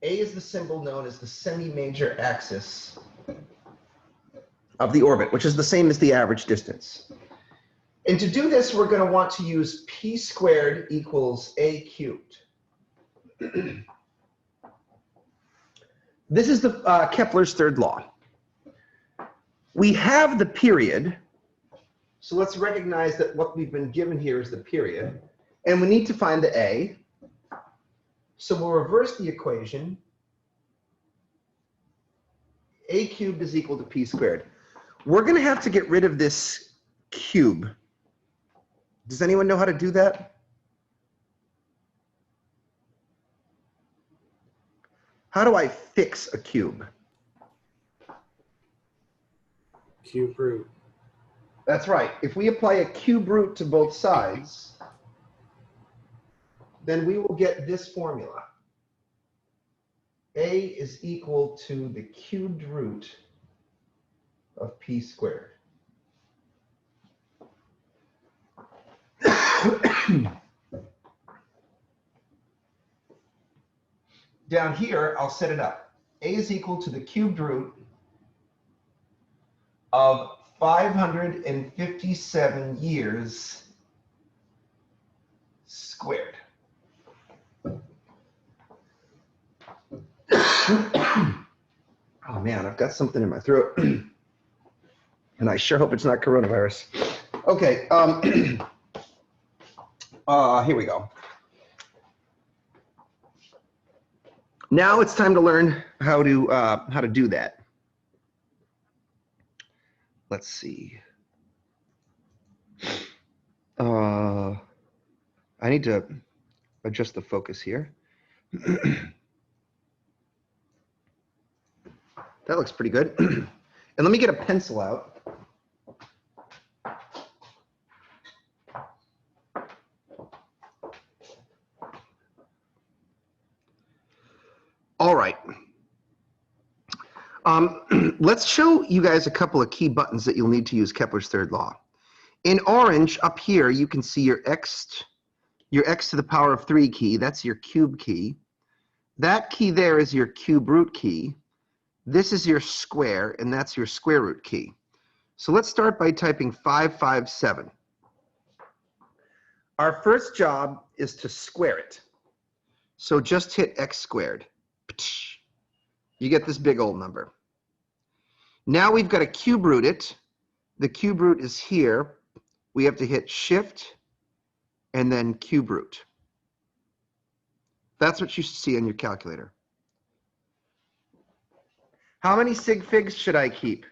A is the symbol known as the semi-major axis of the orbit, which is the same as the average distance. And to do this, we're going to want to use p squared equals a cubed. This is the Kepler's third law. We have the period, so let's recognize that what we've been given here is the period, and we need to find the A. So we'll reverse the equation. A cubed is equal to p squared. We're going to have to get rid of this cube. Does anyone know how to do that? How do I fix a cube? Cube root. That's right. If we apply a cube root to both sides, then we will get this formula. A is equal to the cubed root of p squared. Down here, I'll set it up. A is equal to the cubed root of 557 years squared. Oh man, I've got something in my throat. And I sure hope it's not coronavirus. Okay, here we go. Now it's time to learn how to do that. Let's see. I need to adjust the focus here. That looks pretty good. And let me get a pencil out. All right. Let's show you guys a couple of key buttons that you'll need to use Kepler's third law. In orange, up here, you can see your x to the power of 3 key. That's your cube key. That key there is your cube root key. This is your square, and that's your square root key. So let's start by typing 557. Our first job is to square it. So just hit x squared. You get this big old number. Now we've got to cube root it. The cube root is here. We have to hit shift and then cube root. That's what you see on your calculator. How many sig figs should I keep?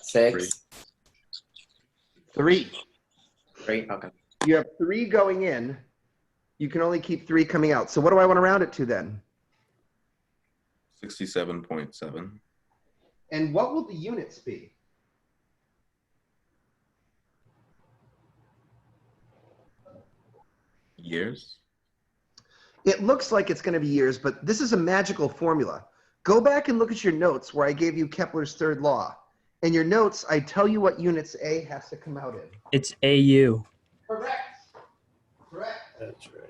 6. 3. 3, okay. You have 3 going in. You can only keep 3 coming out. So what do I want to round it to then? 67.7. And what will the units be? Years? It looks like it's going to be years, but this is a magical formula. Go back and look at your notes where I gave you Kepler's third law. In your notes, I tell you what units A has to come out in. It's AU. Correct. Correct. That's right.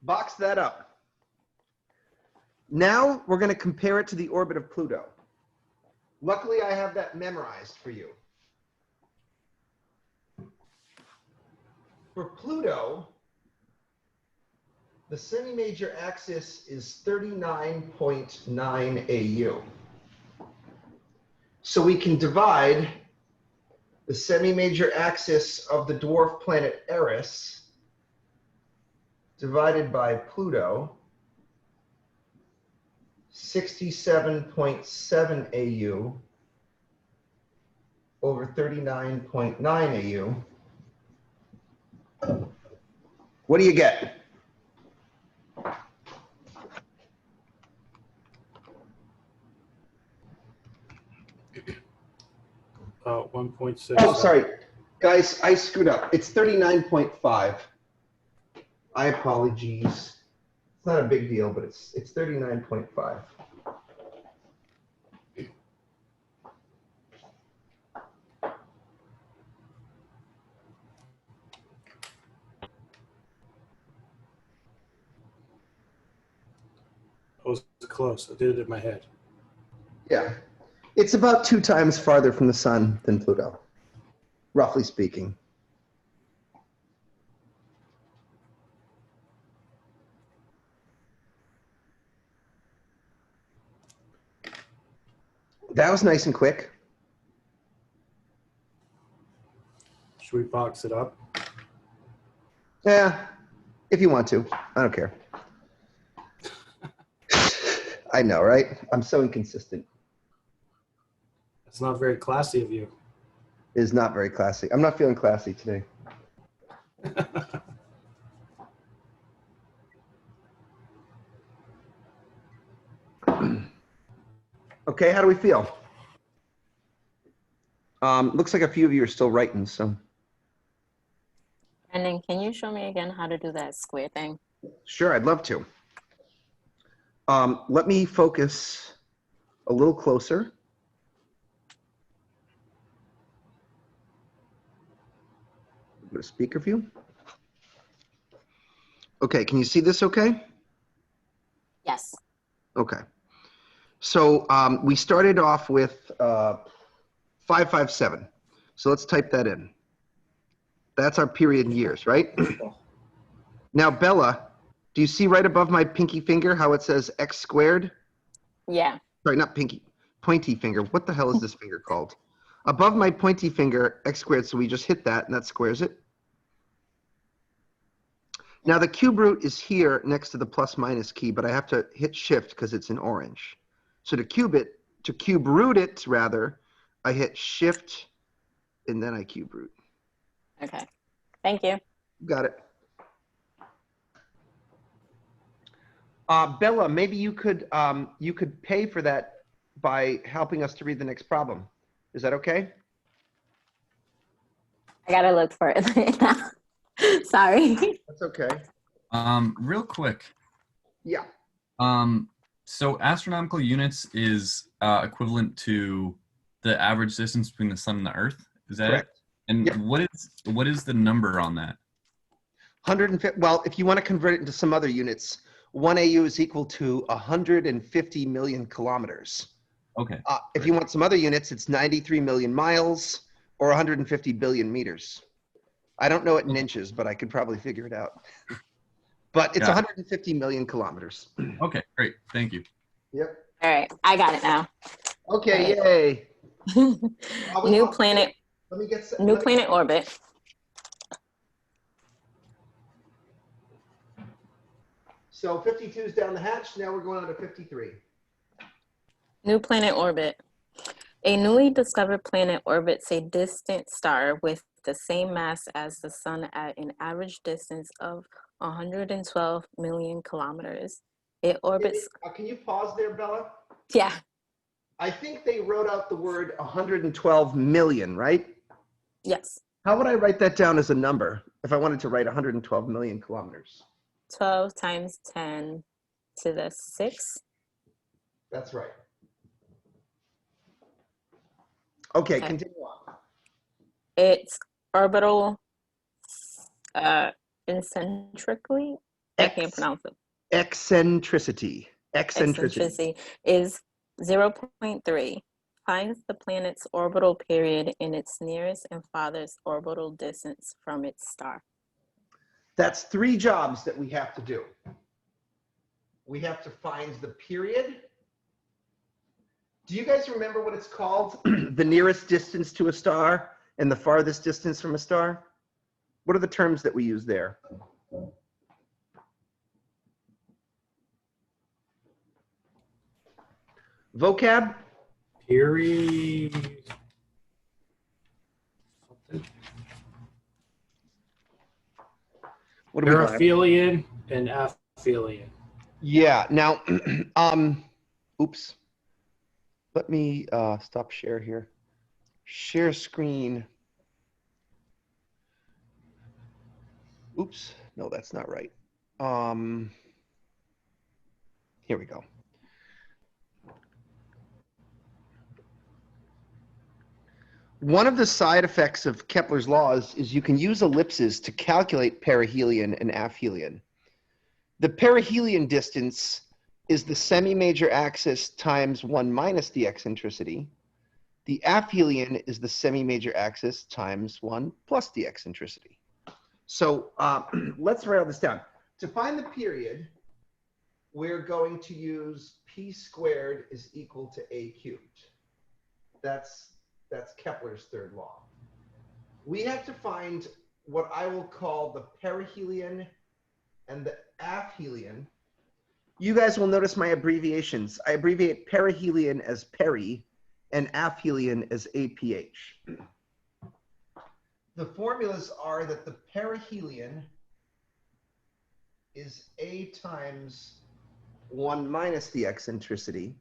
Box that up. Now we're going to compare it to the orbit of Pluto. Luckily, I have that memorized for you. For Pluto, the semi-major axis is 39.9 AU. So we can divide the semi-major axis of the dwarf planet Eris divided by Pluto, 67.7 AU over 39.9 AU. What do you get? 1.6. Oh, sorry. Guys, I screwed up. It's 39.5. I apologies. It's not a big deal, but it's 39.5. I was close. I did it in my head. Yeah. It's about 2 times farther from the sun than Pluto, roughly speaking. That was nice and quick. Should we box it up? Yeah, if you want to. I don't care. I know, right? I'm so inconsistent. It's not very classy of you. It is not very classy. I'm not feeling classy today. Okay, how do we feel? Looks like a few of you are still writing, so. Brendan, can you show me again how to do that square thing? Sure, I'd love to. Let me focus a little closer. Go to speaker view. Okay, can you see this okay? Yes. Okay. So we started off with 557. So let's type that in. That's our period in years, right? Now, Bella, do you see right above my pinky finger how it says x squared? Yeah. Sorry, not pinky, pointy finger. What the hell is this finger called? Above my pointy finger, x squared, so we just hit that and that squares it. Now the cube root is here next to the plus minus key, but I have to hit shift because it's in orange. So to cube root it rather, I hit shift and then I cube root. Okay. Thank you. Got it. Bella, maybe you could pay for that by helping us to read the next problem. Is that okay? I gotta look for it right now. Sorry. That's okay. Real quick. Yeah. So astronomical units is equivalent to the average distance between the sun and the Earth. Is that Correct. it? And Yep. what is the number on that? 150. Well, if you want to convert it into some other units, 1 AU is equal to 150 million kilometers. Okay. If you want some other units, it's 93 million miles or 150 billion meters. I don't know it in inches, but I could probably figure it out. But it's 150 million kilometers. Okay, great. Thank you. Yep. All right. I got it now. Okay, yay. New planet Let me get New planet orbit. So 52 is down the hatch. Now we're going on to 53. New planet orbit. A newly discovered planet orbits a distant star with the same mass as the sun at an average distance of 112 million kilometers. It orbits. Can you pause there, Bella? Yeah. I think they wrote out the word 112 million, right? Yes. How would I write that down as a number if I wanted to write 112 million kilometers? 12 times 10 to the 6. That's right. Okay, continue on. Its orbital eccentrically, I can't pronounce it. Eccentricity Is 0.3. Finds the planet's orbital period in its nearest and farthest orbital distance from its star. That's 3 jobs that we have to do. We have to find the period. Do you guys remember what it's called? The nearest distance to a star and the farthest distance from a star? What are the terms that we use there? Vocab? Period. What do we got? Periphelion and aphelion. Yeah. Now, oops. Let me stop share here. Share screen. Oops. No, that's not right. Here we go. One of the side effects of Kepler's laws is you can use ellipses to calculate perihelion and aphelion. The perihelion distance is the semi-major axis times 1 minus the eccentricity. The aphelion is the semi-major axis times 1 plus the eccentricity. So let's write all this down. To find the period, we're going to use p squared is equal to a cubed. That's Kepler's third law. We have to find what I will call the perihelion and the aphelion. You guys will notice my abbreviations. I abbreviate perihelion as peri and aphelion as APH. The formulas are that the perihelion is A times 1 minus the eccentricity.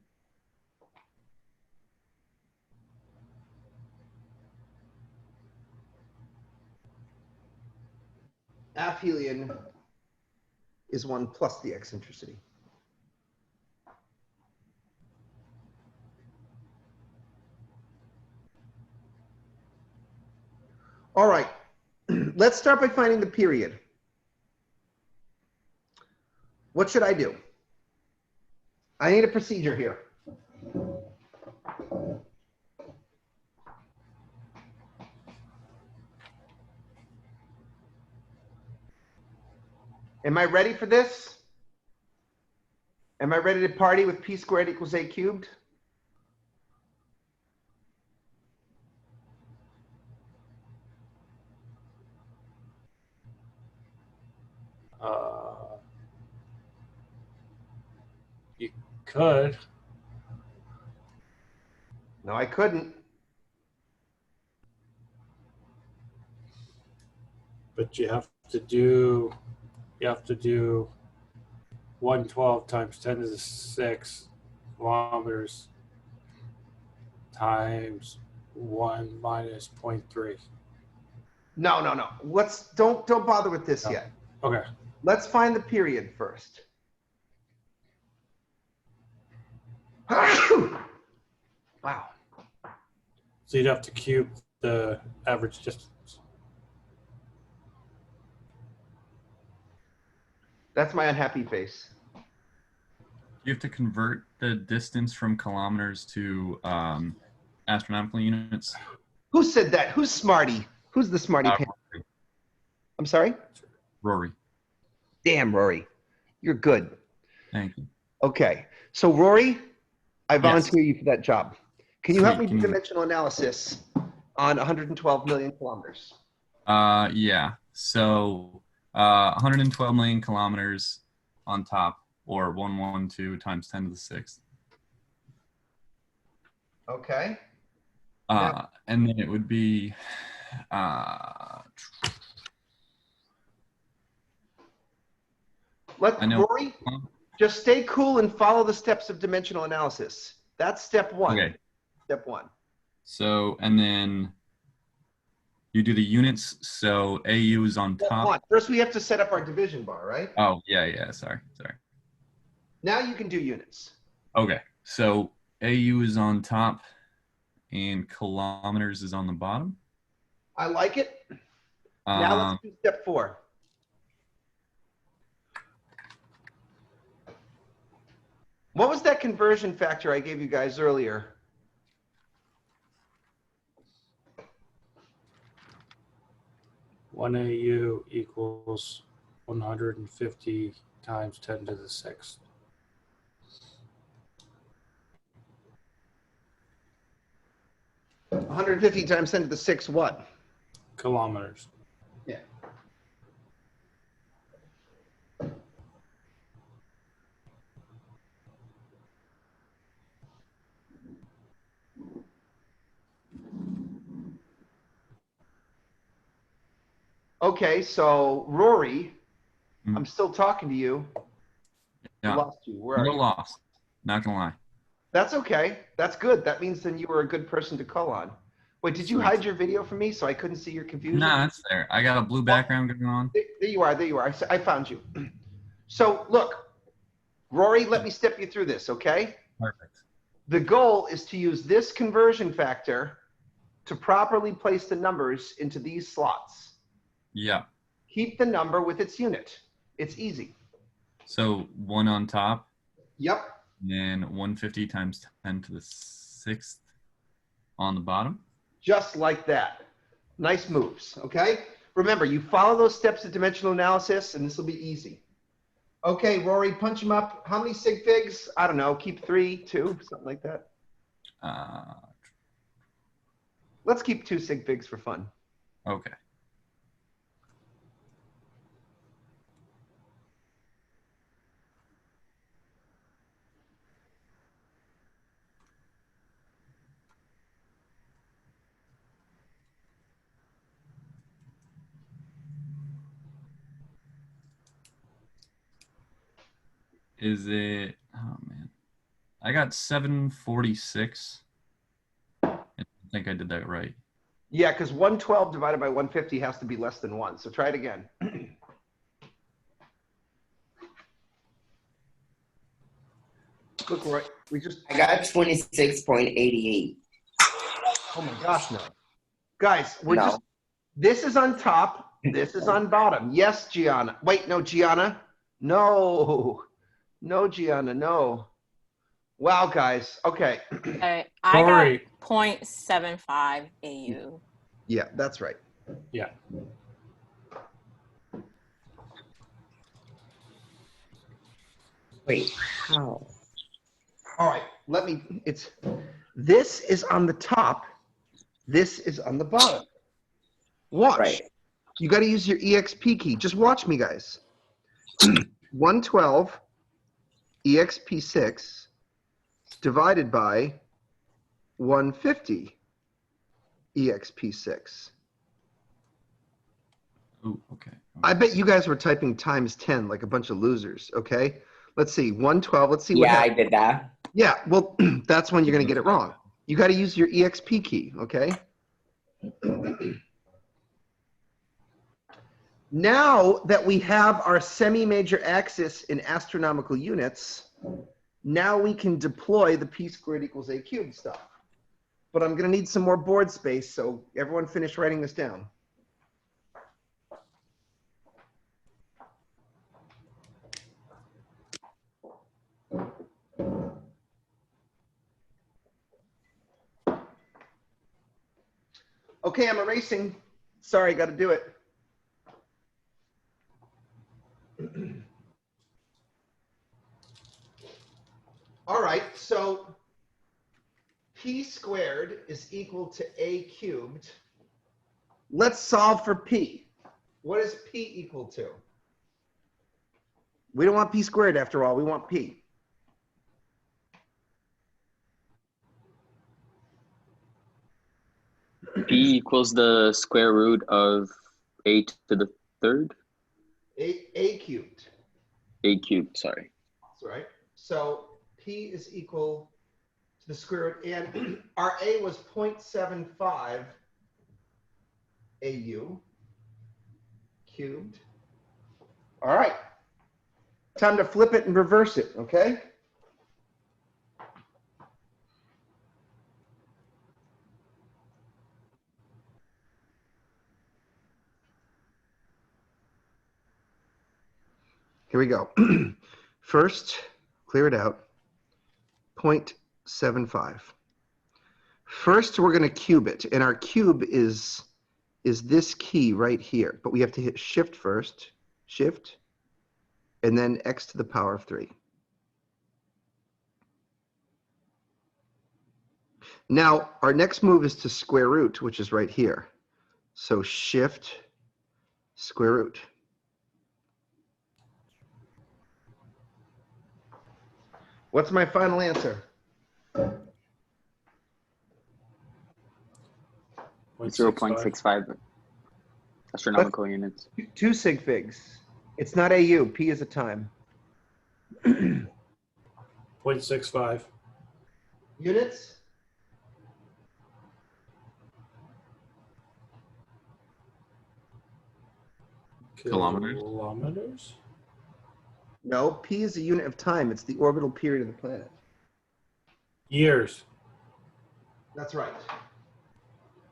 Aphelion is 1 plus the eccentricity. All right, let's start by finding the period. What should I do? I need a procedure here. Am I ready for this? Am I ready to party with p squared equals a cubed? You could. No, I couldn't. But you have to do 112 times 10 to the 6 kilometers times 1 minus 0.3. No. Don't bother with this yet. Okay. Let's find the period first. Wow. So you'd have to cube the average distance. That's my unhappy face. You have to convert the distance from kilometers to astronomical units. Who said that? Who's smarty? Who's the smarty pants? I'm sorry? Rory. Damn, Rory. You're good. Thank you. Okay. So, Rory, I volunteer you for that job. Can you help me do Can you- dimensional analysis on 112 million kilometers? Yeah. So 112 million kilometers on top, or 112 times 10 to the sixth. Okay. And then it would be Rory, just stay cool and follow the steps of dimensional analysis. That's step one. Okay. Step one. So, and then you do the units. So AU is on top. Hold on. First, we have to set up our division bar, right? Oh, yeah. Sorry. Now you can do units. Okay. So AU is on top and kilometers is on the bottom. I like it. Now let's do step 4. What was that conversion factor I gave you guys earlier? One AU equals 150 times 10 to the 6th. One 150 times 10 to the 6 what? Kilometers. Yeah. Okay, so Rory, I'm still talking to you. Yeah. I lost you. Where are No you? loss. Not gonna lie. That's okay. That's good. That means then you were a good person to call on. Wait, did you Sweet. hide your video from me so I couldn't see your confusion? Nah, it's there. I got a blue background going on. There you are. There you are. I found you. So look, Rory, let me step you through this, okay? Perfect. The goal is to use this conversion factor to properly place the numbers into these slots. Yeah. Keep the number with its unit. It's easy. So 1 on top. Yep. And then 150 times 10 to the 6th on the bottom. Just like that. Nice moves, okay? Remember, you follow those steps of dimensional analysis, and this will be easy. Okay, Rory, punch them up. How many sig figs? I don't know. Keep 3, 2, something like that. Let's keep 2 sig figs for fun. Okay. Is it, oh man, I got 746. I think I did that right. Yeah, because 112 divided by 150 has to be less than 1. So try it again. Look, Roy, I got 26.88. Oh my gosh, no. Guys, this is on top, this is on bottom. Yes, Gianna. Wait, no, Gianna. No. No, Gianna, no. Wow, guys. Okay. I got 0.75 AU. Yeah, that's right. Yeah. Wait, how? All right, this is on the top, this is on the bottom. Watch. Right. You got to use your EXP key. Just watch me, guys. 112 EXP6 divided by 150 EXP6. Ooh, okay. I bet you guys were typing times 10 like a bunch of losers, okay? Let's see, 112, let's see what happens. I did that. Yeah, well, that's when you're going to get it wrong. You got to use your EXP key, okay? Now that we have our semi-major axis in astronomical units, now we can deploy the p²=a³ stuff. But I'm going to need some more board space, so everyone finish writing this down. Okay, I'm erasing. Sorry, got to do it. All right, so P squared is equal to A cubed. Let's solve for P. What is P equal to? We don't want P squared after all, we want P. P equals the square root of a to the third? A cubed. A cubed, sorry. That's right. So P is equal to the square root, and our A was 0.75 AU cubed. All right. Time to flip it and reverse it, okay? Here we go. First, clear it out. 0.75. First, we're going to cube it, and our cube is this key right here, but we have to hit shift first, shift, and then x to the power of 3. Now, our next move is to square root, which is right here. So shift, square root. What's my final answer? 0.65 astronomical units. 2 sig figs. It's not AU. P is a time. 0.65. Units? Kilometers? No, P is a unit of time. It's the orbital period of the planet. Years. That's right.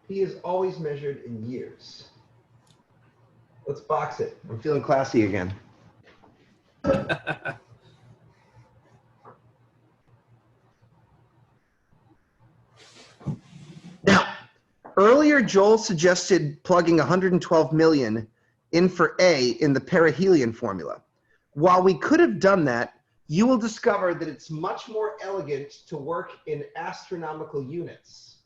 P is always measured in years. Let's box it. I'm feeling classy again. Now, earlier Joel suggested plugging 112 million in for A in the perihelion formula. While we could have done that, you will discover that it's much more elegant to work in astronomical units.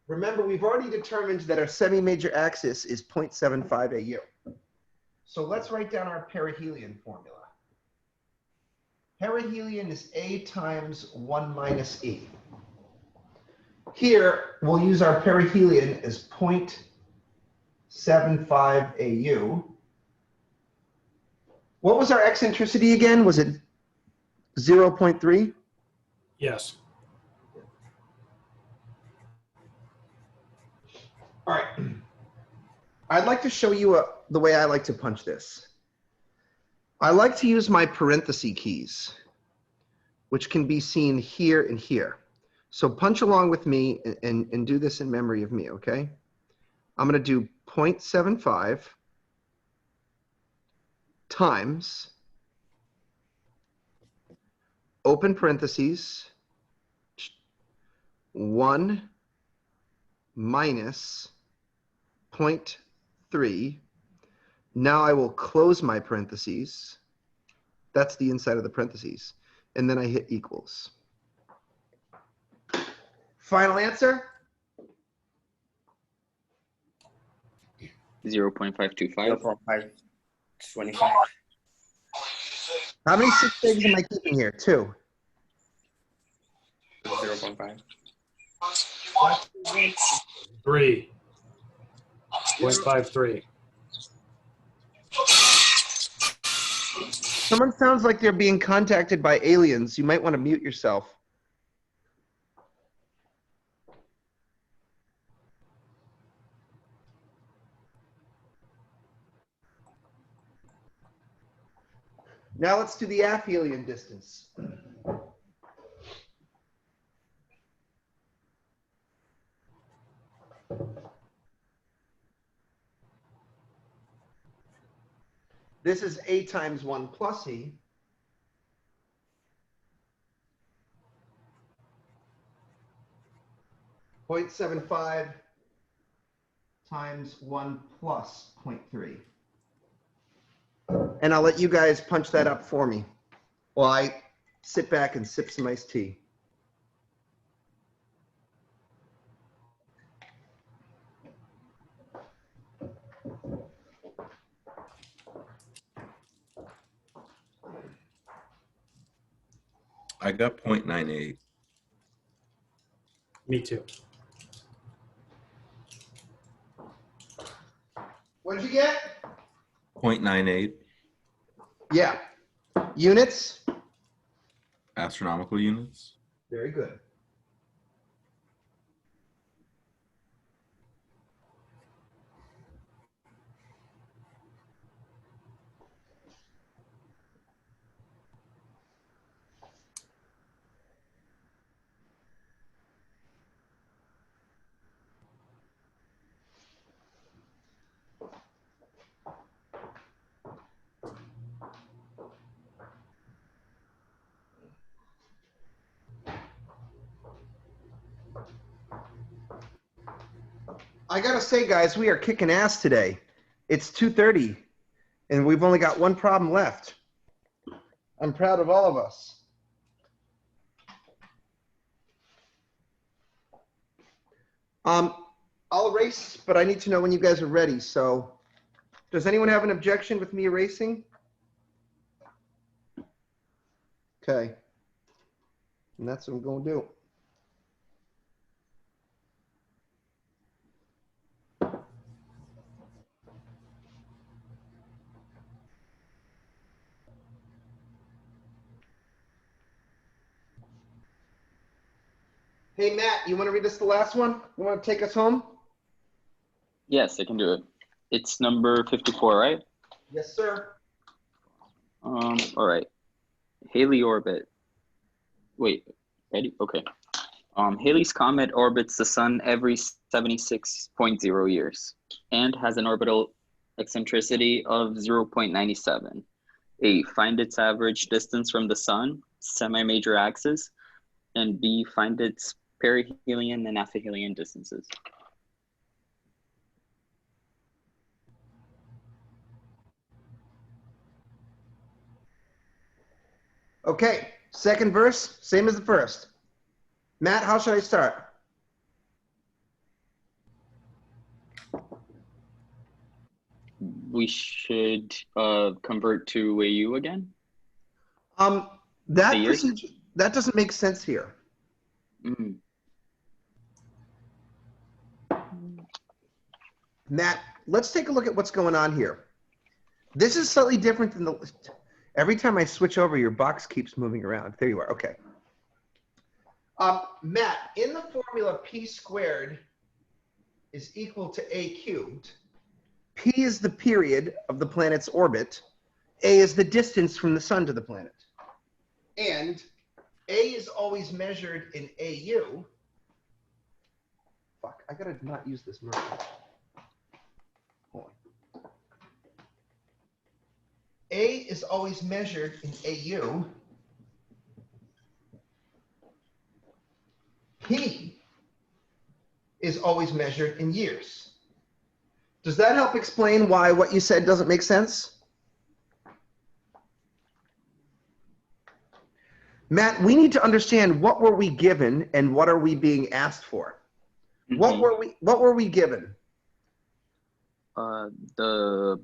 Remember, we've already determined that our semi-major axis is 0.75 AU. So let's write down our perihelion formula. Perihelion is A times 1 minus E. Here, we'll use our perihelion as 0.75 AU. What was our eccentricity again? Was it 0.3? Yes. All right. I'd like to show you the way I like to punch this. I like to use my parenthesis keys, which can be seen here and here. So punch along with me and do this in memory of me, okay? I'm going to do 0.75 times, open parentheses, 1 minus 0.3. Now I will close my parentheses. That's the inside of the parentheses. And then I hit equals. Final answer? 0.525. 0.525. How many sig figs am I keeping here? 2. 0.5. 3. 0.53. Someone sounds like they're being contacted by aliens. You might want to mute yourself. Now let's do the aphelion distance. This is A times 1 plus E. .75 times 1 plus 0.3. And I'll let you guys punch that up for me while I sit back and sip some iced tea. I got 0.98. Me too. What did you get? 0.98 Yeah. Units? astronomical units. Very good. I gotta say, guys, we are kicking ass today. It's 2:30, and we've only got one problem left. I'm proud of all of us. I'll erase, but I need to know when you guys are ready. So, does anyone have an objection with me erasing? Okay. And that's what I'm going to do. Hey, Matt, you want to read us the last one? You want to take us home? Yes, I can do it. It's number 54, right? Yes, sir. All right. Halley orbit. Wait, ready? Okay. Halley's comet orbits the sun every 76.0 years and has an orbital eccentricity of 0.97. A, find its average distance from the sun, semi-major axis, and B, find its perihelion and aphelion distances. Okay, second verse, same as the first. Matt, how should I start? We should convert to AU again? That doesn't make sense here. Mm. Matt, let's take a look at what's going on here. This is slightly different than the, every time I switch over, your box keeps moving around. There you are, okay. Matt, in the formula, p squared is equal to a cubed. P is the period of the planet's orbit. A is the distance from the sun to the planet. And A is always measured in AU. Fuck, I gotta not use this marker. Hold on. A is always measured in AU. P is always measured in years. Does that help explain why what you said doesn't make sense? Matt, we need to understand what were we given and what are we being asked for? Mm-hmm. What were we given? The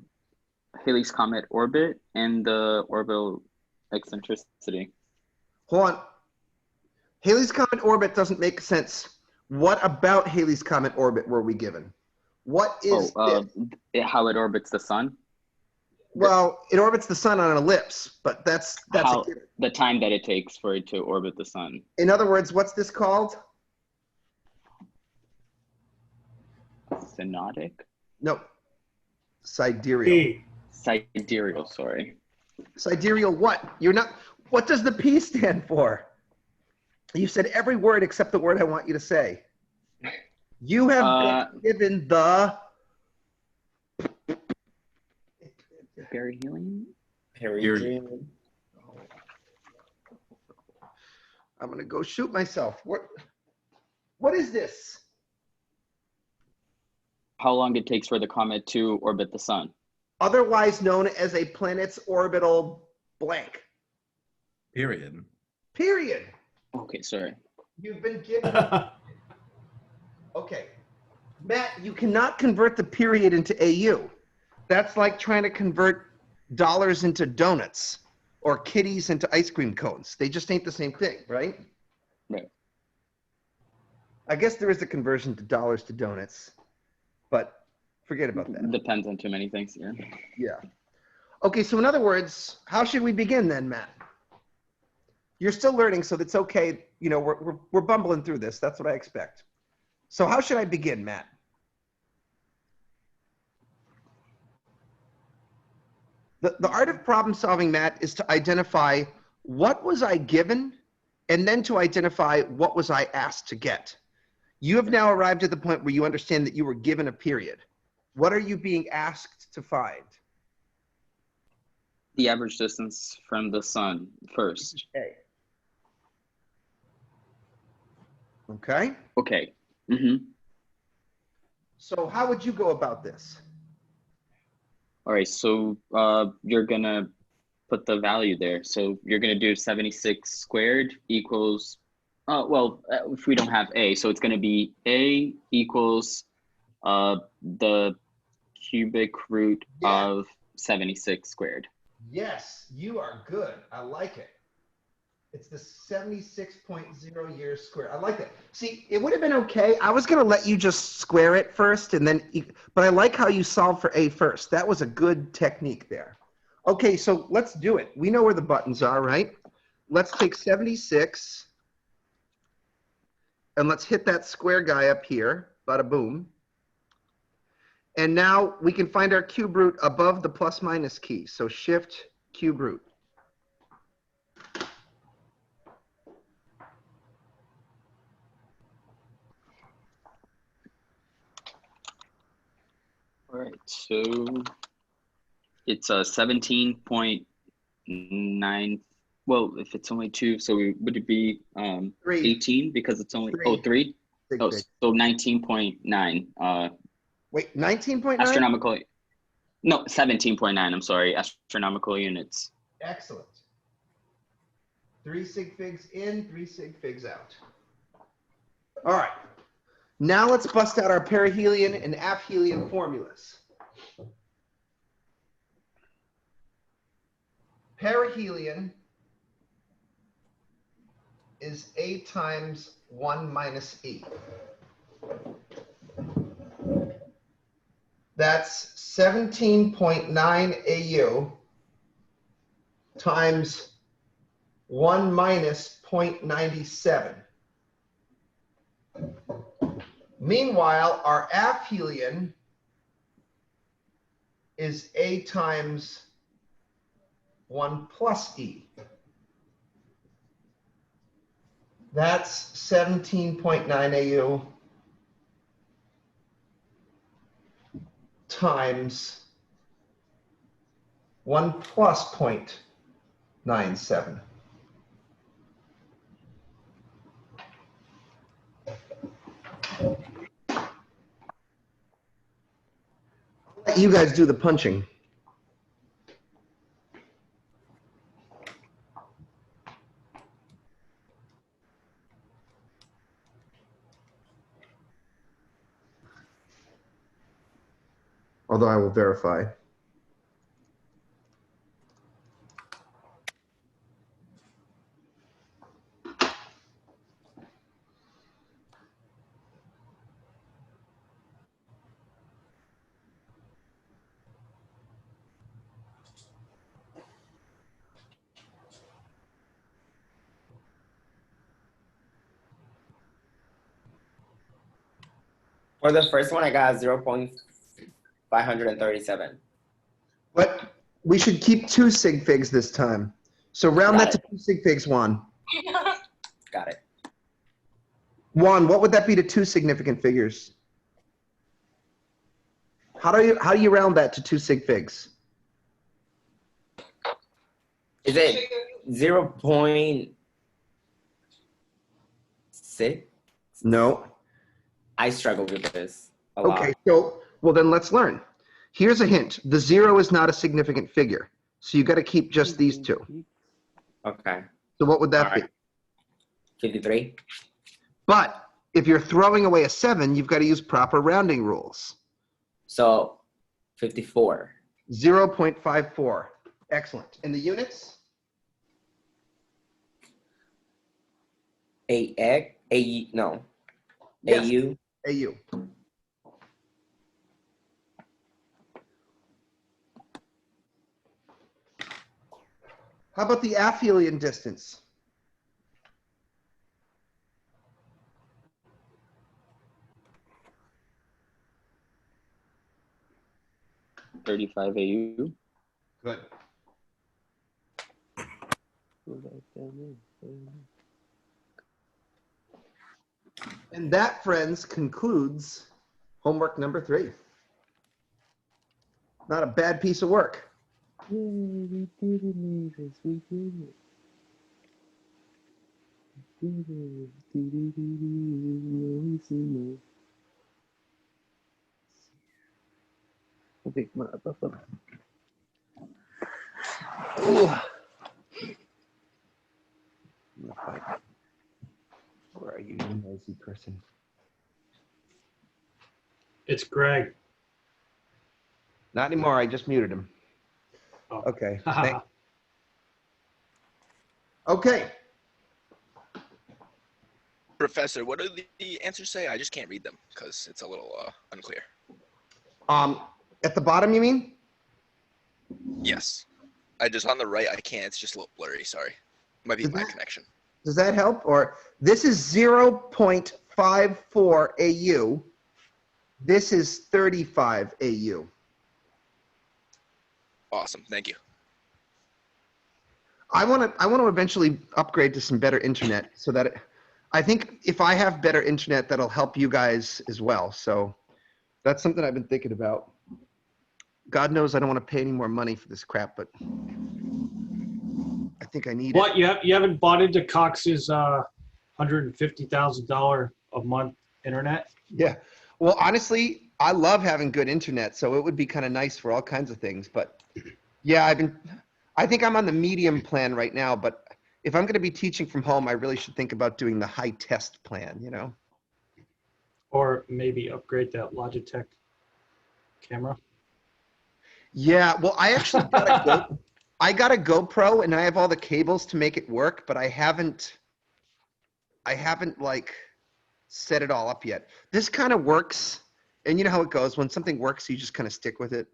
Halley's comet orbit and the orbital eccentricity. Hold on. Halley's comet orbit doesn't make sense. What about Halley's comet orbit were we given? What is how it orbits the sun? Well, it orbits the sun on an ellipse, but that's how, the time that it takes for it to orbit the sun. In other words, what's this called? Synodic? No. Sidereal. Sidereal, sorry. Sidereal what? You're not, what does the P stand for? You said every word except the word I want you to say. You have been given the perihelion? Perihelion. I'm gonna go shoot myself. What is this? How long it takes for the comet to orbit the sun. Otherwise known as a planet's orbital blank. Period. Period. Okay, sorry. You've been given. Okay. Matt, you cannot convert the period into AU. That's like trying to convert dollars into donuts. or kitties into ice cream cones. They just ain't the same thing, right? Right. I guess there is a conversion to dollars to donuts, but forget about that. Depends on too many things. Yeah. Yeah. Okay, so in other words, how should we begin then, Matt? You're still learning, so that's okay. You know, we're bumbling through this. That's what I expect. So how should I begin, Matt? The art of problem solving, Matt, is to identify what was I given, and then to identify what was I asked to get. You have now arrived at the point where you understand that you were given a period. What are you being asked to find? The average distance from the sun first. Okay. Okay. Okay. Mm-hmm. So how would you go about this? All right, so you're gonna put the value there. So you're gonna do 76 squared equals, if we don't have A, so it's gonna be A equals the cubic root of 76 squared. Yes, you are good. I like it. It's the 76.0 years squared. I like that. See, it would have been okay. I was going to let you just square it first, and then, but I like how you solved for A first. That was a good technique there. Okay, so let's do it. We know where the buttons are, right? Let's take 76, and let's hit that square guy up here. Bada boom. And now we can find our cube root above the plus minus key. So shift cube root. All right, so it's a 17.9. Well, if it's only 2, so would it be 18 because it's only 3? Oh, so 19.9. Wait, 19.9? Astronomical. No, 17.9. I'm sorry. Astronomical units. Excellent. 3 sig figs in, 3 sig figs out. All right. Now let's bust out our perihelion and aphelion formulas. Perihelion is A times 1 minus E. That's 17.9 AU times 1 minus 0.97. Meanwhile, our aphelion is A times 1 plus E. That's 17.9 AU times 1 plus 0.97. I'll let you guys do the punching. Although I will verify. For the first one, I got 0.537. But we should keep 2 sig figs this time. So round that to 2 sig figs, Juan. Got it. Juan, what would that be to 2 significant figures? How do you round that to 2 sig figs? Is it 0.6? No. I struggle with this a lot. Okay, so, well then let's learn. Here's a hint. The 0 is not a significant figure. So you got to keep just these 2. Okay. So what would that be? 53. But if you're throwing away a 7, you've got to use proper rounding rules. So 54. 0.54. Excellent. And the units? No. Yes. AU. AU. How about the aphelion distance? 35 AU. Good. And that, friends, concludes homework number 3. Not a bad piece of work. Yay, we did it, Mavis. We did it. Okay, come on. Where are you, you noisy person? It's Greg. Not anymore. I just muted him. Oh. Okay. Okay. Professor, what do the answers say? I just can't read them because it's a little unclear. At the bottom, you mean? Yes. I just on the right, I can't. It's just a little blurry. Sorry. Might be my connection. Does that help? Or this is 0.54 AU. This is 35 AU. Awesome. Thank you. I want to eventually upgrade to some better internet so that I think if I have better internet, that'll help you guys as well. So that's something I've been thinking about. God knows I don't want to pay any more money for this crap, but I think I need What, it. you haven't bought into Cox's $150,000 a month internet? Yeah. Well, honestly, I love having good internet, so it would be kind of nice for all kinds of things. But yeah, I think I'm on the medium plan right now, but if I'm going to be teaching from home, I really should think about doing the high test plan, you know? Or maybe upgrade that Logitech camera? Yeah, well, I actually I got a GoPro and I have all the cables to make it work, but I haven't like set it all up yet. This kind of works, and you know how it goes. When something works, you just kind of stick with it.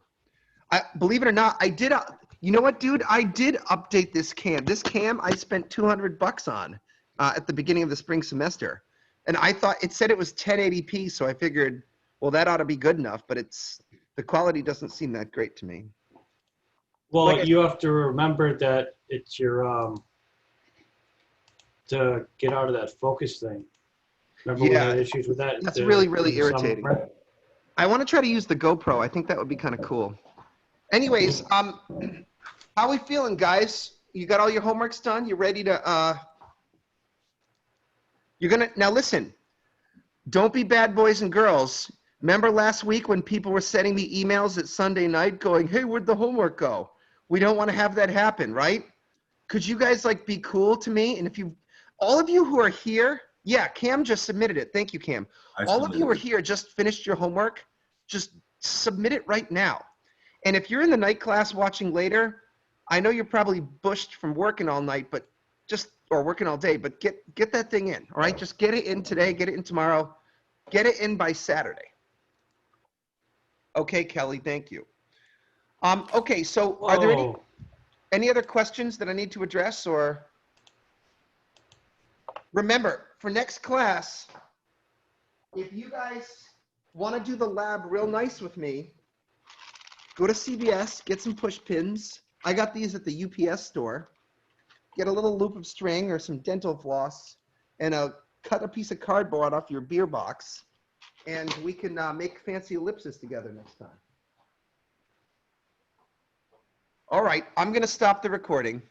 Believe it or not, I did. You know what, dude? I did update this cam. This cam I spent $200 on at the beginning of the spring semester, and I thought it said it was 1080p, so I figured, well, that ought to be good enough. But the quality doesn't seem that great to me. Well, Like you have to remember that it's your to get out of that focus thing. Remember we had issues with that? That's really in the irritating. summer? I want to try to use the GoPro. I think that would be kind of cool. Anyways, how are we feeling, guys? You got all your homeworks done? You ready to now listen, don't be bad boys and girls. Remember last week when people were sending me emails at Sunday night going, hey, where'd the homework go? We don't want to have that happen, right? Could you guys like be cool to me? And if all of you who are here, yeah, Cam just submitted it. Thank you, Cam. All of you who are here just finished your homework. Just submit it right now. And if you're in the night class watching later, I know you're probably bushed from working all night, but or working all day, but get that thing in, all right? Just get it in today, get it in tomorrow, get it in by Saturday. Okay, Kelly, thank you. Okay, so are there any other questions that I need to address, or? Remember, for next class, if you guys want to do the lab real nice with me, go to CVS, get some push pins. I got these at the UPS store. Get a little loop of string or some dental floss and cut a piece of cardboard off your beer box, and we can make fancy ellipses together next time. All right, I'm going to stop the recording.